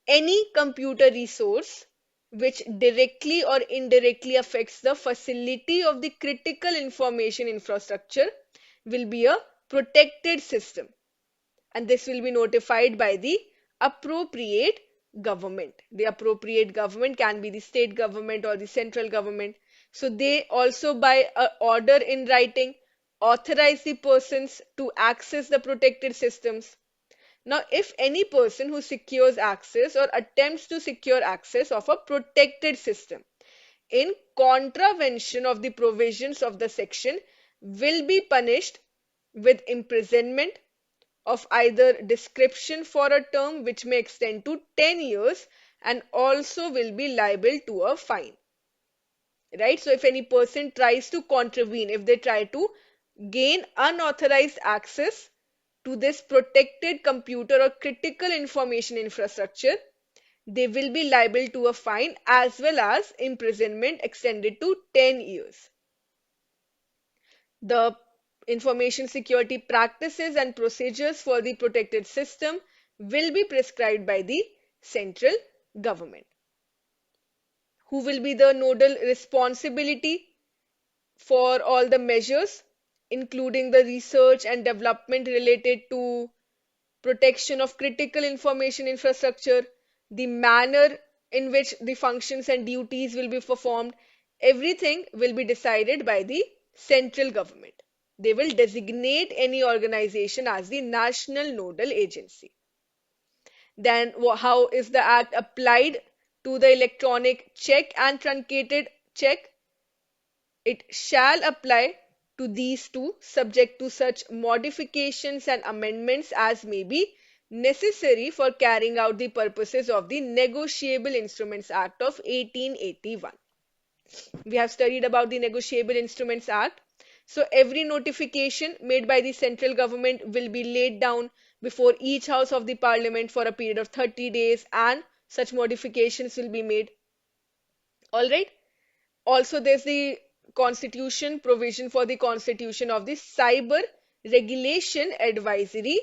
Any computer resource which directly or indirectly affects the facility of the critical information infrastructure will be a protected system, and this will be notified by the appropriate government. The appropriate government can be the state government or the central government. So they also by a order in writing authorize the persons to access the protected systems. Now, if any person who secures access or attempts to secure access of a protected system in contravention of the provisions of the section will be punished with imprisonment of either description for a term which may extend to 10 years and also will be liable to a fine. Right? So if any person tries to contravene, if they try to gain unauthorized access to this protected computer or critical information infrastructure, they will be liable to a fine as well as imprisonment extended to 10 years. The information security practices and procedures for the protected system will be prescribed by the central government. who will be the nodal responsibility for all the measures, including the research and development related to protection of critical information infrastructure, the manner in which the functions and duties will be performed, everything will be decided by the central government. They will designate any organization as the national nodal agency. Then, how is the act applied to the electronic check and truncated check? It shall apply to these two, subject to such modifications and amendments as may be necessary for carrying out the purposes of the Negotiable Instruments Act of 1881. We have studied about the Negotiable Instruments Act. So every notification made by the central government will be laid down before each house of the parliament for a period of 30 days, and such modifications will be made. All right. Also, there's the constitution provision for the constitution of the Cyber Regulation Advisory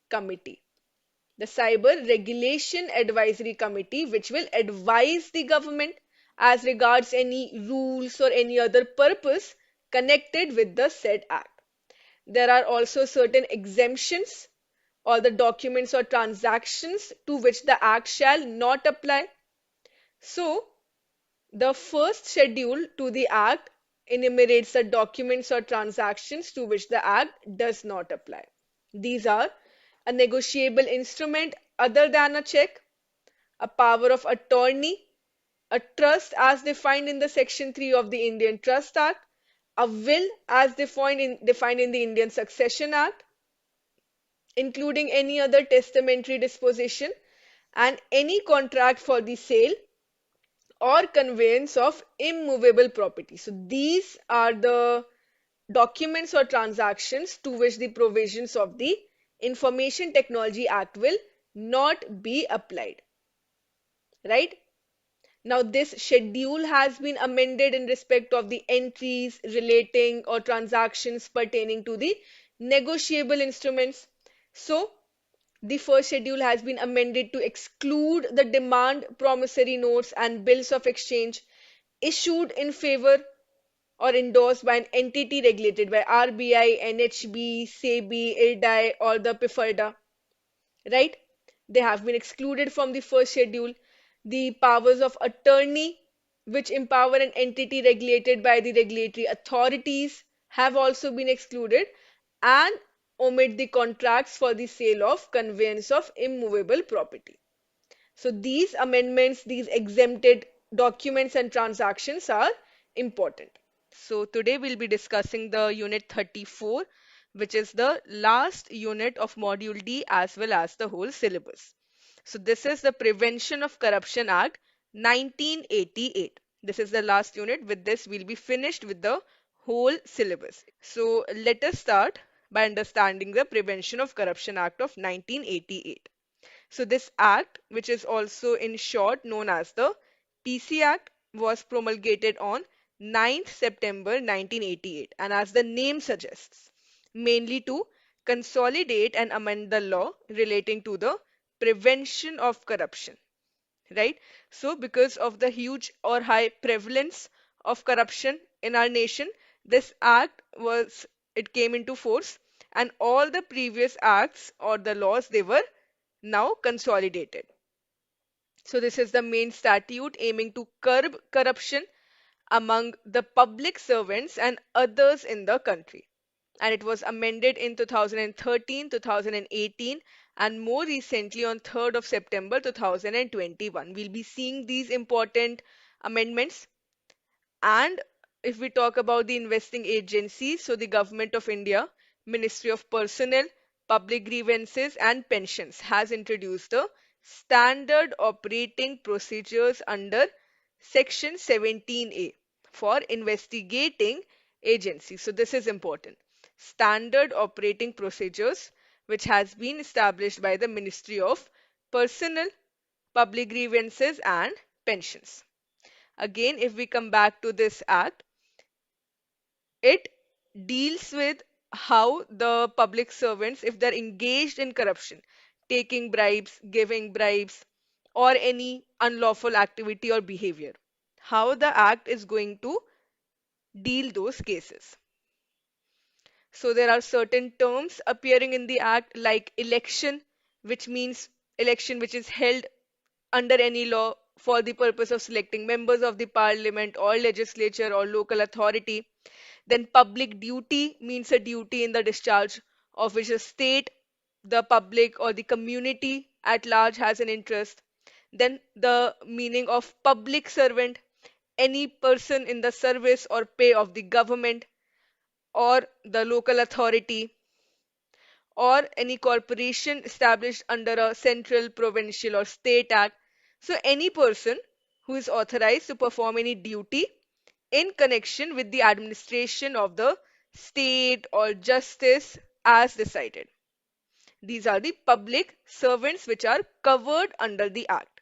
Committee. The Cyber Regulation Advisory Committee, which will advise the government as regards any rules or any other purpose connected with the said act. There are also certain exemptions or the documents or transactions to which the act shall not apply. So, the first schedule to the Act enumerates the documents or transactions to which the Act does not apply. These are a negotiable instrument other than a check, a power of attorney, a trust as defined in the Section 3 of the Indian Trust Act, a will as defined in the Indian Succession Act, including any other testamentary disposition, and any contract for the sale or conveyance of immovable property. So these are the documents or transactions to which the provisions of the Information Technology Act will not be applied. Right? Now this schedule has been amended in respect of the entries relating or transactions pertaining to the negotiable instruments. So the first schedule has been amended to exclude the demand promissory notes and bills of exchange issued in favor or endorsed by an entity regulated by RBI, NHB, SEBI, IRDAI, or the PIFRDA. Right? They have been excluded from the first schedule. The powers of attorney, which empower an entity regulated by the regulatory authorities, have also been excluded, and omit the contracts for the sale of conveyance of immovable property. So these amendments, these exempted documents and transactions are important. So today we'll be discussing the unit 34, which is the last unit of module D as well as the whole syllabus. So this is the Prevention of Corruption Act 1988. This is the last unit. With this, we'll be finished with the whole syllabus. So let us start by understanding the Prevention of Corruption Act of 1988. So this act, which is also in short known as the PC Act, was promulgated on 9th September 1988, and as the name suggests, mainly to consolidate and amend the law relating to the prevention of corruption. Right? So because of the huge or high prevalence of corruption in our nation, this act it came into force, and all the previous acts or the laws, they were now consolidated. So this is the main statute aiming to curb corruption among the public servants and others in the country. And it was amended in 2013, 2018, and more recently on 3rd of September 2021. We'll be seeing these important amendments. And if we talk about the investing agencies, so the Government of India, Ministry of Personnel, Public Grievances and Pensions has introduced the standard operating procedures under Section 17A for investigating agencies. So this is important. Standard operating procedures, which has been established by the Ministry of Personnel, Public Grievances and Pensions. Again, if we come back to this act, it deals with how the public servants, if they're engaged in corruption, taking bribes, giving bribes, or any unlawful activity or behavior, how the act is going to deal those cases. So there are certain terms appearing in the act like election, which means election which is held under any law for the purpose of selecting members of the parliament or legislature or local authority. Then public duty means a duty in the discharge of which a state, the public, or the community at large has an interest. Then the meaning of public servant, any person in the service or pay of the government or the local authority or any corporation established under a central, provincial, or state act. So, any person who is authorized to perform any duty in connection with the administration of the state or justice as decided. These are the public servants which are covered under the act.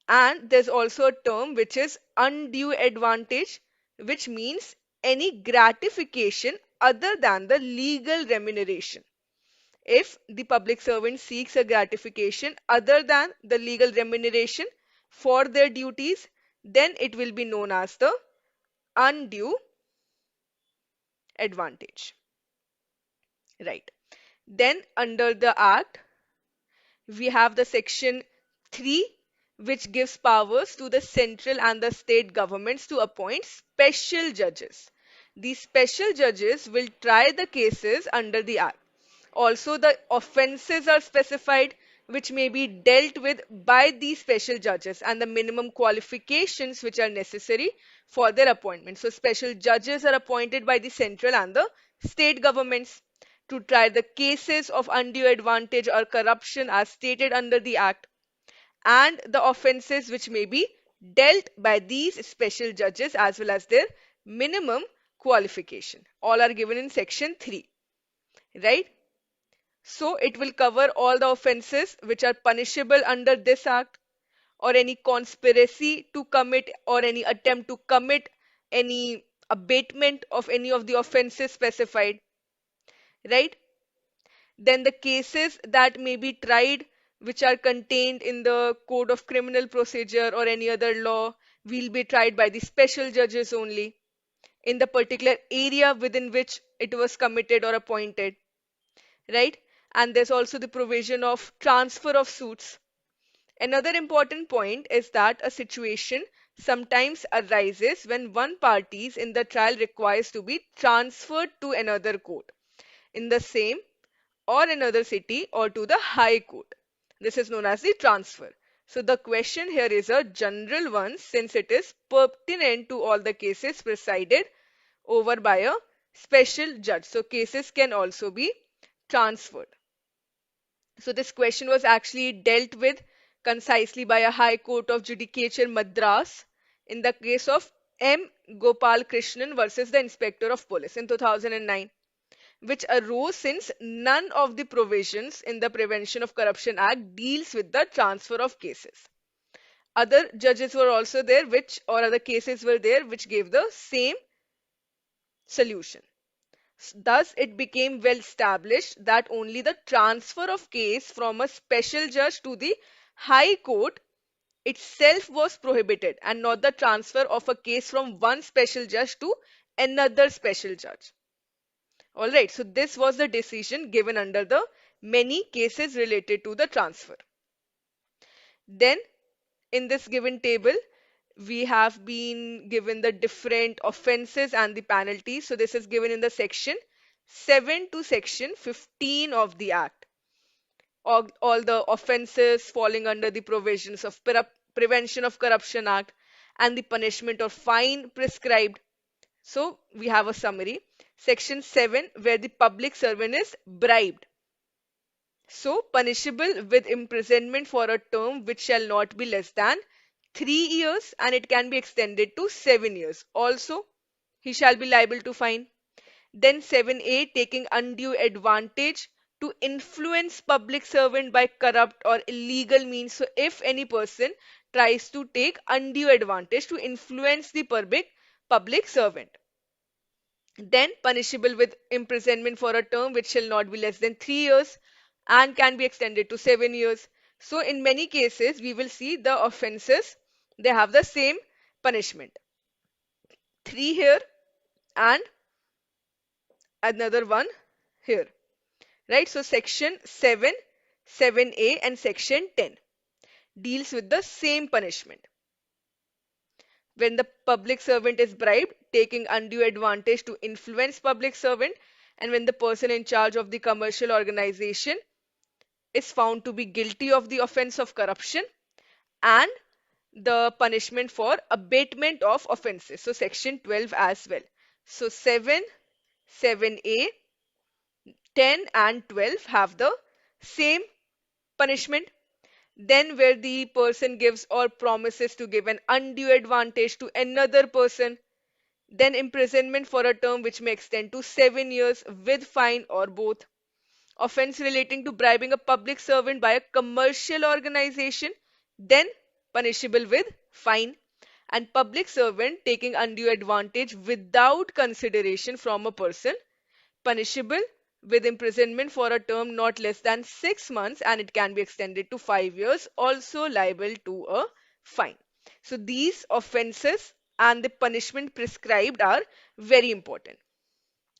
And there's also a term which is undue advantage, which means any gratification other than the legal remuneration. If the public servant seeks a gratification other than the legal remuneration for their duties, then it will be known as the undue advantage. Right. Then under the Act, we have the section 3, which gives powers to the central and the state governments to appoint special judges. These special judges will try the cases under the Act. Also, the offences are specified which may be dealt with by these special judges and the minimum qualifications which are necessary for their appointment. So, special judges are appointed by the central and the state governments to try the cases of undue advantage or corruption as stated under the Act, and the offences which may be dealt by these special judges as well as their minimum qualification. All are given in section 3, right? So it will cover all the offences which are punishable under this act, or any conspiracy to commit or any attempt to commit any abatement of any of the offences specified, right? Then the cases that may be tried which are contained in the Code of Criminal Procedure or any other law will be tried by the special judges only in the particular area within which it was committed or appointed, right? And there's also the provision of transfer of suits. Another important point is that a situation sometimes arises when one party in the trial requires to be transferred to another court in the same or another city or to the High Court. This is known as the transfer. So the question here is a general one since it is pertinent to all the cases presided over by a special judge. So cases can also be transferred. So this question was actually dealt with concisely by a High Court of Judicature Madras in the case of M. Gopal Krishnan versus the Inspector of Police in 2009, which arose since none of the provisions in the Prevention of Corruption Act deals with the transfer of cases. Other judges were also there, or other cases were there, which gave the same solution. Thus, it became well established that only the transfer of case from a special judge to the High Court itself was prohibited and not the transfer of a case from one special judge to another special judge. Alright, so this was the decision given under the many cases related to the transfer. Then, in this given table, we have been given the different offenses and the penalties. So this is given in the section 7 to section 15 of the Act. All the offenses falling under the provisions of Prevention of Corruption Act and the punishment or fine prescribed. So we have a summary. Section 7, where the public servant is bribed. So punishable with imprisonment for a term which shall not be less than 3 years and it can be extended to 7 years. Also, he shall be liable to fine. Then 7A, taking undue advantage to influence public servant by corrupt or illegal means. So if any person tries to take undue advantage to influence the public servant, then punishable with imprisonment for a term which shall not be less than 3 years and can be extended to 7 years. So in many cases, we will see the offenses, they have the same punishment. 3 here and another one here. Right? So section 7, 7A and section 10 deals with the same punishment. When the public servant is bribed, taking undue advantage to influence public servant, and when the person in charge of the commercial organization is found to be guilty of the offense of corruption, and the punishment for abatement of offenses. So section 12 as well. So 7, 7A, 10 and 12 have the same punishment. Then where the person gives or promises to give an undue advantage to another person, then imprisonment for a term which may extend to 7 years with fine or both. Offense relating to bribing a public servant by a commercial organization, then punishable with fine. And public servant taking undue advantage without consideration from a person, punishable with imprisonment for a term not less than 6 months, and it can be extended to 5 years, also liable to a fine. So these offenses and the punishment prescribed are very important.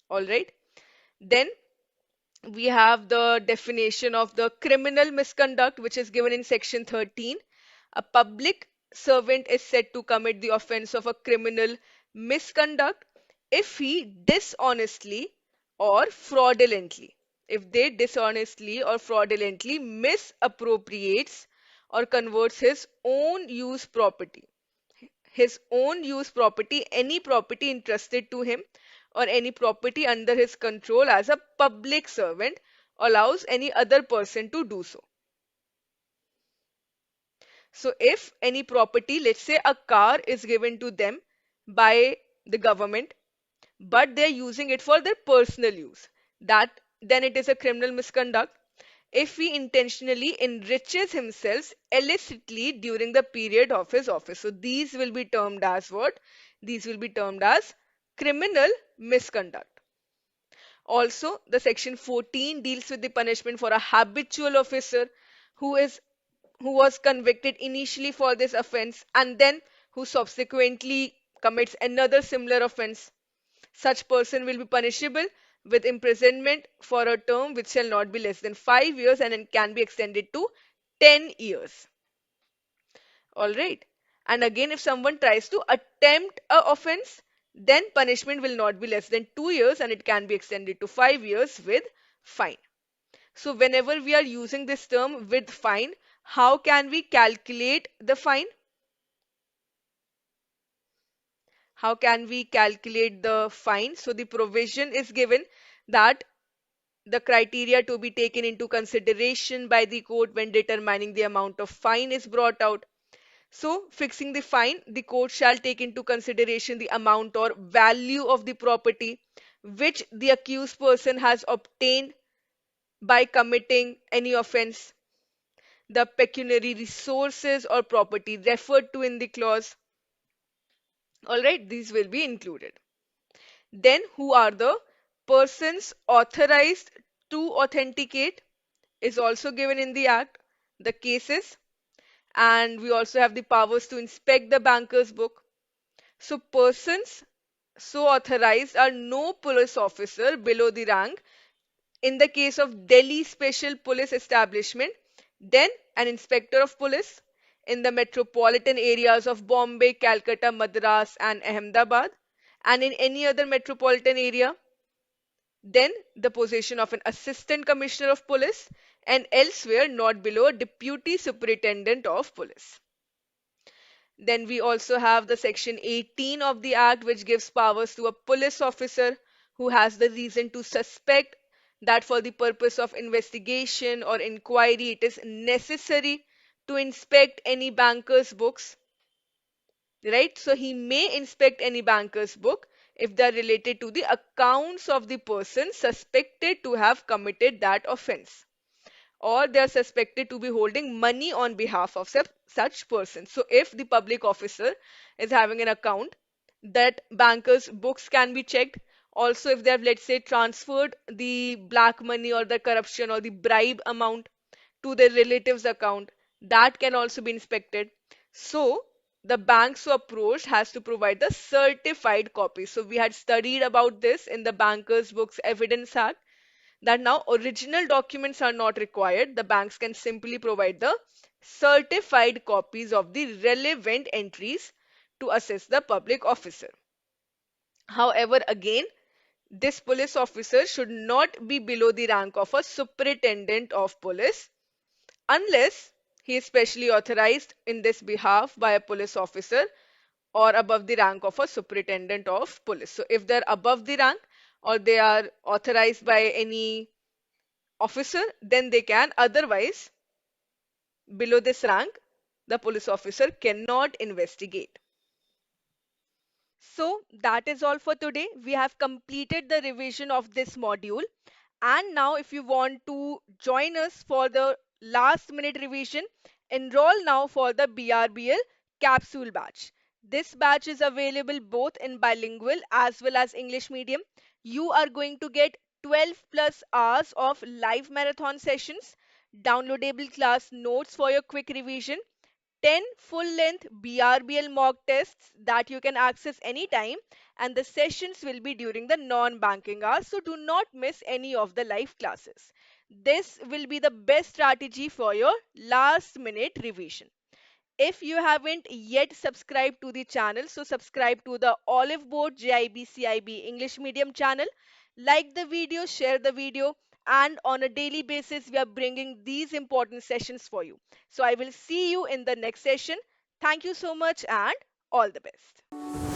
All right. Then we have the definition of the criminal misconduct, which is given in section 13. A public servant is said to commit the offense of a criminal misconduct if he dishonestly or fraudulently, if they dishonestly or fraudulently misappropriates or converts his own use property, any property entrusted to him, or any property under his control as a public servant, allows any other person to do so. So if any property, let's say a car is given to them by the government, but they're using it for their personal use, that then it is a criminal misconduct. If he intentionally enriches himself illicitly during the period of his office. So these will be termed as what? These will be termed as criminal misconduct. Also, the section 14 deals with the punishment for a habitual officer who is who was convicted initially for this offense and then who subsequently commits another similar offense. Such person will be punishable with imprisonment for a term which shall not be less than 5 years and it can be extended to 10 years. All right. And again, if someone tries to attempt a offense, then punishment will not be less than 2 years and it can be extended to 5 years with fine. So whenever we are using this term with fine, how can we calculate the fine? How can we calculate the fine? So the provision is given that the criteria to be taken into consideration by the court when determining the amount of fine is brought out. So, fixing the fine, the court shall take into consideration the amount or value of the property which the accused person has obtained by committing any offense, the pecuniary resources or property referred to in the clause. All right, these will be included. Then, who are the persons authorized to authenticate is also given in the Act, the cases, and we also have the powers to inspect the banker's book. So, persons so authorized are no police officer below the rank. In the case of Delhi Special Police Establishment, then an inspector of police. In the metropolitan areas of Bombay, Calcutta, Madras, and Ahmedabad, and in any other metropolitan area, then the position of an assistant commissioner of police, and elsewhere not below a deputy superintendent of police. Then we also have the section 18 of the Act, which gives powers to a police officer who has the reason to suspect that for the purpose of investigation or inquiry, it is necessary to inspect any banker's books. Right? So he may inspect any banker's book if they are related to the accounts of the person suspected to have committed that offense, or they are suspected to be holding money on behalf of such person. So if the public officer is having an account, that bankers books can be checked. Also, if they have, let's say, transferred the black money or the corruption or the bribe amount to their relatives account, that can also be inspected. So the banks who approached has to provide the certified copy. So we had studied about this in the Bankers Books Evidence Act, that now original documents are not required. The banks can simply provide the certified copies of the relevant entries to assess the public officer. However, again, this police officer should not be below the rank of a superintendent of police unless he is specially authorized in this behalf by a police officer or above the rank of a superintendent of police. So if they're above the rank or they are authorized by any officer, then they can. Otherwise, below this rank, the police officer cannot investigate. So that is all for today. We have completed the revision of this module. And now, if you want to join us for the last minute revision, enroll now for the BRBL capsule batch. This batch is available both in bilingual as well as English medium. You are going to get 12 plus hours of live marathon sessions, downloadable class notes for your quick revision, 10 full-length BRBL mock tests that you can access anytime, and the sessions will be during the non-banking hours, so do not miss any of the live classes. This will be the best strategy for your last-minute revision. If you haven't yet subscribed to the channel, so subscribe to the Oliveboard JIB CIB English Medium channel. Like the video, share the video, and on a daily basis, we are bringing these important sessions for you. So I will see you in the next session. Thank you so much and all the best.